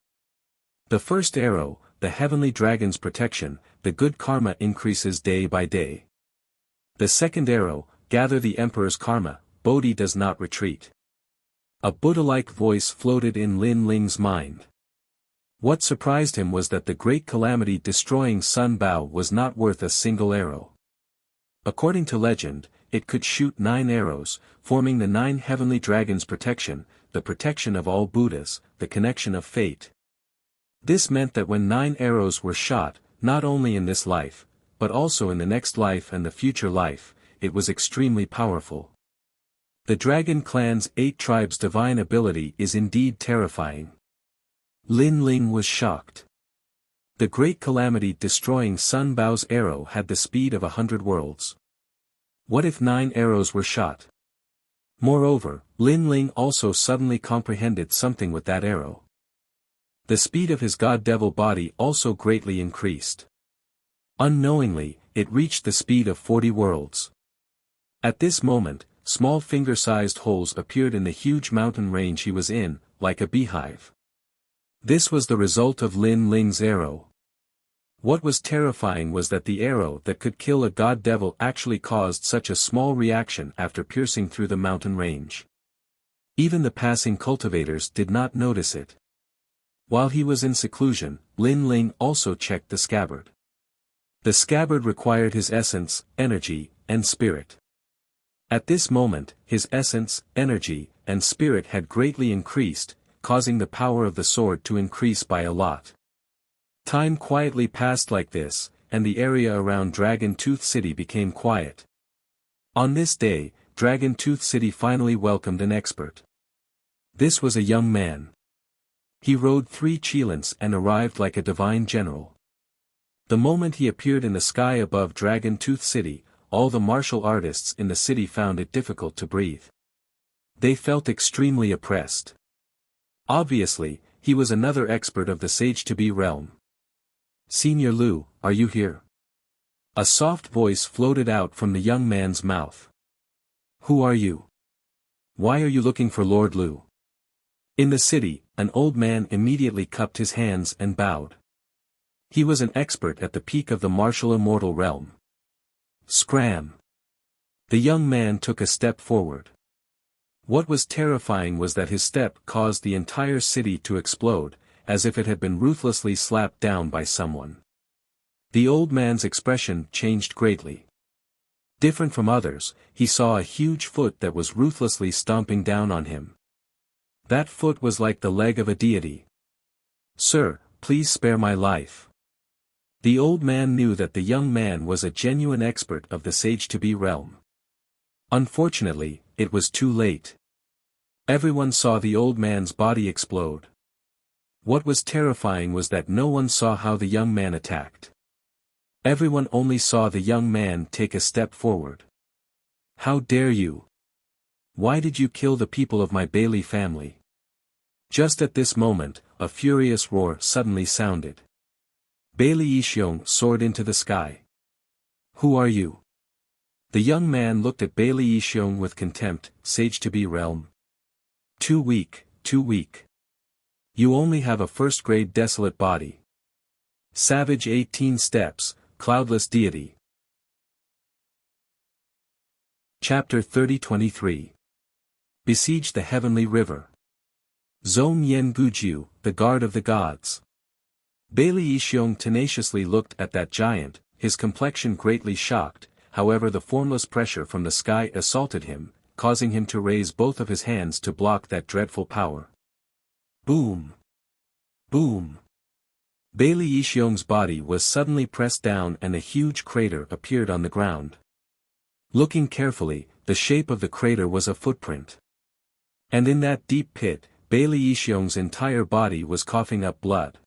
The first arrow, the heavenly dragon's protection, the good karma increases day by day. The second arrow, gather the Emperor's karma, Bodhi does not retreat. A Buddha-like voice floated in Lin Ling's mind. What surprised him was that the great calamity destroying Sun Bao was not worth a single arrow. According to legend, it could shoot 9 arrows, forming the 9 heavenly dragons' protection, the protection of all Buddhas, the connection of fate. This meant that when 9 arrows were shot, not only in this life, but also in the next life and the future life, it was extremely powerful. The Dragon Clan's 8 tribes' divine ability is indeed terrifying. Lin Ling was shocked. The great calamity destroying Sun Bao's arrow had the speed of 100 worlds. What if 9 arrows were shot? Moreover, Lin Ling also suddenly comprehended something with that arrow. The speed of his god-devil body also greatly increased. Unknowingly, it reached the speed of 40 worlds. At this moment, small finger-sized holes appeared in the huge mountain range he was in, like a beehive. This was the result of Lin Ling's arrow. What was terrifying was that the arrow that could kill a god-devil actually caused such a small reaction after piercing through the mountain range. Even the passing cultivators did not notice it. While he was in seclusion, Lin Ling also checked the scabbard. The scabbard required his essence, energy, and spirit. At this moment, his essence, energy, and spirit had greatly increased, causing the power of the sword to increase by a lot. Time quietly passed like this, and the area around Dragon Tooth City became quiet. On this day, Dragon Tooth City finally welcomed an expert. This was a young man. He rode 3 cheelants and arrived like a divine general. The moment he appeared in the sky above Dragon Tooth City, all the martial artists in the city found it difficult to breathe. They felt extremely oppressed. Obviously, he was another expert of the Sage-to-Be realm. "Senior Liu, are you here?" A soft voice floated out from the young man's mouth. "Who are you? Why are you looking for Lord Liu?" In the city, an old man immediately cupped his hands and bowed. He was an expert at the peak of the martial immortal realm. Scram! The young man took a step forward. What was terrifying was that his step caused the entire city to explode, as if it had been ruthlessly slapped down by someone. The old man's expression changed greatly. Different from others, he saw a huge foot that was ruthlessly stomping down on him. That foot was like the leg of a deity. "Sir, please spare my life." The old man knew that the young man was a genuine expert of the Sage-to-Be realm. Unfortunately, it was too late. Everyone saw the old man's body explode. What was terrifying was that no one saw how the young man attacked. Everyone only saw the young man take a step forward. "How dare you? Why did you kill the people of my Bailey family?" Just at this moment, a furious roar suddenly sounded. Bailey Yixiong soared into the sky. "Who are you?" The young man looked at Bailey Yixiong with contempt. "Sage-to-Be realm. Too weak, too weak. You only have a first-grade desolate body. Savage 18 steps, cloudless deity." Chapter 30-23. Besiege the heavenly river. Zong Yen Gujiu, the guard of the gods. Bailey Yixiong tenaciously looked at that giant, his complexion greatly shocked. However, the formless pressure from the sky assaulted him, causing him to raise both of his hands to block that dreadful power. Boom! Boom! Bailey Yixiong's body was suddenly pressed down and a huge crater appeared on the ground. Looking carefully, the shape of the crater was a footprint. And in that deep pit, Bailey Yixiong's entire body was coughing up blood.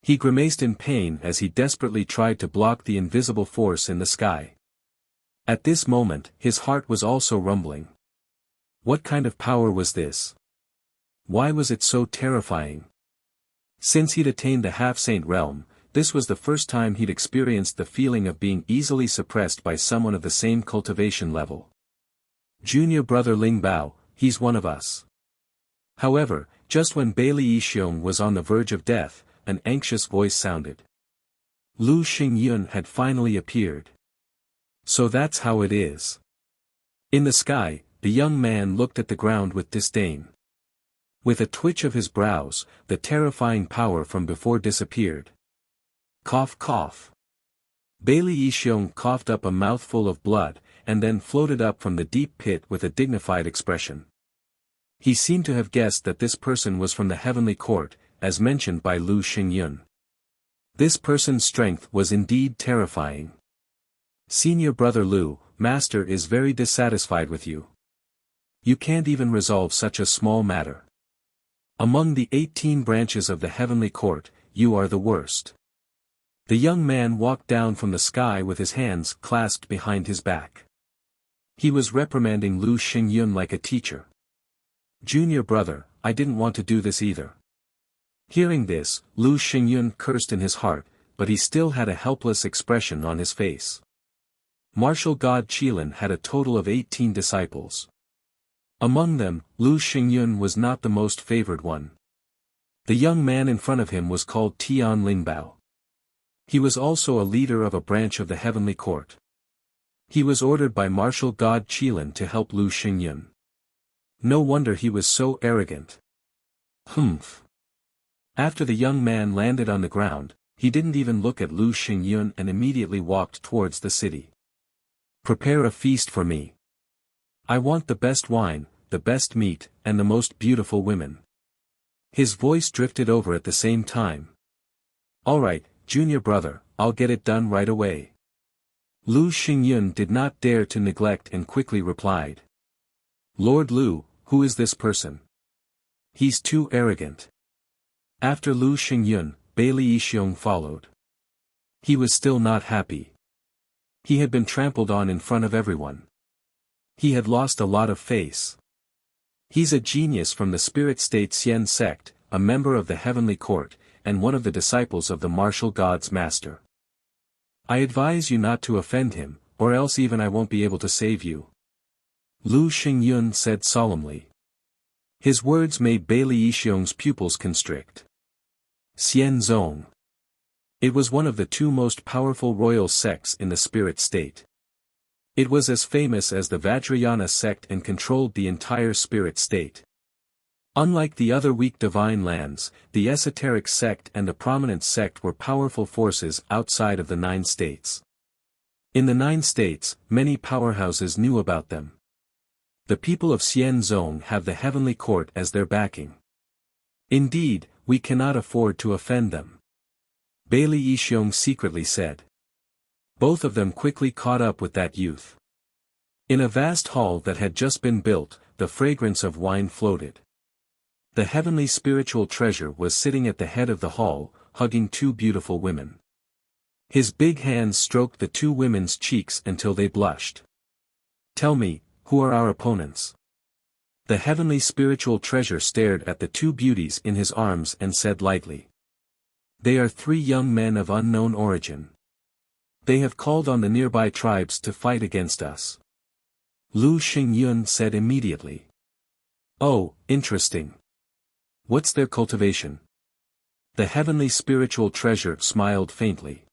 He grimaced in pain as he desperately tried to block the invisible force in the sky. At this moment, his heart was also rumbling. What kind of power was this? Why was it so terrifying? Since he'd attained the half-saint realm, this was the first time he'd experienced the feeling of being easily suppressed by someone of the same cultivation level. "Junior brother Ling Bao, he's one of us." However, just when Bailey Yixiong was on the verge of death, an anxious voice sounded. Lu Xingyun had finally appeared. So that's how it is. In the sky, the young man looked at the ground with disdain. With a twitch of his brows, the terrifying power from before disappeared. Cough cough. Bailey Yixiong coughed up a mouthful of blood, and then floated up from the deep pit with a dignified expression. He seemed to have guessed that this person was from the heavenly court, as mentioned by Lu Xingyun. This person's strength was indeed terrifying. Senior brother Lu, master is very dissatisfied with you. You can't even resolve such a small matter. Among the 18 branches of the heavenly court, you are the worst. The young man walked down from the sky with his hands clasped behind his back. He was reprimanding Lu Xingyun like a teacher. Junior brother, I didn't want to do this either. Hearing this, Lu Xingyun cursed in his heart, but he still had a helpless expression on his face. Martial god Qilin had a total of 18 disciples. Among them, Lu Xingyun was not the most favored one. The young man in front of him was called Tian Lingbao. He was also a leader of a branch of the heavenly court. He was ordered by martial god Qilin to help Lu Xingyun. No wonder he was so arrogant. Humph. After the young man landed on the ground, he didn't even look at Lu Xingyun and immediately walked towards the city. Prepare a feast for me. I want the best wine, the best meat, and the most beautiful women. His voice drifted over at the same time. All right, junior brother, I'll get it done right away. Lu Xingyun did not dare to neglect and quickly replied. Lord Lu, who is this person? He's too arrogant. After Lu Xingyun, Bailey Yixiong followed. He was still not happy. He had been trampled on in front of everyone. He had lost a lot of face. He's a genius from the spirit state Xian sect, a member of the heavenly court, and one of the disciples of the martial god's master. I advise you not to offend him, or else even I won't be able to save you. Lu Xingyun said solemnly. His words made Bailey Yixiong's pupils constrict. Xian Zong. It was one of the two most powerful royal sects in the spirit state. It was as famous as the Vajrayana sect and controlled the entire spirit state. Unlike the other weak divine lands, the esoteric sect and the prominent sect were powerful forces outside of the 9 states. In the 9 states, many powerhouses knew about them. The people of Xian Zong have the heavenly court as their backing. Indeed, we cannot afford to offend them. Bailey Yixiong secretly said. Both of them quickly caught up with that youth. In a vast hall that had just been built, the fragrance of wine floated. The heavenly spiritual treasure was sitting at the head of the hall, hugging 2 beautiful women. His big hands stroked the 2 women's cheeks until they blushed. Tell me, who are our opponents? The heavenly spiritual treasure stared at the 2 beauties in his arms and said lightly. They are 3 young men of unknown origin. They have called on the nearby tribes to fight against us. Lu Xingyun said immediately. Oh, interesting. What's their cultivation? The heavenly spiritual treasure smiled faintly.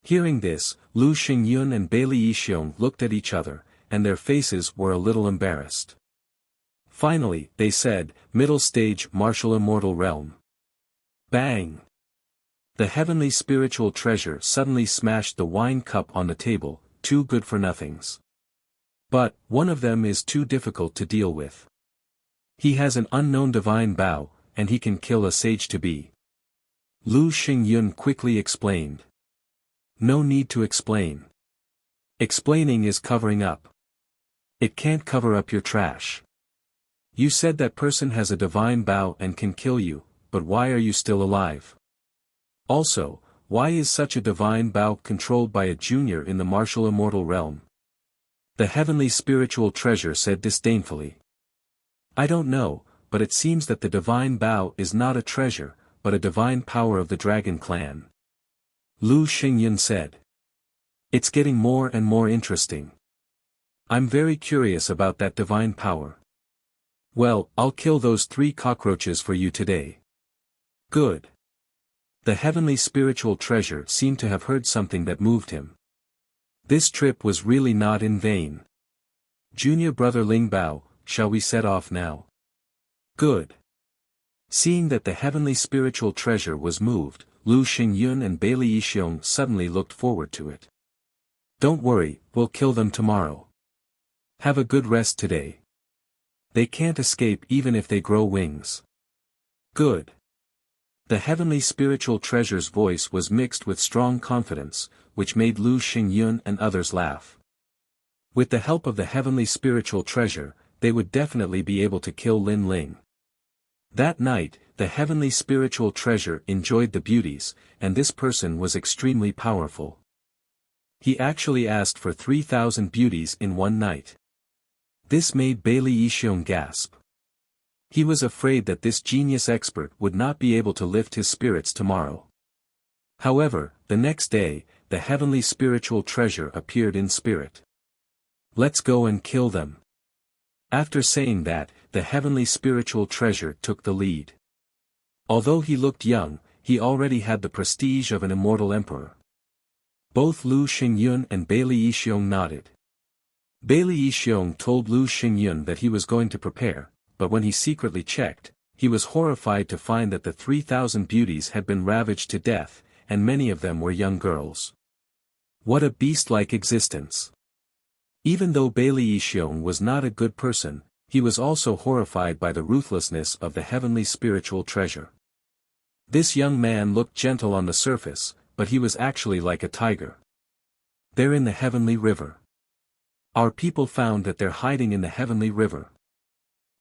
Hearing this, Lu Xingyun and Bailey Yixiong looked at each other, and their faces were a little embarrassed. Finally, they said, middle stage martial immortal realm. Bang! The heavenly spiritual treasure suddenly smashed the wine cup on the table, 2 good-for-nothings. But, one of them is too difficult to deal with. He has an unknown divine bow, and he can kill a sage-to-be. Lu Xingyun quickly explained. No need to explain. Explaining is covering up. It can't cover up your trash. You said that person has a divine bow and can kill you, but why are you still alive? Also, why is such a divine bow controlled by a junior in the martial immortal realm? The heavenly spiritual treasure said disdainfully. I don't know, but it seems that the divine bow is not a treasure, but a divine power of the dragon clan. Lu Xingyun said. It's getting more and more interesting. I'm very curious about that divine power. Well, I'll kill those 3 cockroaches for you today. Good. The heavenly spiritual treasure seemed to have heard something that moved him. This trip was really not in vain. Junior brother Ling Bao, shall we set off now? Good. Seeing that the heavenly spiritual treasure was moved, Lu Xingyun and Bailey Yixiong suddenly looked forward to it. Don't worry, we'll kill them tomorrow. Have a good rest today. They can't escape even if they grow wings. Good. The heavenly spiritual treasure's voice was mixed with strong confidence, which made Lu Xingyun and others laugh. With the help of the heavenly spiritual treasure, they would definitely be able to kill Lin Ling. That night, the heavenly spiritual treasure enjoyed the beauties, and this person was extremely powerful. He actually asked for 3,000 beauties in one night. This made Bailey Yixiong gasp. He was afraid that this genius expert would not be able to lift his spirits tomorrow. However, the next day, the heavenly spiritual treasure appeared in spirit. Let's go and kill them. After saying that, the heavenly spiritual treasure took the lead. Although he looked young, he already had the prestige of an immortal emperor. Both Lu Xingyun and Bailey Yixiong nodded. Bailey Yixiong told Lu Xingyun that he was going to prepare, but when he secretly checked, he was horrified to find that the 3,000 beauties had been ravaged to death, and many of them were young girls. What a beast-like existence! Even though Bailey Yixiong was not a good person, he was also horrified by the ruthlessness of the heavenly spiritual treasure. This young man looked gentle on the surface, but he was actually like a tiger. They're in the heavenly river. Our people found that they're hiding in the heavenly river.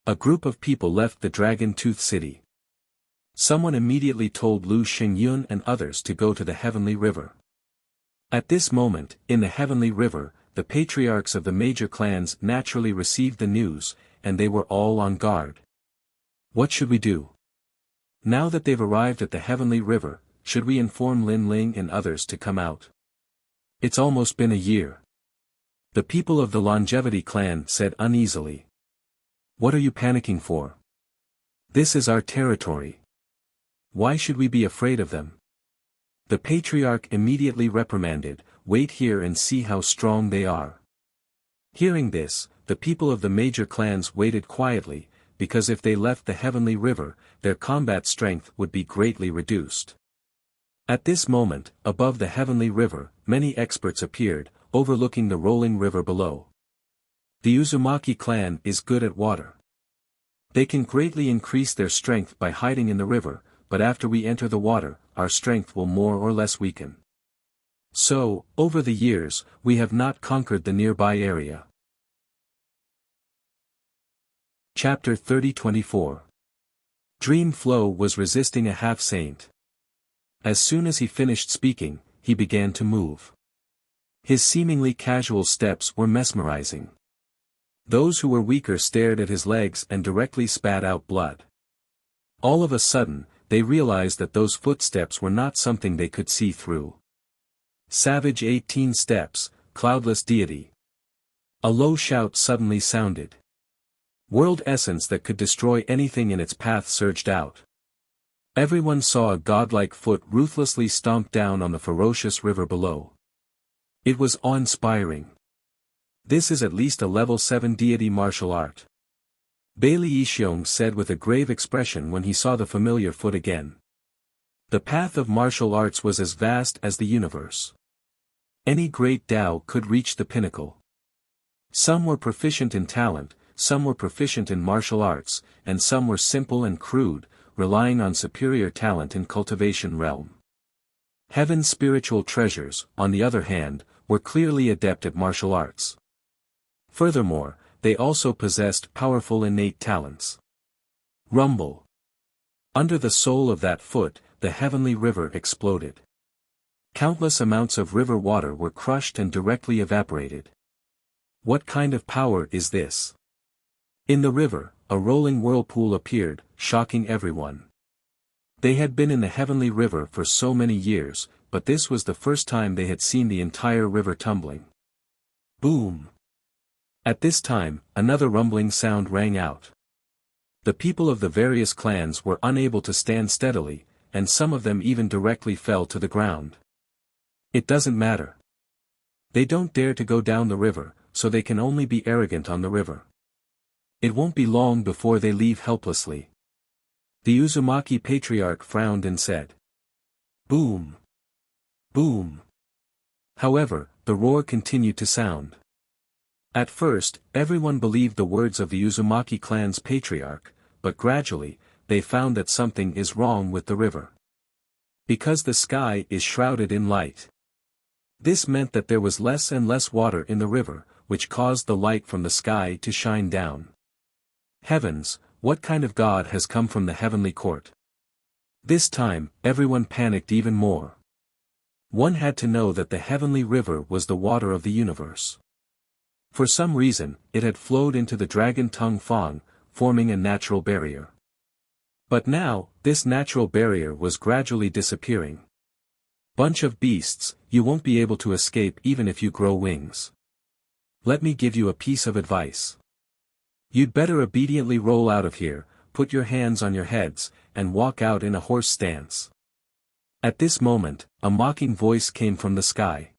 A group of people left the Dragon Tooth City. Someone immediately told Lu Xingyun and others to go to the heavenly river. At this moment, in the heavenly river, the patriarchs of the major clans naturally received the news, and they were all on guard. What should we do? Now that they've arrived at the heavenly river, should we inform Lin Ling and others to come out? It's almost been a year. The people of the Longevity clan said uneasily. What are you panicking for? This is our territory. Why should we be afraid of them? The patriarch immediately reprimanded, wait here and see how strong they are. Hearing this, the people of the major clans waited quietly, because if they left the heavenly river, their combat strength would be greatly reduced. At this moment, above the heavenly river, many experts appeared, overlooking the rolling river below. The Uzumaki clan is good at water. They can greatly increase their strength by hiding in the river, but after we enter the water, our strength will more or less weaken. So, over the years, we have not conquered the nearby area. Chapter 30-24. Dream Flow was resisting a half-saint. As soon as he finished speaking, he began to move. His seemingly casual steps were mesmerizing. Those who were weaker stared at his legs and directly spat out blood. All of a sudden, they realized that those footsteps were not something they could see through. Savage 18 steps, cloudless deity. A low shout suddenly sounded. World essence that could destroy anything in its path surged out. Everyone saw a godlike foot ruthlessly stomp down on the ferocious river below. It was awe-inspiring. This is at least a level 7 deity martial art. Bailey Yixiong said with a grave expression when he saw the familiar foot again. The path of martial arts was as vast as the universe. Any great Tao could reach the pinnacle. Some were proficient in talent, some were proficient in martial arts, and some were simple and crude, relying on superior talent in cultivation realm. Heaven's spiritual treasures, on the other hand, were clearly adept at martial arts. Furthermore, they also possessed powerful innate talents. Rumble. Under the sole of that foot, the heavenly river exploded. Countless amounts of river water were crushed and directly evaporated. What kind of power is this? In the river, a rolling whirlpool appeared, shocking everyone. They had been in the heavenly river for so many years, but this was the first time they had seen the entire river tumbling. Boom! At this time, another rumbling sound rang out. The people of the various clans were unable to stand steadily, and some of them even directly fell to the ground. It doesn't matter. They don't dare to go down the river, so they can only be arrogant on the river. It won't be long before they leave helplessly. The Uzumaki patriarch frowned and said, "Boom! Boom!" However, the roar continued to sound. At first, everyone believed the words of the Uzumaki clan's patriarch, but gradually, they found that something is wrong with the river. Because the sky is shrouded in light. This meant that there was less and less water in the river, which caused the light from the sky to shine down. Heavens, what kind of god has come from the heavenly court? This time, everyone panicked even more. One had to know that the heavenly river was the water of the universe. For some reason, it had flowed into the dragon tongue Fang, forming a natural barrier. But now, this natural barrier was gradually disappearing. Bunch of beasts, you won't be able to escape even if you grow wings. Let me give you a piece of advice. You'd better obediently roll out of here, put your hands on your heads, and walk out in a horse stance. At this moment, a mocking voice came from the sky.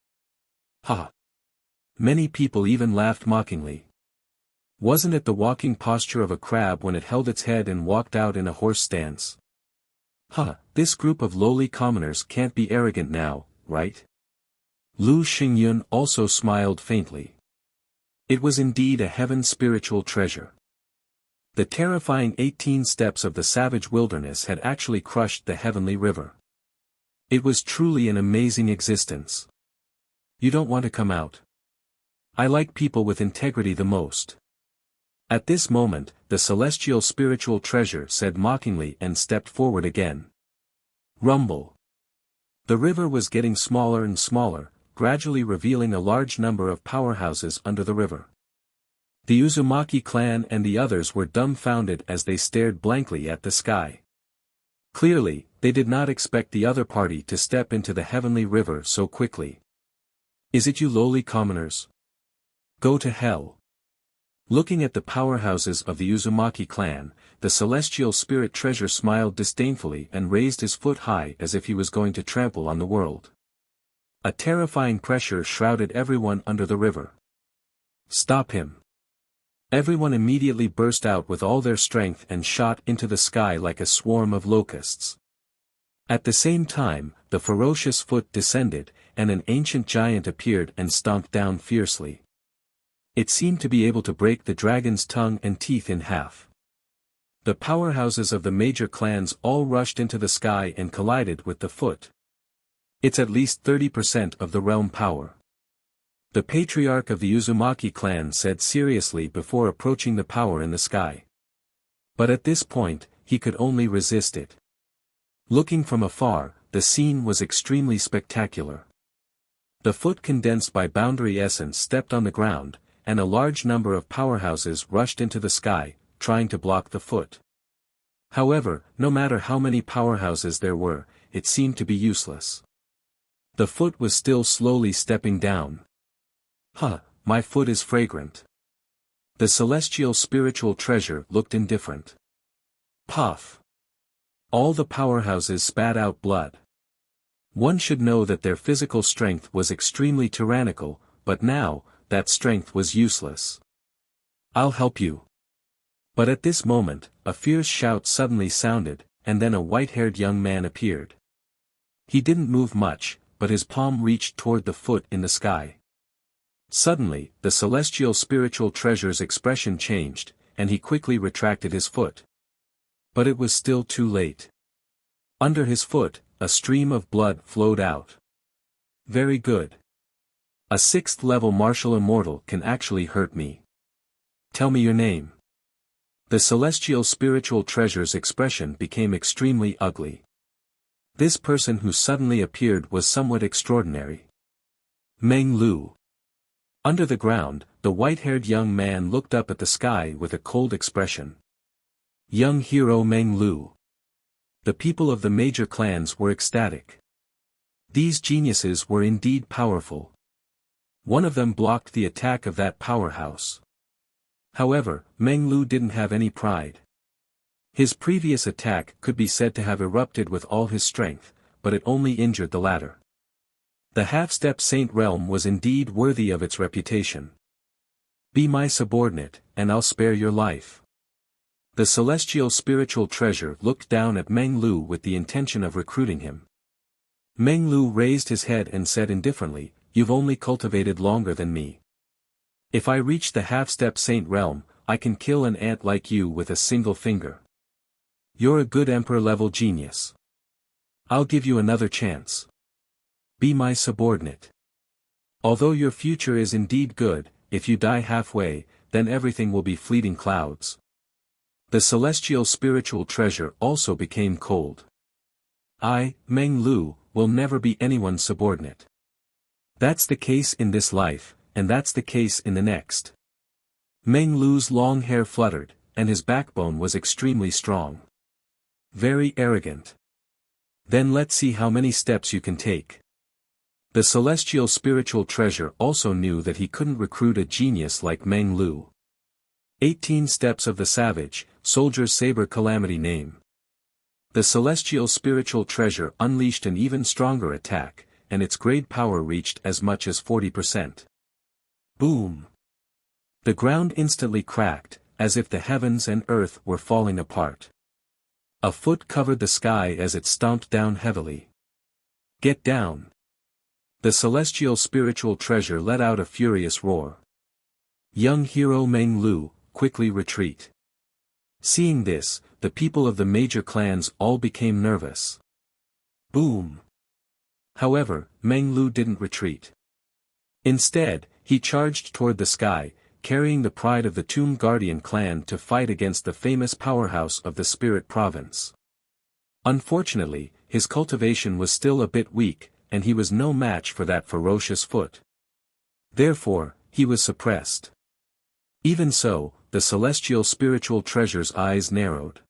Ha! Many people even laughed mockingly. Wasn't it the walking posture of a crab when it held its head and walked out in a horse stance? This group of lowly commoners can't be arrogant now, right? Lu Xingyun also smiled faintly. It was indeed a heaven's spiritual treasure. The terrifying 18 steps of the savage wilderness had actually crushed the heavenly river. It was truly an amazing existence. You don't want to come out. I like people with integrity the most. At this moment, the celestial spiritual treasure said mockingly and stepped forward again. Rumble. The river was getting smaller and smaller, gradually revealing a large number of powerhouses under the river. The Uzumaki clan and the others were dumbfounded as they stared blankly at the sky. Clearly, they did not expect the other party to step into the heavenly river so quickly. Is it you lowly commoners? Go to hell. Looking at the powerhouses of the Uzumaki clan, the celestial spirit treasure smiled disdainfully and raised his foot high as if he was going to trample on the world. A terrifying pressure shrouded everyone under the river. Stop him. Everyone immediately burst out with all their strength and shot into the sky like a swarm of locusts. At the same time, the ferocious foot descended, and an ancient giant appeared and stomped down fiercely. It seemed to be able to break the dragon's tongue and teeth in half. The powerhouses of the major clans all rushed into the sky and collided with the foot. It's at least 30% of the realm power. The patriarch of the Uzumaki clan said seriously before approaching the power in the sky. But at this point, he could only resist it. Looking from afar, the scene was extremely spectacular. The foot condensed by boundary essence stepped on the ground, and a large number of powerhouses rushed into the sky, trying to block the foot. However, no matter how many powerhouses there were, it seemed to be useless. The foot was still slowly stepping down. My foot is fragrant. The celestial spiritual treasure looked indifferent. Puff. All the powerhouses spat out blood. One should know that their physical strength was extremely tyrannical, but now, that strength was useless. I'll help you. But at this moment, a fierce shout suddenly sounded, and then a white-haired young man appeared. He didn't move much, but his palm reached toward the foot in the sky. Suddenly, the celestial spiritual treasure's expression changed, and he quickly retracted his foot. But it was still too late. Under his foot, a stream of blood flowed out. Very good. A 6th-level martial immortal can actually hurt me. Tell me your name. The celestial spiritual treasure's expression became extremely ugly. This person who suddenly appeared was somewhat extraordinary. Meng Lu. Under the ground, the white-haired young man looked up at the sky with a cold expression. Young hero Meng Lu. The people of the major clans were ecstatic. These geniuses were indeed powerful. One of them blocked the attack of that powerhouse. However, Meng Lu didn't have any pride. His previous attack could be said to have erupted with all his strength, but it only injured the latter. The half-step saint realm was indeed worthy of its reputation. Be my subordinate, and I'll spare your life. The celestial spiritual treasure looked down at Meng Lu with the intention of recruiting him. Meng Lu raised his head and said indifferently, "You've only cultivated longer than me. If I reach the half-step saint realm, I can kill an ant like you with a single finger. You're a good emperor-level genius. I'll give you another chance. Be my subordinate. Although your future is indeed good, if you die halfway, then everything will be fleeting clouds." The celestial spiritual treasure also became cold. I, Meng Lu, will never be anyone's subordinate. That's the case in this life, and that's the case in the next. Meng Lu's long hair fluttered, and his backbone was extremely strong. Very arrogant. Then let's see how many steps you can take. The celestial spiritual treasure also knew that he couldn't recruit a genius like Meng Lu. 18 Steps of the Savage, Soldier's Saber Calamity Name. The celestial spiritual treasure unleashed an even stronger attack, and its grade power reached as much as 40%. Boom! The ground instantly cracked, as if the heavens and earth were falling apart. A foot covered the sky as it stomped down heavily. Get down! The celestial spiritual treasure let out a furious roar. Young hero Meng Lu, quickly retreat. Seeing this, the people of the major clans all became nervous. Boom! However, Meng Lu didn't retreat. Instead, he charged toward the sky, carrying the pride of the Tomb Guardian clan to fight against the famous powerhouse of the Spirit Province. Unfortunately, his cultivation was still a bit weak, and he was no match for that ferocious foot. Therefore, he was suppressed. Even so, the celestial spiritual treasure's eyes narrowed.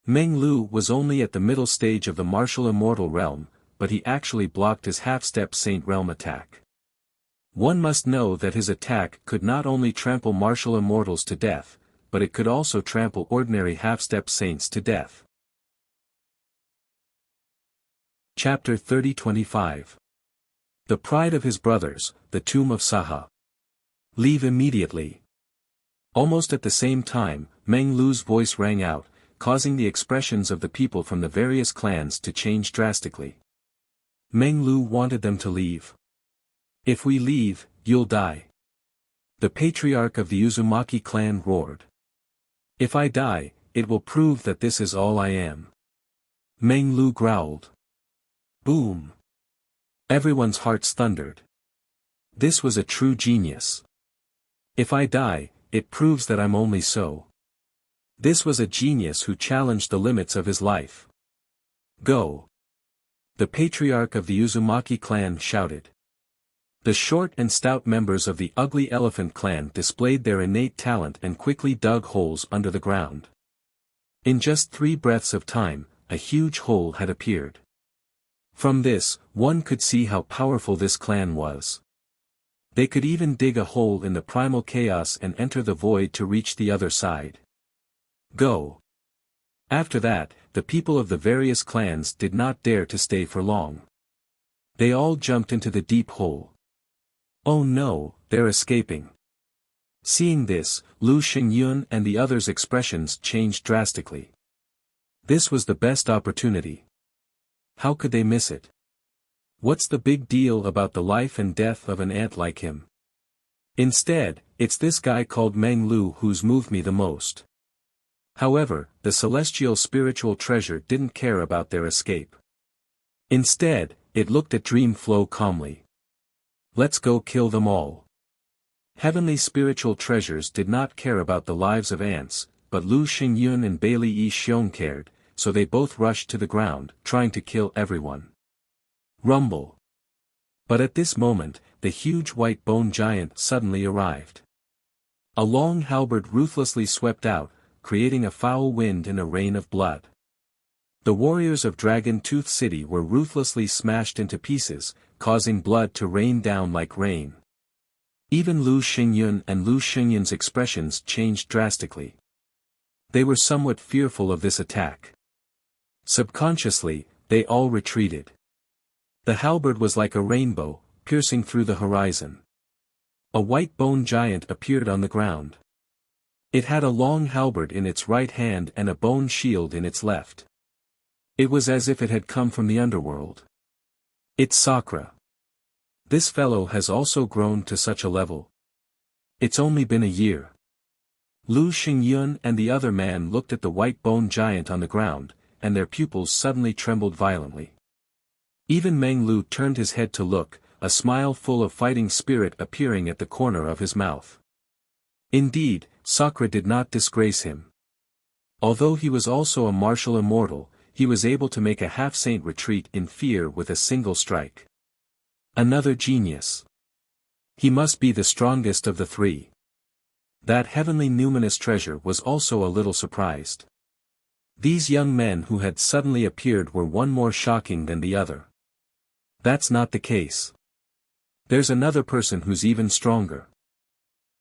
Meng Lu was only at the middle stage of the martial immortal realm, but he actually blocked his half-step saint realm attack. One must know that his attack could not only trample martial immortals to death, but it could also trample ordinary half-step saints to death. Chapter 30-25. The Pride of His Brothers, the Tomb of Saha. Leave immediately. Almost at the same time, Meng Lu's voice rang out, causing the expressions of the people from the various clans to change drastically. Meng Lu wanted them to leave. If we leave, you'll die. The patriarch of the Uzumaki clan roared. If I die, it will prove that this is all I am. Meng Lu growled. Boom! Everyone's hearts thundered. This was a true genius. If I die, it proves that I'm only so. This was a genius who challenged the limits of his life. Go! The patriarch of the Uzumaki clan shouted. The short and stout members of the Ugly Elephant clan displayed their innate talent and quickly dug holes under the ground. In just 3 breaths of time, a huge hole had appeared. From this, one could see how powerful this clan was. They could even dig a hole in the primal chaos and enter the void to reach the other side. Go! After that, the people of the various clans did not dare to stay for long. They all jumped into the deep hole. Oh no, they're escaping. Seeing this, Lu Xingyun and the others' expressions changed drastically. This was the best opportunity. How could they miss it? What's the big deal about the life and death of an ant like him? Instead, it's this guy called Meng Lu who's moved me the most. However, the celestial spiritual treasure didn't care about their escape. Instead, it looked at Dream Flow calmly. Let's go kill them all. Heavenly spiritual treasures did not care about the lives of ants, but Lu Xingyun and Bailey Yi Xiong cared, so they both rushed to the ground, trying to kill everyone. Rumble. But at this moment, the huge white bone giant suddenly arrived. A long halberd ruthlessly swept out, creating a foul wind and a rain of blood. The warriors of Dragon Tooth City were ruthlessly smashed into pieces, causing blood to rain down like rain. Even Lu Xingyun and Lu Xingyun's expressions changed drastically. They were somewhat fearful of this attack. Subconsciously, they all retreated. The halberd was like a rainbow, piercing through the horizon. A white bone giant appeared on the ground. It had a long halberd in its right hand and a bone shield in its left. It was as if it had come from the underworld. It's Sakura. This fellow has also grown to such a level. It's only been a year. Lu Xingyun and the other man looked at the white bone giant on the ground, and their pupils suddenly trembled violently. Even Meng Lu turned his head to look, a smile full of fighting spirit appearing at the corner of his mouth. Indeed, Sakura did not disgrace him. Although he was also a martial immortal, he was able to make a half-saint retreat in fear with a single strike. Another genius. He must be the strongest of the three. That heavenly numinous treasure was also a little surprised. These young men who had suddenly appeared were one more shocking than the other. That's not the case. There's another person who's even stronger.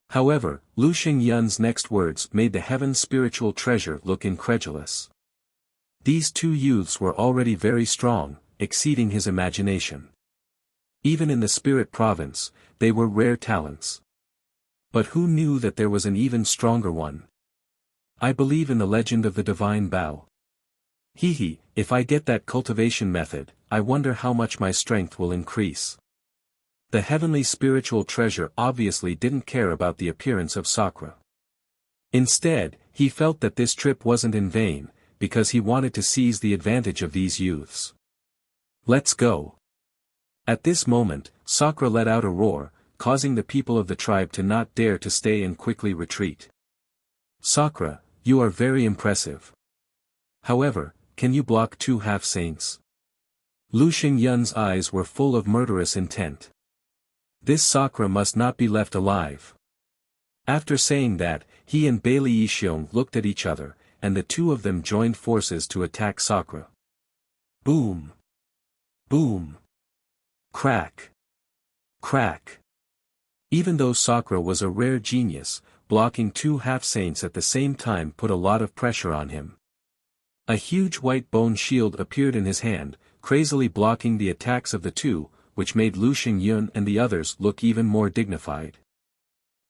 However, Lu Xingyun's next words made the heaven's spiritual treasure look incredulous. These two youths were already very strong, exceeding his imagination. Even in the spirit province, they were rare talents. But who knew that there was an even stronger one? I believe in the legend of the divine bow. If I get that cultivation method, I wonder how much my strength will increase. The heavenly spiritual treasure obviously didn't care about the appearance of Sakura. Instead, he felt that this trip wasn't in vain, because he wanted to seize the advantage of these youths. Let's go. At this moment, Sakura let out a roar, causing the people of the tribe to not dare to stay and quickly retreat. Sakura, you are very impressive. However, can you block two half-saints? Lu Xingyun's eyes were full of murderous intent. This Sakura must not be left alive. After saying that, he and Bailey Yixiong looked at each other, and the two of them joined forces to attack Sakura. Boom! Boom! Crack! Crack! Even though Sakura was a rare genius, blocking two half-saints at the same time put a lot of pressure on him. A huge white bone shield appeared in his hand, crazily blocking the attacks of the two, which made Lu Xingyun and the others look even more dignified.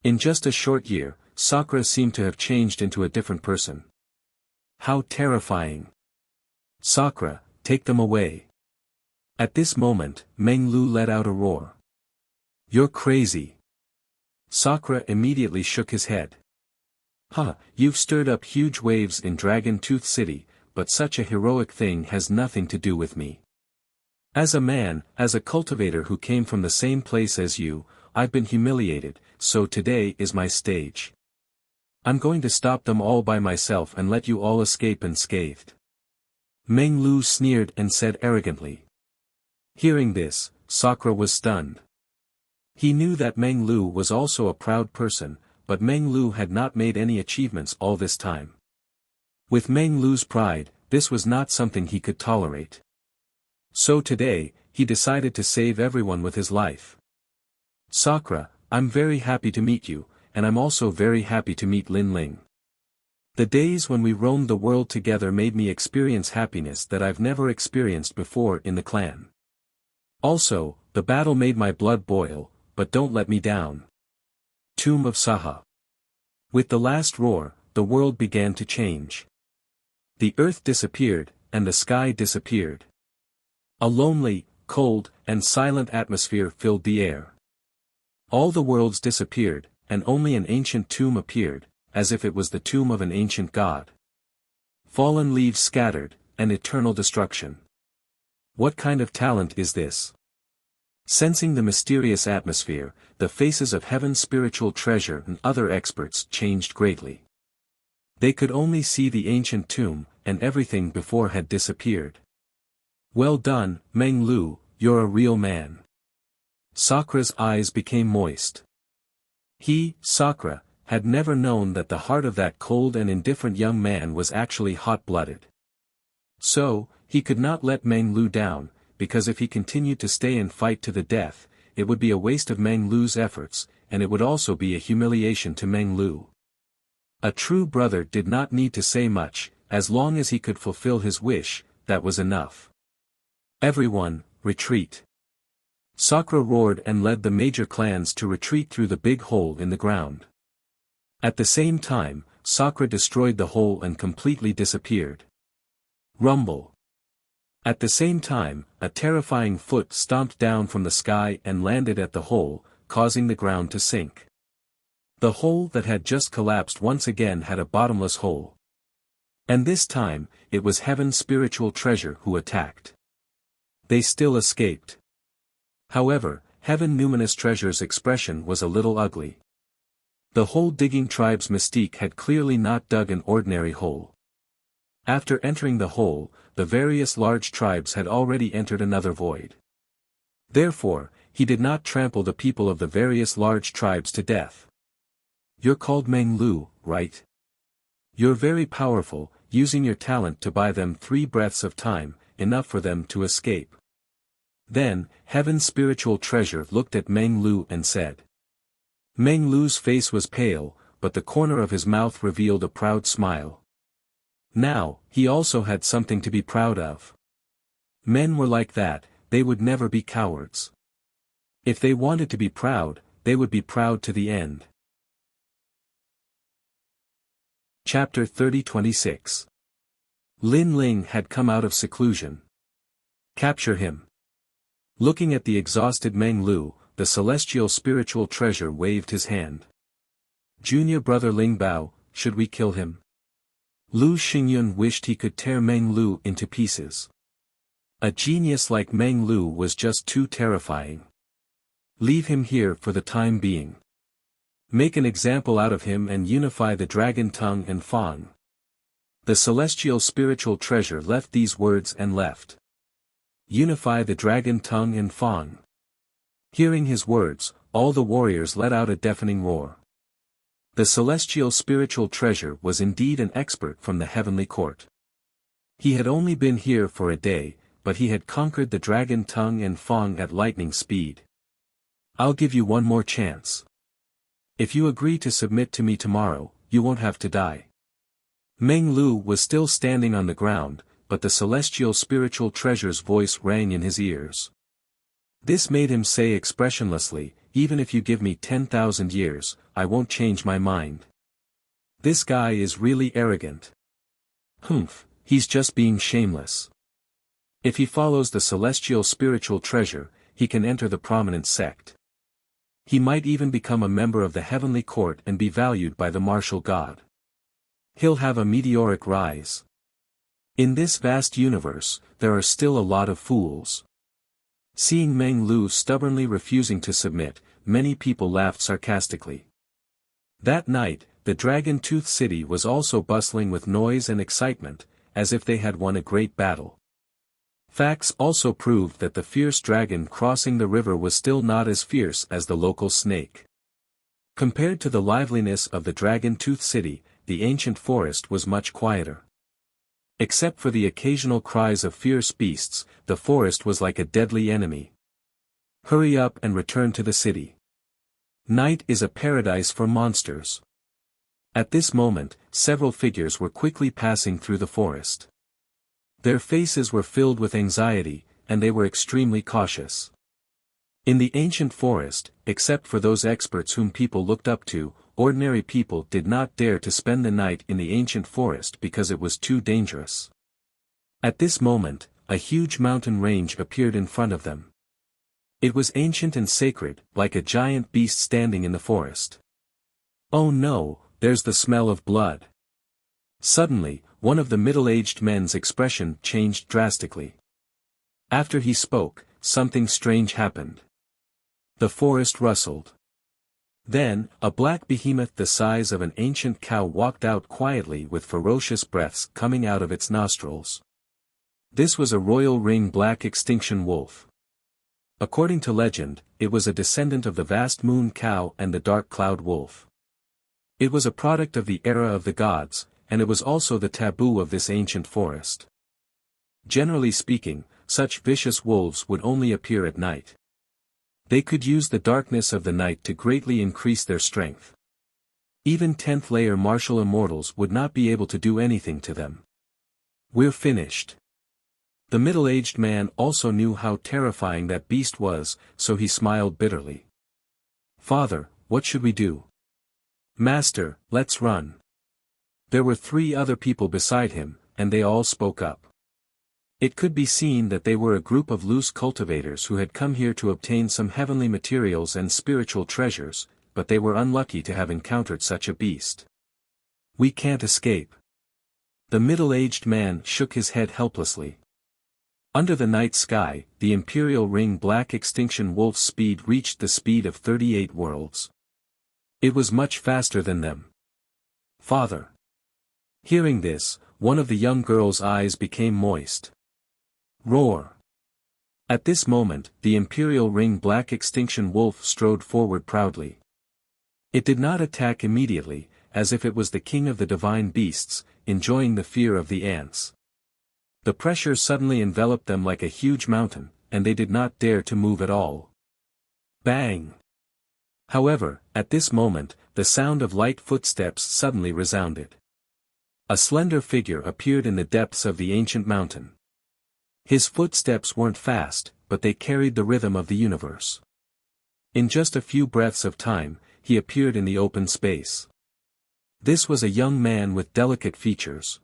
In just a short year, Sakura seemed to have changed into a different person. How terrifying! Sakura, take them away. At this moment, Meng Lu let out a roar. You're crazy. Sakura immediately shook his head. You've stirred up huge waves in Dragon Tooth City, but such a heroic thing has nothing to do with me. As a man, as a cultivator who came from the same place as you, I've been humiliated, so today is my stage. I'm going to stop them all by myself and let you all escape unscathed. Meng Lu sneered and said arrogantly. Hearing this, Sakura was stunned. He knew that Meng Lu was also a proud person, but Meng Lu had not made any achievements all this time. With Meng Lu's pride, this was not something he could tolerate. So today, he decided to save everyone with his life. Sakura, I'm very happy to meet you, and I'm also very happy to meet Lin Ling. The days when we roamed the world together made me experience happiness that I've never experienced before in the clan. Also, the battle made my blood boil, but don't let me down. Tomb of Saha. With the last roar, the world began to change. The earth disappeared, and the sky disappeared. A lonely, cold, and silent atmosphere filled the air. All the worlds disappeared, and only an ancient tomb appeared, as if it was the tomb of an ancient god. Fallen leaves scattered, and eternal destruction. What kind of talent is this? Sensing the mysterious atmosphere, the faces of heaven's spiritual treasure and other experts changed greatly. They could only see the ancient tomb, and everything before had disappeared. Well done, Meng Lu, you're a real man. Sakura's eyes became moist. He, Sakura, had never known that the heart of that cold and indifferent young man was actually hot-blooded. So, he could not let Meng Lu down, because if he continued to stay and fight to the death, it would be a waste of Meng Lu's efforts, and it would also be a humiliation to Meng Lu. A true brother did not need to say much, as long as he could fulfill his wish, that was enough. Everyone, retreat. Sakura roared and led the major clans to retreat through the big hole in the ground. At the same time, Sakura destroyed the hole and completely disappeared. Rumble. At the same time, a terrifying foot stomped down from the sky and landed at the hole, causing the ground to sink. The hole that had just collapsed once again had a bottomless hole. And this time, it was Heaven's spiritual treasure who attacked. They still escaped. However, Heaven Numinous Treasure's expression was a little ugly. The hole-digging tribe's mystique had clearly not dug an ordinary hole. After entering the hole, the various large tribes had already entered another void. Therefore, he did not trample the people of the various large tribes to death. You're called Meng Lu, right? You're very powerful, using your talent to buy them 3 breaths of time, enough for them to escape. Then, Heaven's spiritual treasure looked at Meng Lu and said. Meng Lu's face was pale, but the corner of his mouth revealed a proud smile. Now, he also had something to be proud of. Men were like that, they would never be cowards. If they wanted to be proud, they would be proud to the end. Chapter 30-26. Lin Ling had come out of seclusion. Capture him. Looking at the exhausted Meng Lu, the celestial spiritual treasure waved his hand. Junior brother Ling Bao, should we kill him? Lu Xingyun wished he could tear Meng Lu into pieces. A genius like Meng Lu was just too terrifying. Leave him here for the time being. Make an example out of him and unify the dragon tongue and Fang. The celestial spiritual treasure left these words and left. Unify the dragon tongue and Fang. Hearing his words, all the warriors let out a deafening roar. The celestial spiritual treasure was indeed an expert from the heavenly court. He had only been here for a day, but he had conquered the dragon tongue and Fang at lightning speed. I'll give you one more chance. If you agree to submit to me tomorrow, you won't have to die. Meng Lu was still standing on the ground, but the celestial spiritual treasure's voice rang in his ears. This made him say expressionlessly, even if you give me 10,000 years, I won't change my mind. This guy is really arrogant. Humph, he's just being shameless. If he follows the celestial spiritual treasure, he can enter the prominent sect. He might even become a member of the heavenly court and be valued by the martial god. He'll have a meteoric rise. In this vast universe, there are still a lot of fools. Seeing Meng Lu stubbornly refusing to submit, many people laughed sarcastically. That night, the Dragon Tooth City was also bustling with noise and excitement, as if they had won a great battle. Facts also proved that the fierce dragon crossing the river was still not as fierce as the local snake. Compared to the liveliness of the Dragon Tooth City, the ancient forest was much quieter. Except for the occasional cries of fierce beasts, the forest was like a deadly enemy. Hurry up and return to the city. Night is a paradise for monsters. At this moment, several figures were quickly passing through the forest. Their faces were filled with anxiety, and they were extremely cautious. In the ancient forest, except for those experts whom people looked up to, ordinary people did not dare to spend the night in the ancient forest because it was too dangerous. At this moment, a huge mountain range appeared in front of them. It was ancient and sacred, like a giant beast standing in the forest. Oh no, there's the smell of blood. Suddenly, one of the middle-aged men's expression changed drastically. After he spoke, something strange happened. The forest rustled. Then, a black behemoth the size of an ancient cow walked out quietly with ferocious breaths coming out of its nostrils. This was a royal ring black extinction wolf. According to legend, it was a descendant of the vast moon cow and the dark cloud wolf. It was a product of the era of the gods, and it was also the taboo of this ancient forest. Generally speaking, such vicious wolves would only appear at night. They could use the darkness of the night to greatly increase their strength. Even 10th layer martial immortals would not be able to do anything to them. We're finished. The middle-aged man also knew how terrifying that beast was, so he smiled bitterly. "Father, what should we do?" "Master, let's run." There were 3 other people beside him, and they all spoke up. It could be seen that they were a group of loose cultivators who had come here to obtain some heavenly materials and spiritual treasures, but they were unlucky to have encountered such a beast. "We can't escape." The middle-aged man shook his head helplessly. Under the night sky, the Imperial Ring Black Extinction Wolf's speed reached the speed of 38 worlds. It was much faster than them. "Father." Hearing this, one of the young girl's eyes became moist. "Roar." At this moment, the Imperial Ring Black Extinction Wolf strode forward proudly. It did not attack immediately, as if it was the king of the divine beasts, enjoying the fear of the ants. The pressure suddenly enveloped them like a huge mountain, and they did not dare to move at all. Bang! However, at this moment, the sound of light footsteps suddenly resounded. A slender figure appeared in the depths of the ancient mountain. His footsteps weren't fast, but they carried the rhythm of the universe. In just a few breaths of time, he appeared in the open space. This was a young man with delicate features.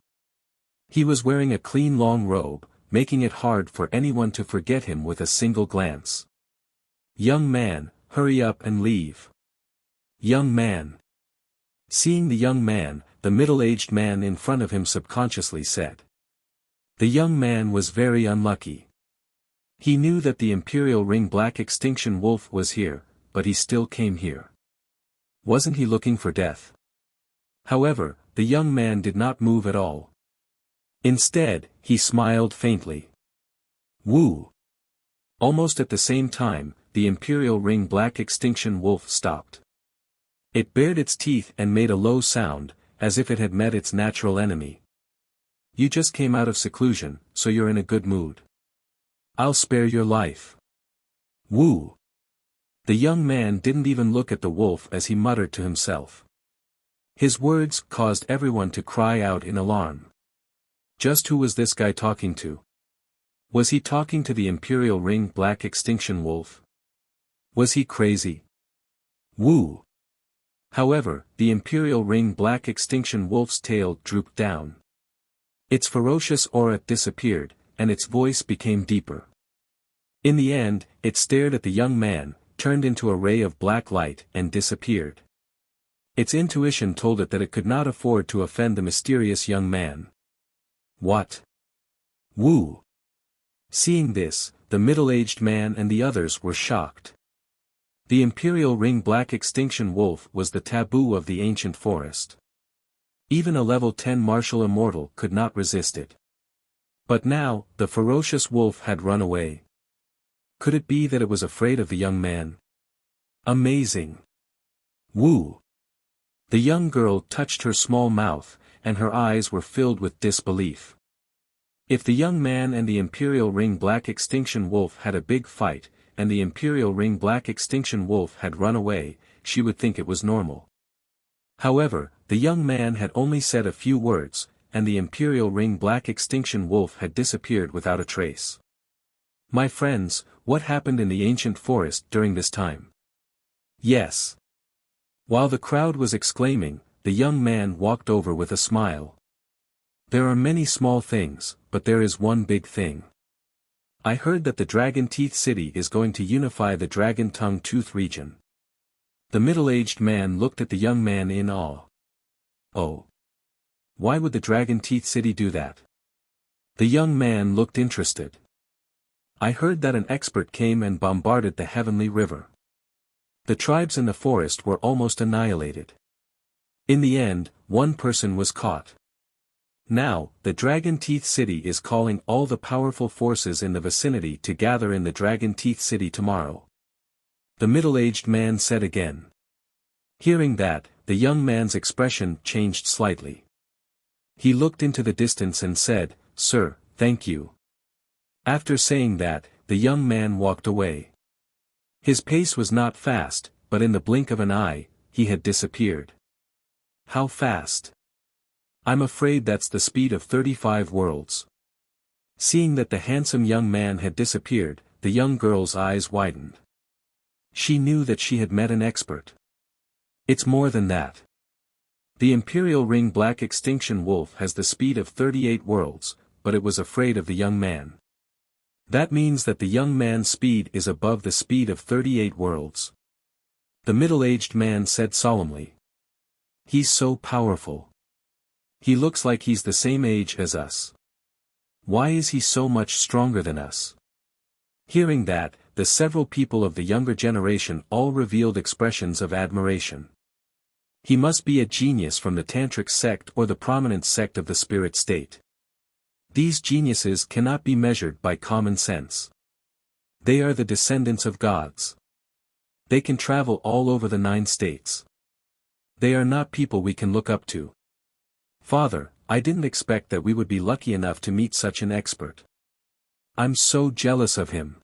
He was wearing a clean long robe, making it hard for anyone to forget him with a single glance. "Young man, hurry up and leave." "Young man." Seeing the young man, the middle-aged man in front of him subconsciously said. The young man was very unlucky. He knew that the Imperial Ring Black Extinction Wolf was here, but he still came here. Wasn't he looking for death? However, the young man did not move at all. Instead, he smiled faintly. Woo! Almost at the same time, the Imperial Ring Black Extinction Wolf stopped. It bared its teeth and made a low sound, as if it had met its natural enemy. "You just came out of seclusion, so you're in a good mood. I'll spare your life." Woo! The young man didn't even look at the wolf as he muttered to himself. His words caused everyone to cry out in alarm. Just who was this guy talking to? Was he talking to the Imperial Ring Black Extinction Wolf? Was he crazy? Woo! However, the Imperial Ring Black Extinction Wolf's tail drooped down. Its ferocious aura disappeared, and its voice became deeper. In the end, it stared at the young man, turned into a ray of black light and disappeared. Its intuition told it that it could not afford to offend the mysterious young man. What? Woo! Seeing this, the middle-aged man and the others were shocked. The Imperial Ring Black Extinction Wolf was the taboo of the ancient forest. Even a level 10 martial immortal could not resist it. But now, the ferocious wolf had run away. Could it be that it was afraid of the young man? Amazing! Woo! The young girl touched her small mouth, and her eyes were filled with disbelief. If the young man and the Imperial Ring Black Extinction Wolf had a big fight, and the Imperial Ring Black Extinction Wolf had run away, she would think it was normal. However, the young man had only said a few words, and the Imperial Ring Black Extinction Wolf had disappeared without a trace. My friends, what happened in the ancient forest during this time? Yes. While the crowd was exclaiming, the young man walked over with a smile. There are many small things, but there is one big thing. I heard that the Dragon Teeth City is going to unify the Dragon Tongue Tooth region. The middle-aged man looked at the young man in awe. Oh. Why would the Dragon Teeth City do that? The young man looked interested. I heard that an expert came and bombarded the heavenly river. The tribes in the forest were almost annihilated. In the end, one person was caught. Now, the Dragon Teeth City is calling all the powerful forces in the vicinity to gather in the Dragon Teeth City tomorrow. The middle-aged man said again. Hearing that, the young man's expression changed slightly. He looked into the distance and said, "Sir, thank you." After saying that, the young man walked away. His pace was not fast, but in the blink of an eye, he had disappeared. How fast? I'm afraid that's the speed of 35 worlds. Seeing that the handsome young man had disappeared, the young girl's eyes widened. She knew that she had met an expert. It's more than that. The Imperial Ring Black Extinction Wolf has the speed of 38 worlds, but it was afraid of the young man. That means that the young man's speed is above the speed of 38 worlds. The middle-aged man said solemnly. He's so powerful. He looks like he's the same age as us. Why is he so much stronger than us? Hearing that, the several people of the younger generation all revealed expressions of admiration. He must be a genius from the Tantric sect or the prominent sect of the spirit state. These geniuses cannot be measured by common sense. They are the descendants of gods. They can travel all over the 9 states. They are not people we can look up to. Father, I didn't expect that we would be lucky enough to meet such an expert. I'm so jealous of him.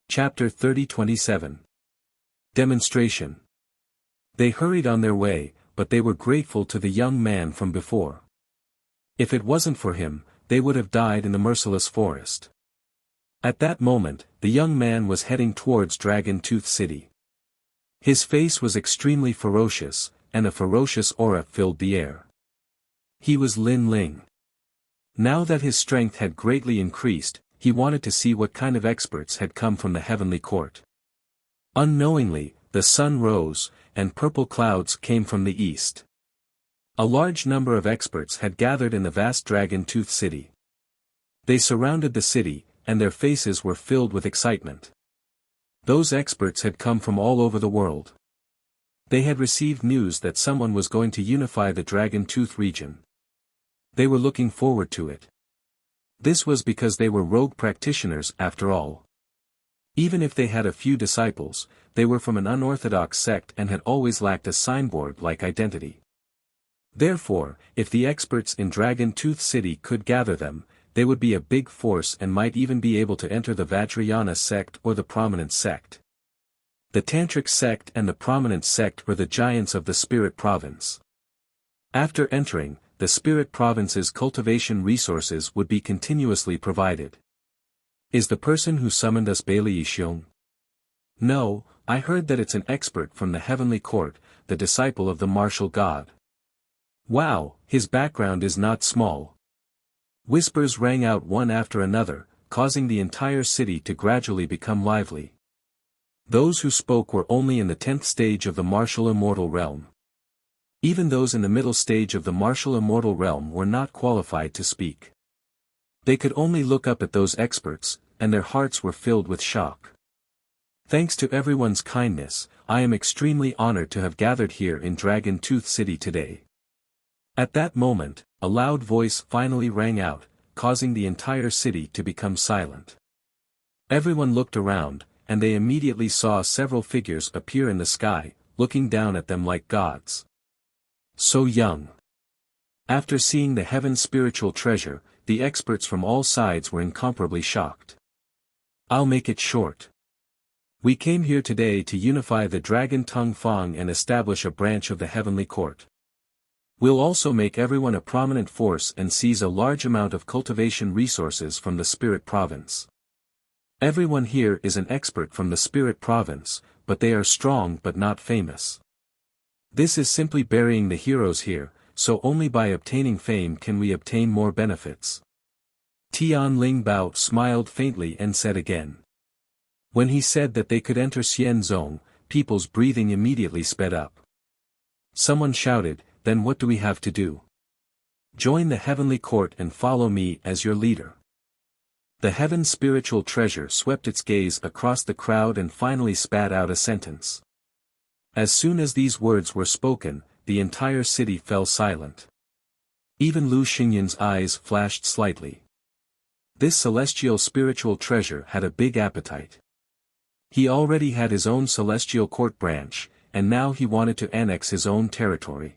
Chapter 30-27. Demonstration. They hurried on their way, but they were grateful to the young man from before. If it wasn't for him, they would have died in the merciless forest. At that moment, the young man was heading towards Dragon Tooth City. His face was extremely ferocious, and a ferocious aura filled the air. He was Lin Ling. Now that his strength had greatly increased, he wanted to see what kind of experts had come from the heavenly court. Unknowingly, the sun rose, and purple clouds came from the east. A large number of experts had gathered in the vast Dragon Tooth City. They surrounded the city, and their faces were filled with excitement. Those experts had come from all over the world. They had received news that someone was going to unify the Dragon Tooth region. They were looking forward to it. This was because they were rogue practitioners after all. Even if they had a few disciples, they were from an unorthodox sect and had always lacked a signboard-like identity. Therefore, if the experts in Dragon Tooth City could gather them, they would be a big force and might even be able to enter the Vajrayana sect or the prominent sect. The Tantric sect and the prominent sect were the giants of the spirit province. After entering, the spirit province's cultivation resources would be continuously provided. Is the person who summoned us Bailey Yixiong? No, I heard that it's an expert from the heavenly court, the disciple of the martial god. Wow, his background is not small. Whispers rang out one after another, causing the entire city to gradually become lively. Those who spoke were only in the 10th stage of the martial immortal realm. Even those in the middle stage of the martial immortal realm were not qualified to speak. They could only look up at those experts, and their hearts were filled with shock. Thanks to everyone's kindness, I am extremely honored to have gathered here in Dragon Tooth City today. At that moment, a loud voice finally rang out, causing the entire city to become silent. Everyone looked around, and they immediately saw several figures appear in the sky, looking down at them like gods. So young. After seeing the heaven's spiritual treasure, the experts from all sides were incomparably shocked. I'll make it short. We came here today to unify the Dragon Tongue Fang and establish a branch of the heavenly court. We'll also make everyone a prominent force and seize a large amount of cultivation resources from the spirit province. Everyone here is an expert from the spirit province, but they are strong but not famous. This is simply burying the heroes here, so only by obtaining fame can we obtain more benefits. Tian Ling Bao smiled faintly and said again. When he said that they could enter Xian Zong, people's breathing immediately sped up. Someone shouted, then what do we have to do? Join the heavenly court and follow me as your leader. The heaven's spiritual treasure swept its gaze across the crowd and finally spat out a sentence. As soon as these words were spoken, the entire city fell silent. Even Lu Xingyan's eyes flashed slightly. This celestial spiritual treasure had a big appetite. He already had his own celestial court branch, and now he wanted to annex his own territory.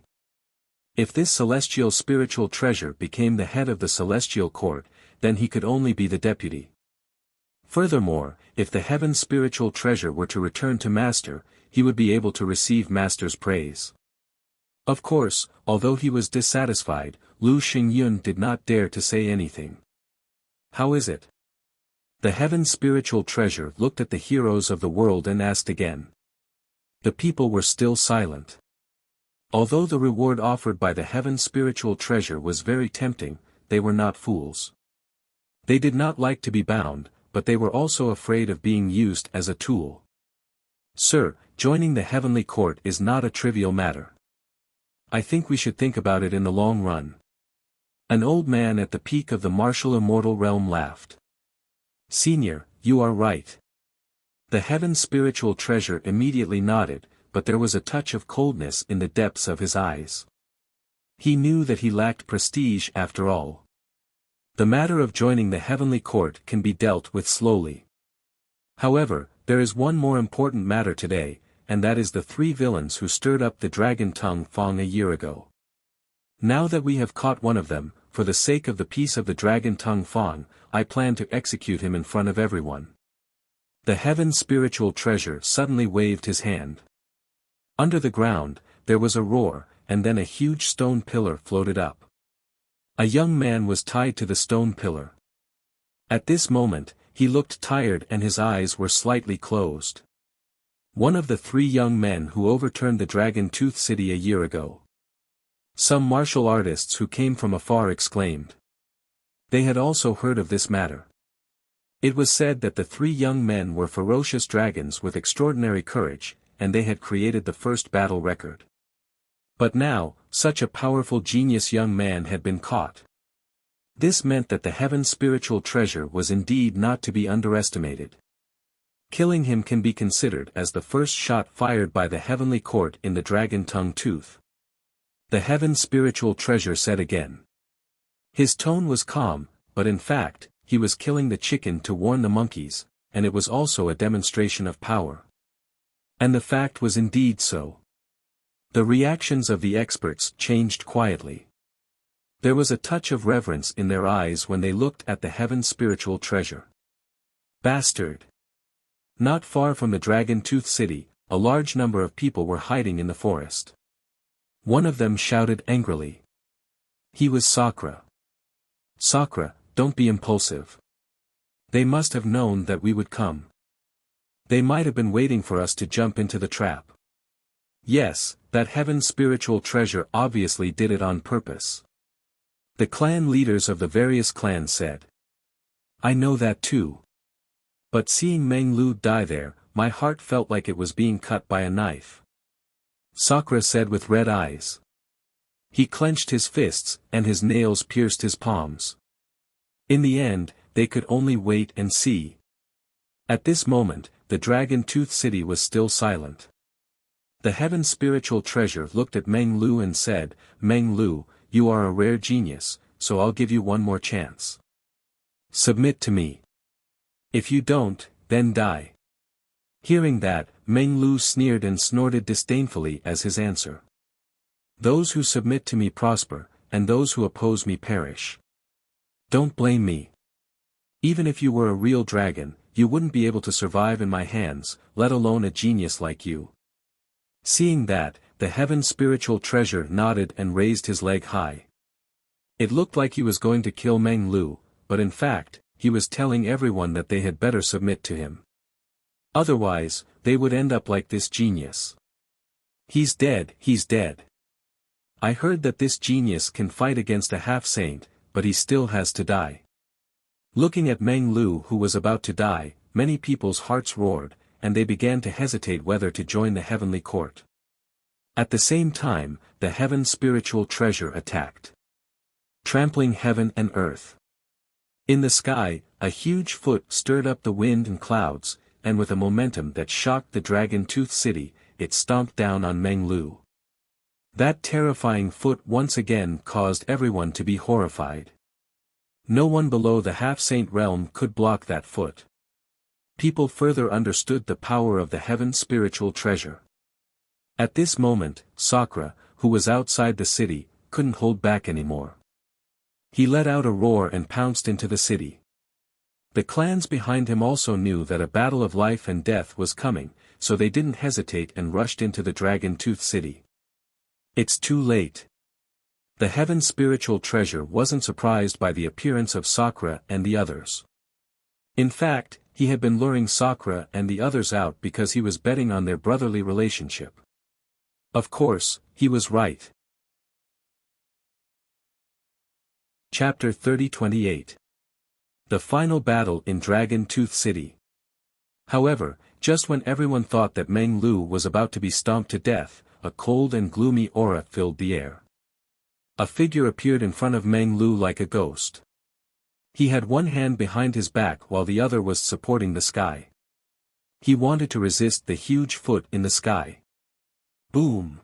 If this celestial spiritual treasure became the head of the celestial court, then he could only be the deputy. Furthermore, if the heaven's spiritual treasure were to return to Master, he would be able to receive Master's praise. Of course, although he was dissatisfied, Lu Xingyun did not dare to say anything. How is it? The heaven spiritual treasure looked at the heroes of the world and asked again. The people were still silent. Although the reward offered by the heaven spiritual treasure was very tempting, they were not fools. They did not like to be bound, but they were also afraid of being used as a tool. Sir, joining the heavenly court is not a trivial matter. I think we should think about it in the long run. An old man at the peak of the martial immortal realm laughed. Senior, you are right. The heaven spiritual treasure immediately nodded, but there was a touch of coldness in the depths of his eyes. He knew that he lacked prestige after all. The matter of joining the heavenly court can be dealt with slowly. However, there is one more important matter today, and that is the 3 villains who stirred up the dragon tongue Fong a year ago. Now that we have caught one of them, for the sake of the peace of the dragon tongue Fong, I plan to execute him in front of everyone. The heaven spiritual treasure suddenly waved his hand. Under the ground, there was a roar, and then a huge stone pillar floated up. A young man was tied to the stone pillar. At this moment, he looked tired and his eyes were slightly closed. One of the 3 young men who overturned the Dragon Tooth City a year ago. Some martial artists who came from afar exclaimed. They had also heard of this matter. It was said that the 3 young men were ferocious dragons with extraordinary courage, and they had created the first battle record. But now, such a powerful genius young man had been caught. This meant that the heaven spiritual treasure was indeed not to be underestimated. Killing him can be considered as the first shot fired by the heavenly court in the dragon tongue tooth. The heaven spiritual treasure said again. His tone was calm, but in fact, he was killing the chicken to warn the monkeys, and it was also a demonstration of power. And the fact was indeed so. The reactions of the experts changed quietly. There was a touch of reverence in their eyes when they looked at the heaven spiritual treasure. Bastard! Not far from the Dragon Tooth City, a large number of people were hiding in the forest. One of them shouted angrily. He was Sakura. Sakura, don't be impulsive. They must have known that we would come. They might have been waiting for us to jump into the trap. Yes, that heaven spiritual treasure obviously did it on purpose. The clan leaders of the various clans said. I know that too. But seeing Meng Lu die there, my heart felt like it was being cut by a knife. Sakura said with red eyes. He clenched his fists, and his nails pierced his palms. In the end, they could only wait and see. At this moment, the Dragon Tooth City was still silent. The heaven spiritual treasure looked at Meng Lu and said, Meng Lu, you are a rare genius, so I'll give you one more chance. Submit to me. If you don't, then die. Hearing that, Meng Lu sneered and snorted disdainfully as his answer. Those who submit to me prosper, and those who oppose me perish. Don't blame me. Even if you were a real dragon, you wouldn't be able to survive in my hands, let alone a genius like you. Seeing that, the heaven spiritual treasure nodded and raised his leg high. It looked like he was going to kill Meng Lu, but in fact, he was telling everyone that they had better submit to him. Otherwise, they would end up like this genius. He's dead, he's dead. I heard that this genius can fight against a half-saint, but he still has to die. Looking at Meng Lu who was about to die, many people's hearts roared, and they began to hesitate whether to join the heavenly court. At the same time, the heaven spiritual treasure attacked. Trampling heaven and earth. In the sky, a huge foot stirred up the wind and clouds, and with a momentum that shocked the Dragon Tooth City, it stomped down on Meng Lu. That terrifying foot once again caused everyone to be horrified. No one below the half-saint realm could block that foot. People further understood the power of the heaven spiritual treasure. At this moment, Sakura, who was outside the city, couldn't hold back anymore. He let out a roar and pounced into the city. The clans behind him also knew that a battle of life and death was coming, so they didn't hesitate and rushed into the Dragon Tooth City. It's too late. The heaven's spiritual treasure wasn't surprised by the appearance of Sakura and the others. In fact, he had been luring Sakura and the others out because he was betting on their brotherly relationship. Of course, he was right. Chapter 30-28. The final battle in Dragon Tooth City. However, just when everyone thought that Meng Lu was about to be stomped to death, a cold and gloomy aura filled the air. A figure appeared in front of Meng Lu like a ghost. He had one hand behind his back while the other was supporting the sky. He wanted to resist the huge foot in the sky. Boom!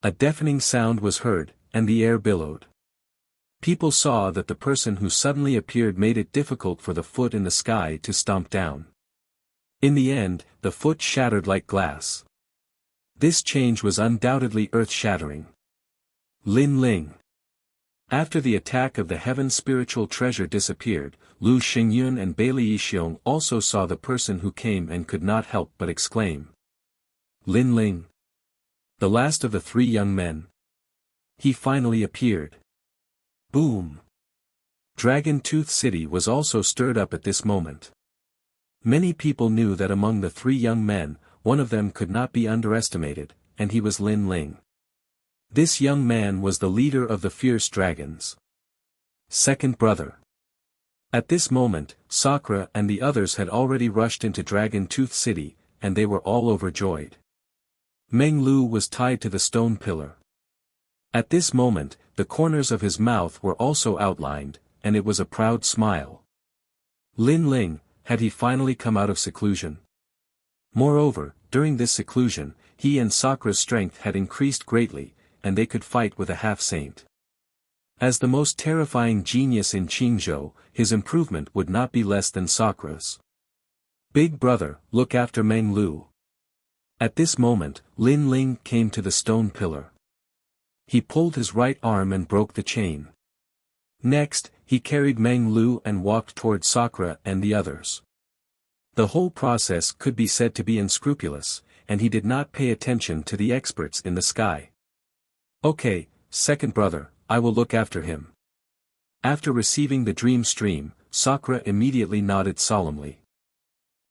A deafening sound was heard, and the air billowed. People saw that the person who suddenly appeared made it difficult for the foot in the sky to stomp down. In the end, the foot shattered like glass. This change was undoubtedly earth-shattering. Lin Ling. After the attack of the heaven's spiritual treasure disappeared, Lu Xingyun and Bailey Yixiong also saw the person who came and could not help but exclaim. Lin Ling. The last of the three young men. He finally appeared. Boom. Dragon Tooth City was also stirred up at this moment. Many people knew that among the three young men, one of them could not be underestimated, and he was Lin Ling. This young man was the leader of the fierce dragons. Second brother. At this moment, Sakura and the others had already rushed into Dragon Tooth City, and they were all overjoyed. Meng Lu was tied to the stone pillar. At this moment, the corners of his mouth were also outlined, and it was a proud smile. Lin Ling, had he finally come out of seclusion? Moreover, during this seclusion, he and Sakura's strength had increased greatly, and they could fight with a half-saint. As the most terrifying genius in Qingzhou, his improvement would not be less than Sakura's. Big brother, look after Meng Lu. At this moment, Lin Ling came to the stone pillar. He pulled his right arm and broke the chain. Next, he carried Meng Lu and walked toward Sakura and the others. The whole process could be said to be unscrupulous, and he did not pay attention to the experts in the sky. Okay, second brother, I will look after him. After receiving the dream stream, Sakura immediately nodded solemnly.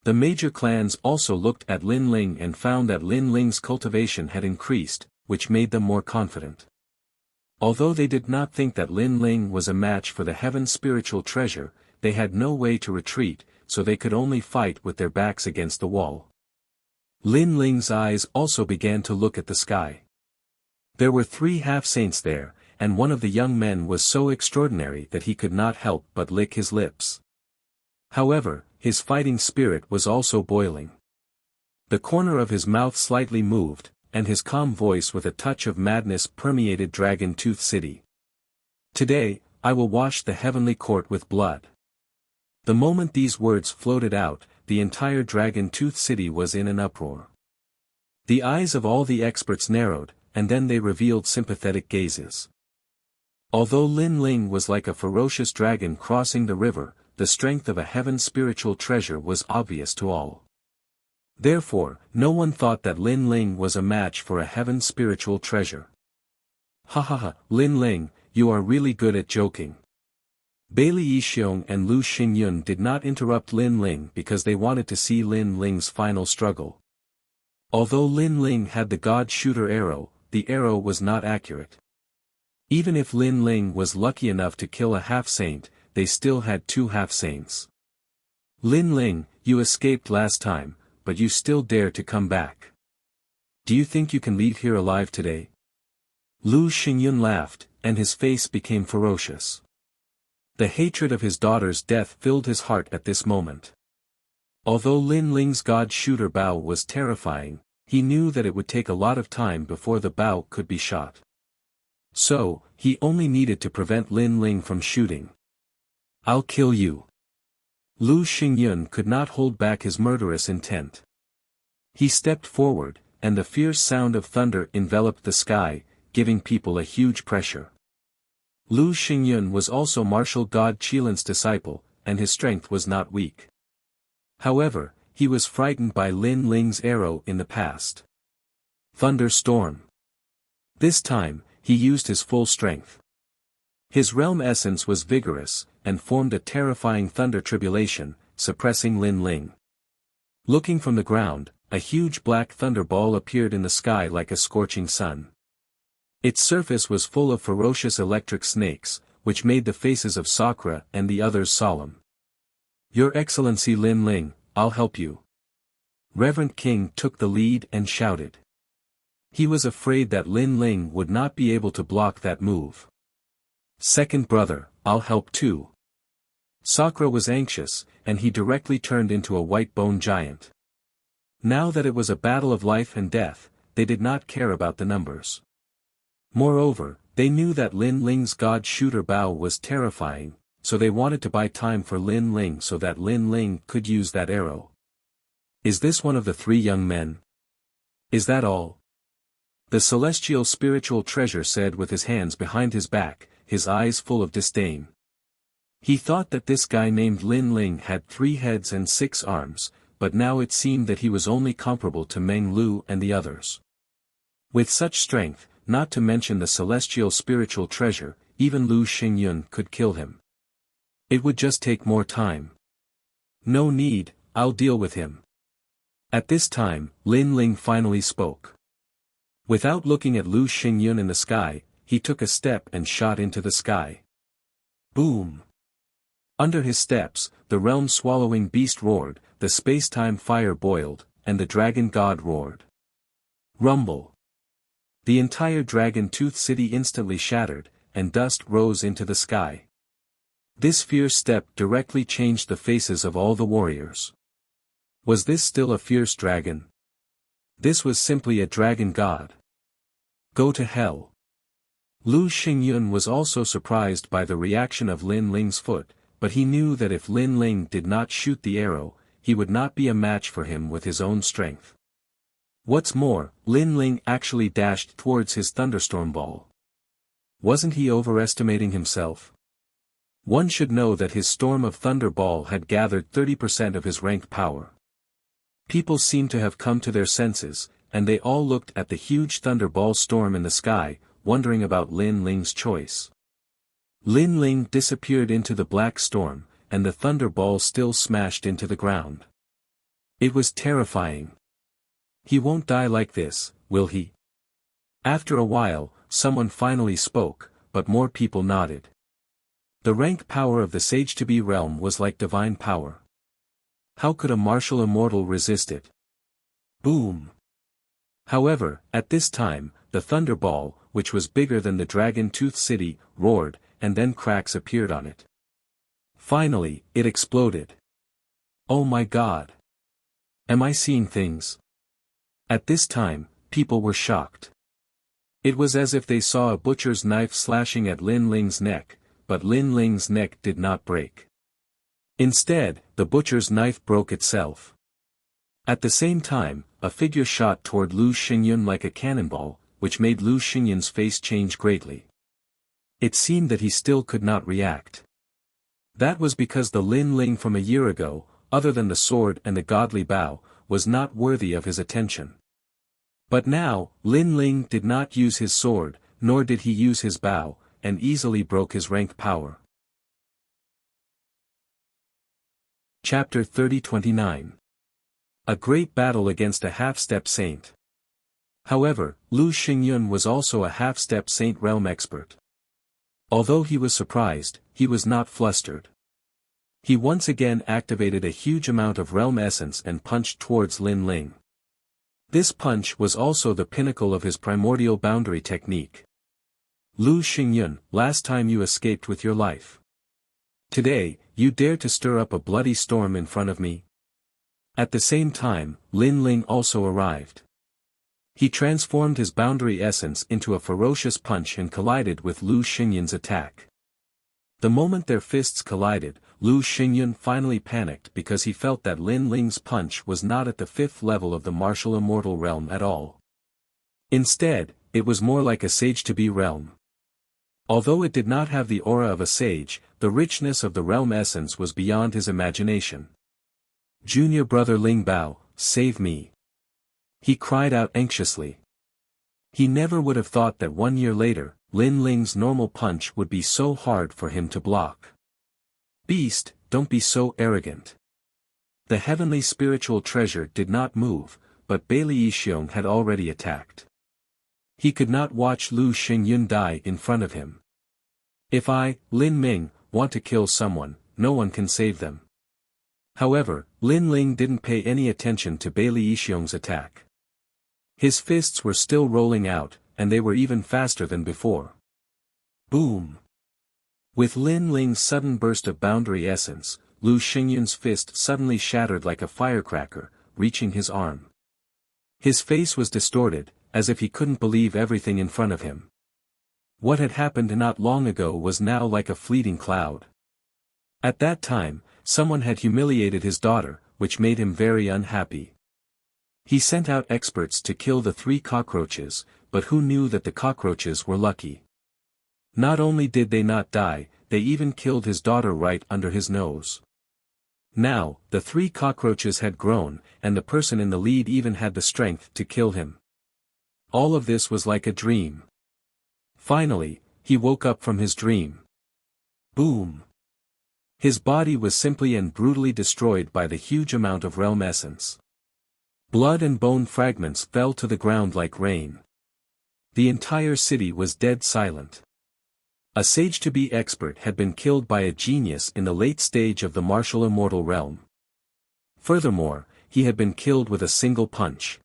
The major clans also looked at Lin Ling and found that Lin Ling's cultivation had increased, which made them more confident. Although they did not think that Lin Ling was a match for the heaven's spiritual treasure, they had no way to retreat, so they could only fight with their backs against the wall. Lin Ling's eyes also began to look at the sky. There were three half-saints there, and one of the young men was so extraordinary that he could not help but lick his lips. However, his fighting spirit was also boiling. The corner of his mouth slightly moved, and his calm voice with a touch of madness permeated Dragon Tooth City. Today, I will wash the heavenly court with blood. The moment these words floated out, the entire Dragon Tooth City was in an uproar. The eyes of all the experts narrowed, and then they revealed sympathetic gazes. Although Lin Ling was like a ferocious dragon crossing the river, the strength of a heaven's spiritual treasure was obvious to all. Therefore, no one thought that Lin Ling was a match for a heaven's spiritual treasure. Ha ha ha, Lin Ling, you are really good at joking. Bailey Yixiong and Lu Xingyun did not interrupt Lin Ling because they wanted to see Lin Ling's final struggle. Although Lin Ling had the God Shooter arrow, the arrow was not accurate. Even if Lin Ling was lucky enough to kill a half-saint, they still had two half-saints. Lin Ling, you escaped last time, but you still dare to come back. Do you think you can leave here alive today? Lu Xingyun laughed, and his face became ferocious. The hatred of his daughter's death filled his heart at this moment. Although Lin Ling's God Shooter bow was terrifying, he knew that it would take a lot of time before the bow could be shot. So, he only needed to prevent Lin Ling from shooting. I'll kill you. Lu Xingyun could not hold back his murderous intent. He stepped forward, and the fierce sound of thunder enveloped the sky, giving people a huge pressure. Lu Xingyun was also martial god Qilin's disciple, and his strength was not weak. However, he was frightened by Lin Ling's arrow in the past. Thunderstorm. This time, he used his full strength. His realm essence was vigorous, and formed a terrifying thunder tribulation, suppressing Lin Ling. Looking from the ground, a huge black thunderball appeared in the sky like a scorching sun. Its surface was full of ferocious electric snakes, which made the faces of Sakura and the others solemn. "Your Excellency Lin Ling, I'll help you." Reverend King took the lead and shouted. He was afraid that Lin Ling would not be able to block that move. "Second brother, I'll help too." Sakura was anxious, and he directly turned into a white bone giant. Now that it was a battle of life and death, they did not care about the numbers. Moreover, they knew that Lin Ling's God Shooter Bow was terrifying, so they wanted to buy time for Lin Ling so that Lin Ling could use that arrow. "Is this one of the three young men? Is that all?" The celestial spiritual treasure said with his hands behind his back, his eyes full of disdain. He thought that this guy named Lin Ling had 3 heads and 6 arms, but now it seemed that he was only comparable to Meng Lu and the others. With such strength, not to mention the celestial spiritual treasure, even Lu Xingyun could kill him. It would just take more time. "No need, I'll deal with him." At this time, Lin Ling finally spoke. Without looking at Lu Xingyun in the sky, he took a step and shot into the sky. Boom! Under his steps, the realm-swallowing beast roared, the space-time fire boiled, and the dragon god roared. Rumble! The entire Dragon Tooth City instantly shattered, and dust rose into the sky. This fierce step directly changed the faces of all the warriors. Was this still a fierce dragon? This was simply a dragon god. Go to hell. Lu Xingyun was also surprised by the reaction of Lin Ling's foot, but he knew that if Lin Ling did not shoot the arrow, he would not be a match for him with his own strength. What's more, Lin Ling actually dashed towards his thunderstorm ball. Wasn't he overestimating himself? One should know that his storm of thunder ball had gathered 30% of his rank power. People seemed to have come to their senses, and they all looked at the huge thunder ball storm in the sky, wondering about Lin Ling's choice. Lin Ling disappeared into the black storm, and the thunder ball still smashed into the ground. It was terrifying. He won't die like this, will he? After a while, someone finally spoke, but more people nodded. The rank power of the Sage-to-Be realm was like divine power. How could a martial immortal resist it? Boom! However, at this time, the thunder ball, which was bigger than the Dragon Tooth City, roared, and then cracks appeared on it. Finally, it exploded. Oh my God! Am I seeing things? At this time, people were shocked. It was as if they saw a butcher's knife slashing at Lin Ling's neck, but Lin Ling's neck did not break. Instead, the butcher's knife broke itself. At the same time, a figure shot toward Lu Xingyun like a cannonball, which made Lu Xingyun's face change greatly. It seemed that he still could not react. That was because the Lin Ling from a year ago, other than the sword and the godly bow, was not worthy of his attention. But now, Lin Ling did not use his sword, nor did he use his bow, and easily broke his rank power. Chapter 30-29. A great battle against a half-step saint. However, Lu Xingyun was also a half-step saint realm expert. Although he was surprised, he was not flustered. He once again activated a huge amount of realm essence and punched towards Lin Ling. This punch was also the pinnacle of his primordial boundary technique. Lu Xingyun, last time you escaped with your life. Today, you dare to stir up a bloody storm in front of me? At the same time, Lin Ling also arrived. He transformed his boundary essence into a ferocious punch and collided with Lu Xingyun's attack. The moment their fists collided, Lu Xingyun finally panicked because he felt that Lin Ling's punch was not at the 5th level of the martial immortal realm at all. Instead, it was more like a Sage-to-Be realm. Although it did not have the aura of a sage, the richness of the realm essence was beyond his imagination. Junior brother Ling Bao, save me! He cried out anxiously. He never would have thought that 1 year later, Lin Ling's normal punch would be so hard for him to block. Beast, don't be so arrogant. The heavenly spiritual treasure did not move, but Bailey Yixiong had already attacked. He could not watch Lu Xingyun die in front of him. If I, Lin Ming, want to kill someone, no one can save them. However, Lin Ling didn't pay any attention to Bailey Yixiong's attack. His fists were still rolling out, and they were even faster than before. Boom! With Lin Ling's sudden burst of boundary essence, Lu Xingyun's fist suddenly shattered like a firecracker, reaching his arm. His face was distorted, as if he couldn't believe everything in front of him. What had happened not long ago was now like a fleeting cloud. At that time, someone had humiliated his daughter, which made him very unhappy. He sent out experts to kill the 3 cockroaches, but who knew that the cockroaches were lucky? Not only did they not die, they even killed his daughter right under his nose. Now, the 3 cockroaches had grown, and the person in the lead even had the strength to kill him. All of this was like a dream. Finally, he woke up from his dream. Boom! His body was simply and brutally destroyed by the huge amount of realm essence. Blood and bone fragments fell to the ground like rain. The entire city was dead silent. A sage-to-be expert had been killed by a genius in the late stage of the martial immortal realm. Furthermore, he had been killed with a single punch.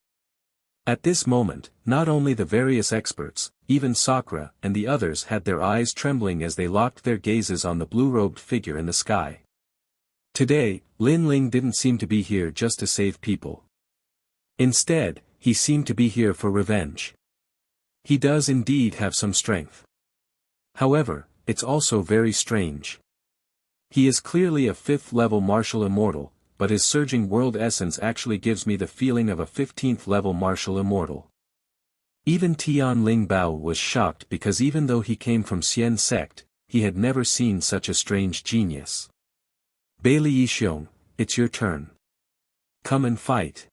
At this moment, not only the various experts, even Sakura and the others had their eyes trembling as they locked their gazes on the blue-robed figure in the sky. Today, Lin Ling didn't seem to be here just to save people. Instead, he seemed to be here for revenge. He does indeed have some strength. However, it's also very strange. He is clearly a 5th-level martial immortal, but his surging world essence actually gives me the feeling of a 15th-level martial immortal. Even Tian Ling Bao was shocked because even though he came from Xian sect, he had never seen such a strange genius. Bailey Yixiong, it's your turn. Come and fight.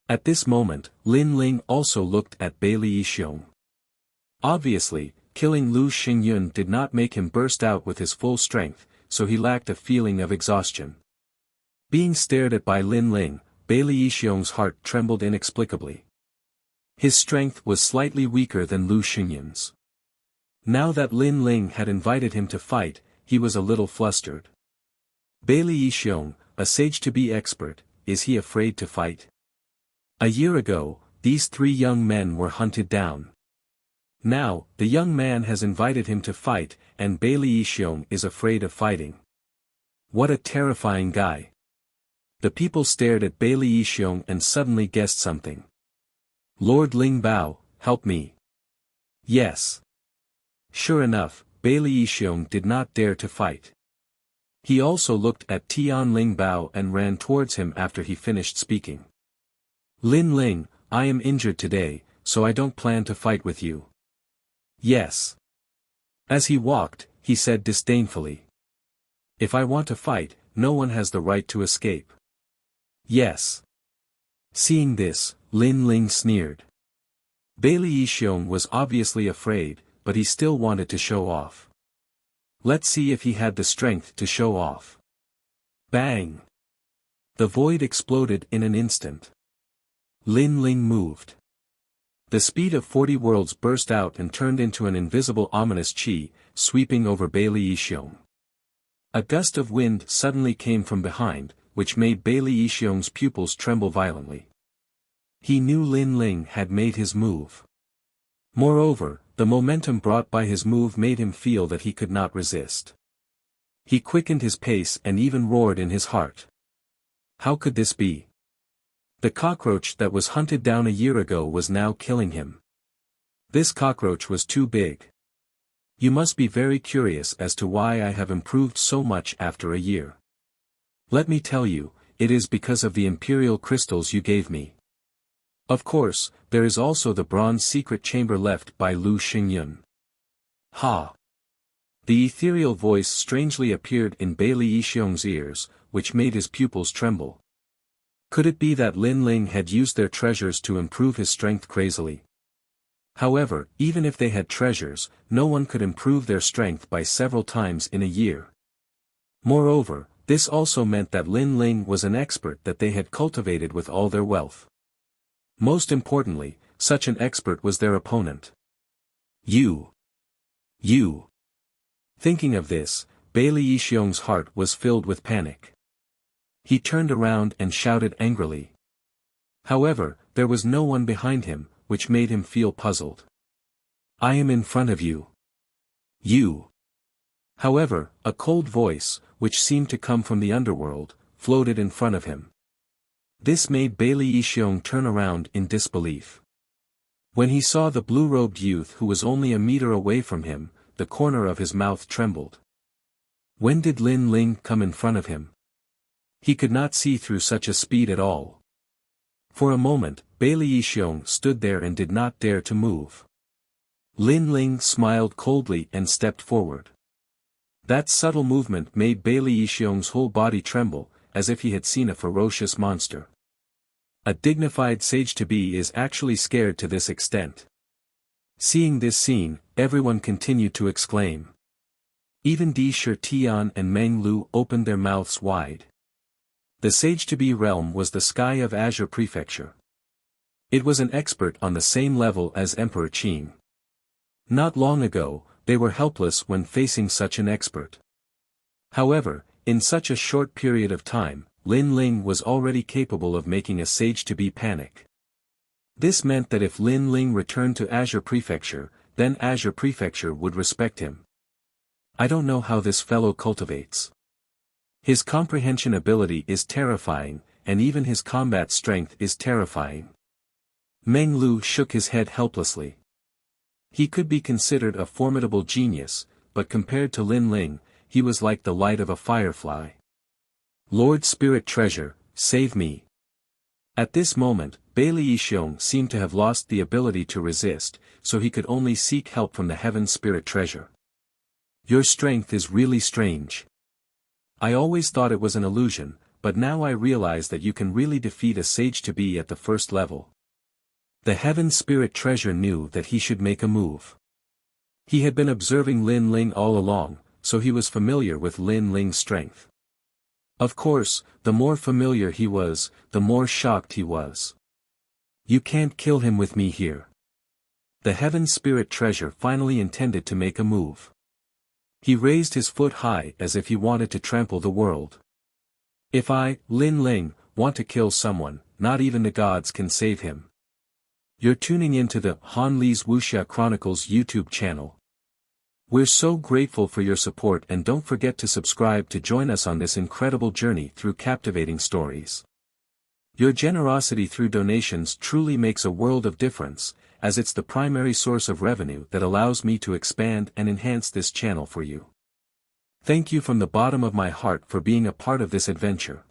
At this moment, Lin Ling also looked at Bailey Yixiong. Obviously, killing Lu Xingyun did not make him burst out with his full strength, so he lacked a feeling of exhaustion. Being stared at by Lin Ling, Bailey Yixiong's heart trembled inexplicably. His strength was slightly weaker than Lu Xingyun's. Now that Lin Ling had invited him to fight, he was a little flustered. Bailey Yixiong, a sage-to-be expert, is he afraid to fight? A year ago, these 3 young men were hunted down. Now, the young man has invited him to fight, and Bailey Yixiong is afraid of fighting. What a terrifying guy. The people stared at Bailey Yixiong and suddenly guessed something. Lord Ling Bao, help me. Yes. Sure enough, Bailey Yixiong did not dare to fight. He also looked at Tian Ling Bao and ran towards him after he finished speaking. Lin Ling, I am injured today, so I don't plan to fight with you. Yes. As he walked, he said disdainfully. If I want to fight, no one has the right to escape. Yes. Seeing this, Lin Ling sneered. Bailey Yixiong was obviously afraid, but he still wanted to show off. Let's see if he had the strength to show off. Bang! The void exploded in an instant. Lin Ling moved. The speed of 40 worlds burst out and turned into an invisible ominous chi, sweeping over Bailey Yixiong. A gust of wind suddenly came from behind, which made Bailey Yixiong's pupils tremble violently. He knew Lin Ling had made his move. Moreover, the momentum brought by his move made him feel that he could not resist. He quickened his pace and even roared in his heart. How could this be? The cockroach that was hunted down a year ago was now killing him. This cockroach was too big. You must be very curious as to why I have improved so much after a year. Let me tell you, it is because of the imperial crystals you gave me. Of course, there is also the bronze secret chamber left by Lu Xingyun. Ha! The ethereal voice strangely appeared in Bailey Yixiong's ears, which made his pupils tremble. Could it be that Lin Ling had used their treasures to improve his strength crazily? However, even if they had treasures, no one could improve their strength by several times in a year. Moreover, this also meant that Lin Ling was an expert that they had cultivated with all their wealth. Most importantly, such an expert was their opponent. You. Thinking of this, Bailey Yixiong's heart was filled with panic. He turned around and shouted angrily. However, there was no one behind him, which made him feel puzzled. I am in front of you. You. However, a cold voice, which seemed to come from the underworld, floated in front of him. This made Bailey Yixiong turn around in disbelief. When he saw the blue-robed youth who was only a meter away from him, the corner of his mouth trembled. When did Lin Ling come in front of him? He could not see through such a speed at all. For a moment, Bailey Yixiong stood there and did not dare to move. Lin Ling smiled coldly and stepped forward. That subtle movement made Bailey Yixiong's whole body tremble, as if he had seen a ferocious monster. A dignified sage-to-be is actually scared to this extent. Seeing this scene, everyone continued to exclaim. Even Di Shitian and Meng Lu opened their mouths wide. The sage-to-be realm was the sky of Azure Prefecture. It was an expert on the same level as Emperor Qin. Not long ago, they were helpless when facing such an expert. However, in such a short period of time, Lin Ling was already capable of making a sage-to-be panic. This meant that if Lin Ling returned to Azure Prefecture, then Azure Prefecture would respect him. I don't know how this fellow cultivates. His comprehension ability is terrifying, and even his combat strength is terrifying. Meng Lu shook his head helplessly. He could be considered a formidable genius, but compared to Lin Ling, he was like the light of a firefly. Lord Spirit Treasure, save me. At this moment, Bailey Yixiong seemed to have lost the ability to resist, so he could only seek help from the Heaven Spirit Treasure. Your strength is really strange. I always thought it was an illusion, but now I realize that you can really defeat a sage-to-be at the first level. The Heaven Spirit Treasure knew that he should make a move. He had been observing Lin Ling all along, so he was familiar with Lin Ling's strength. Of course, the more familiar he was, the more shocked he was. You can't kill him with me here. The Heaven Spirit Treasure finally intended to make a move. He raised his foot high as if he wanted to trample the world. If I, Lin Ling, want to kill someone, not even the gods can save him. You're tuning into the Han Li's Wuxia Chronicles YouTube channel. We're so grateful for your support, and don't forget to subscribe to join us on this incredible journey through captivating stories. Your generosity through donations truly makes a world of difference, as it's the primary source of revenue that allows me to expand and enhance this channel for you. Thank you from the bottom of my heart for being a part of this adventure.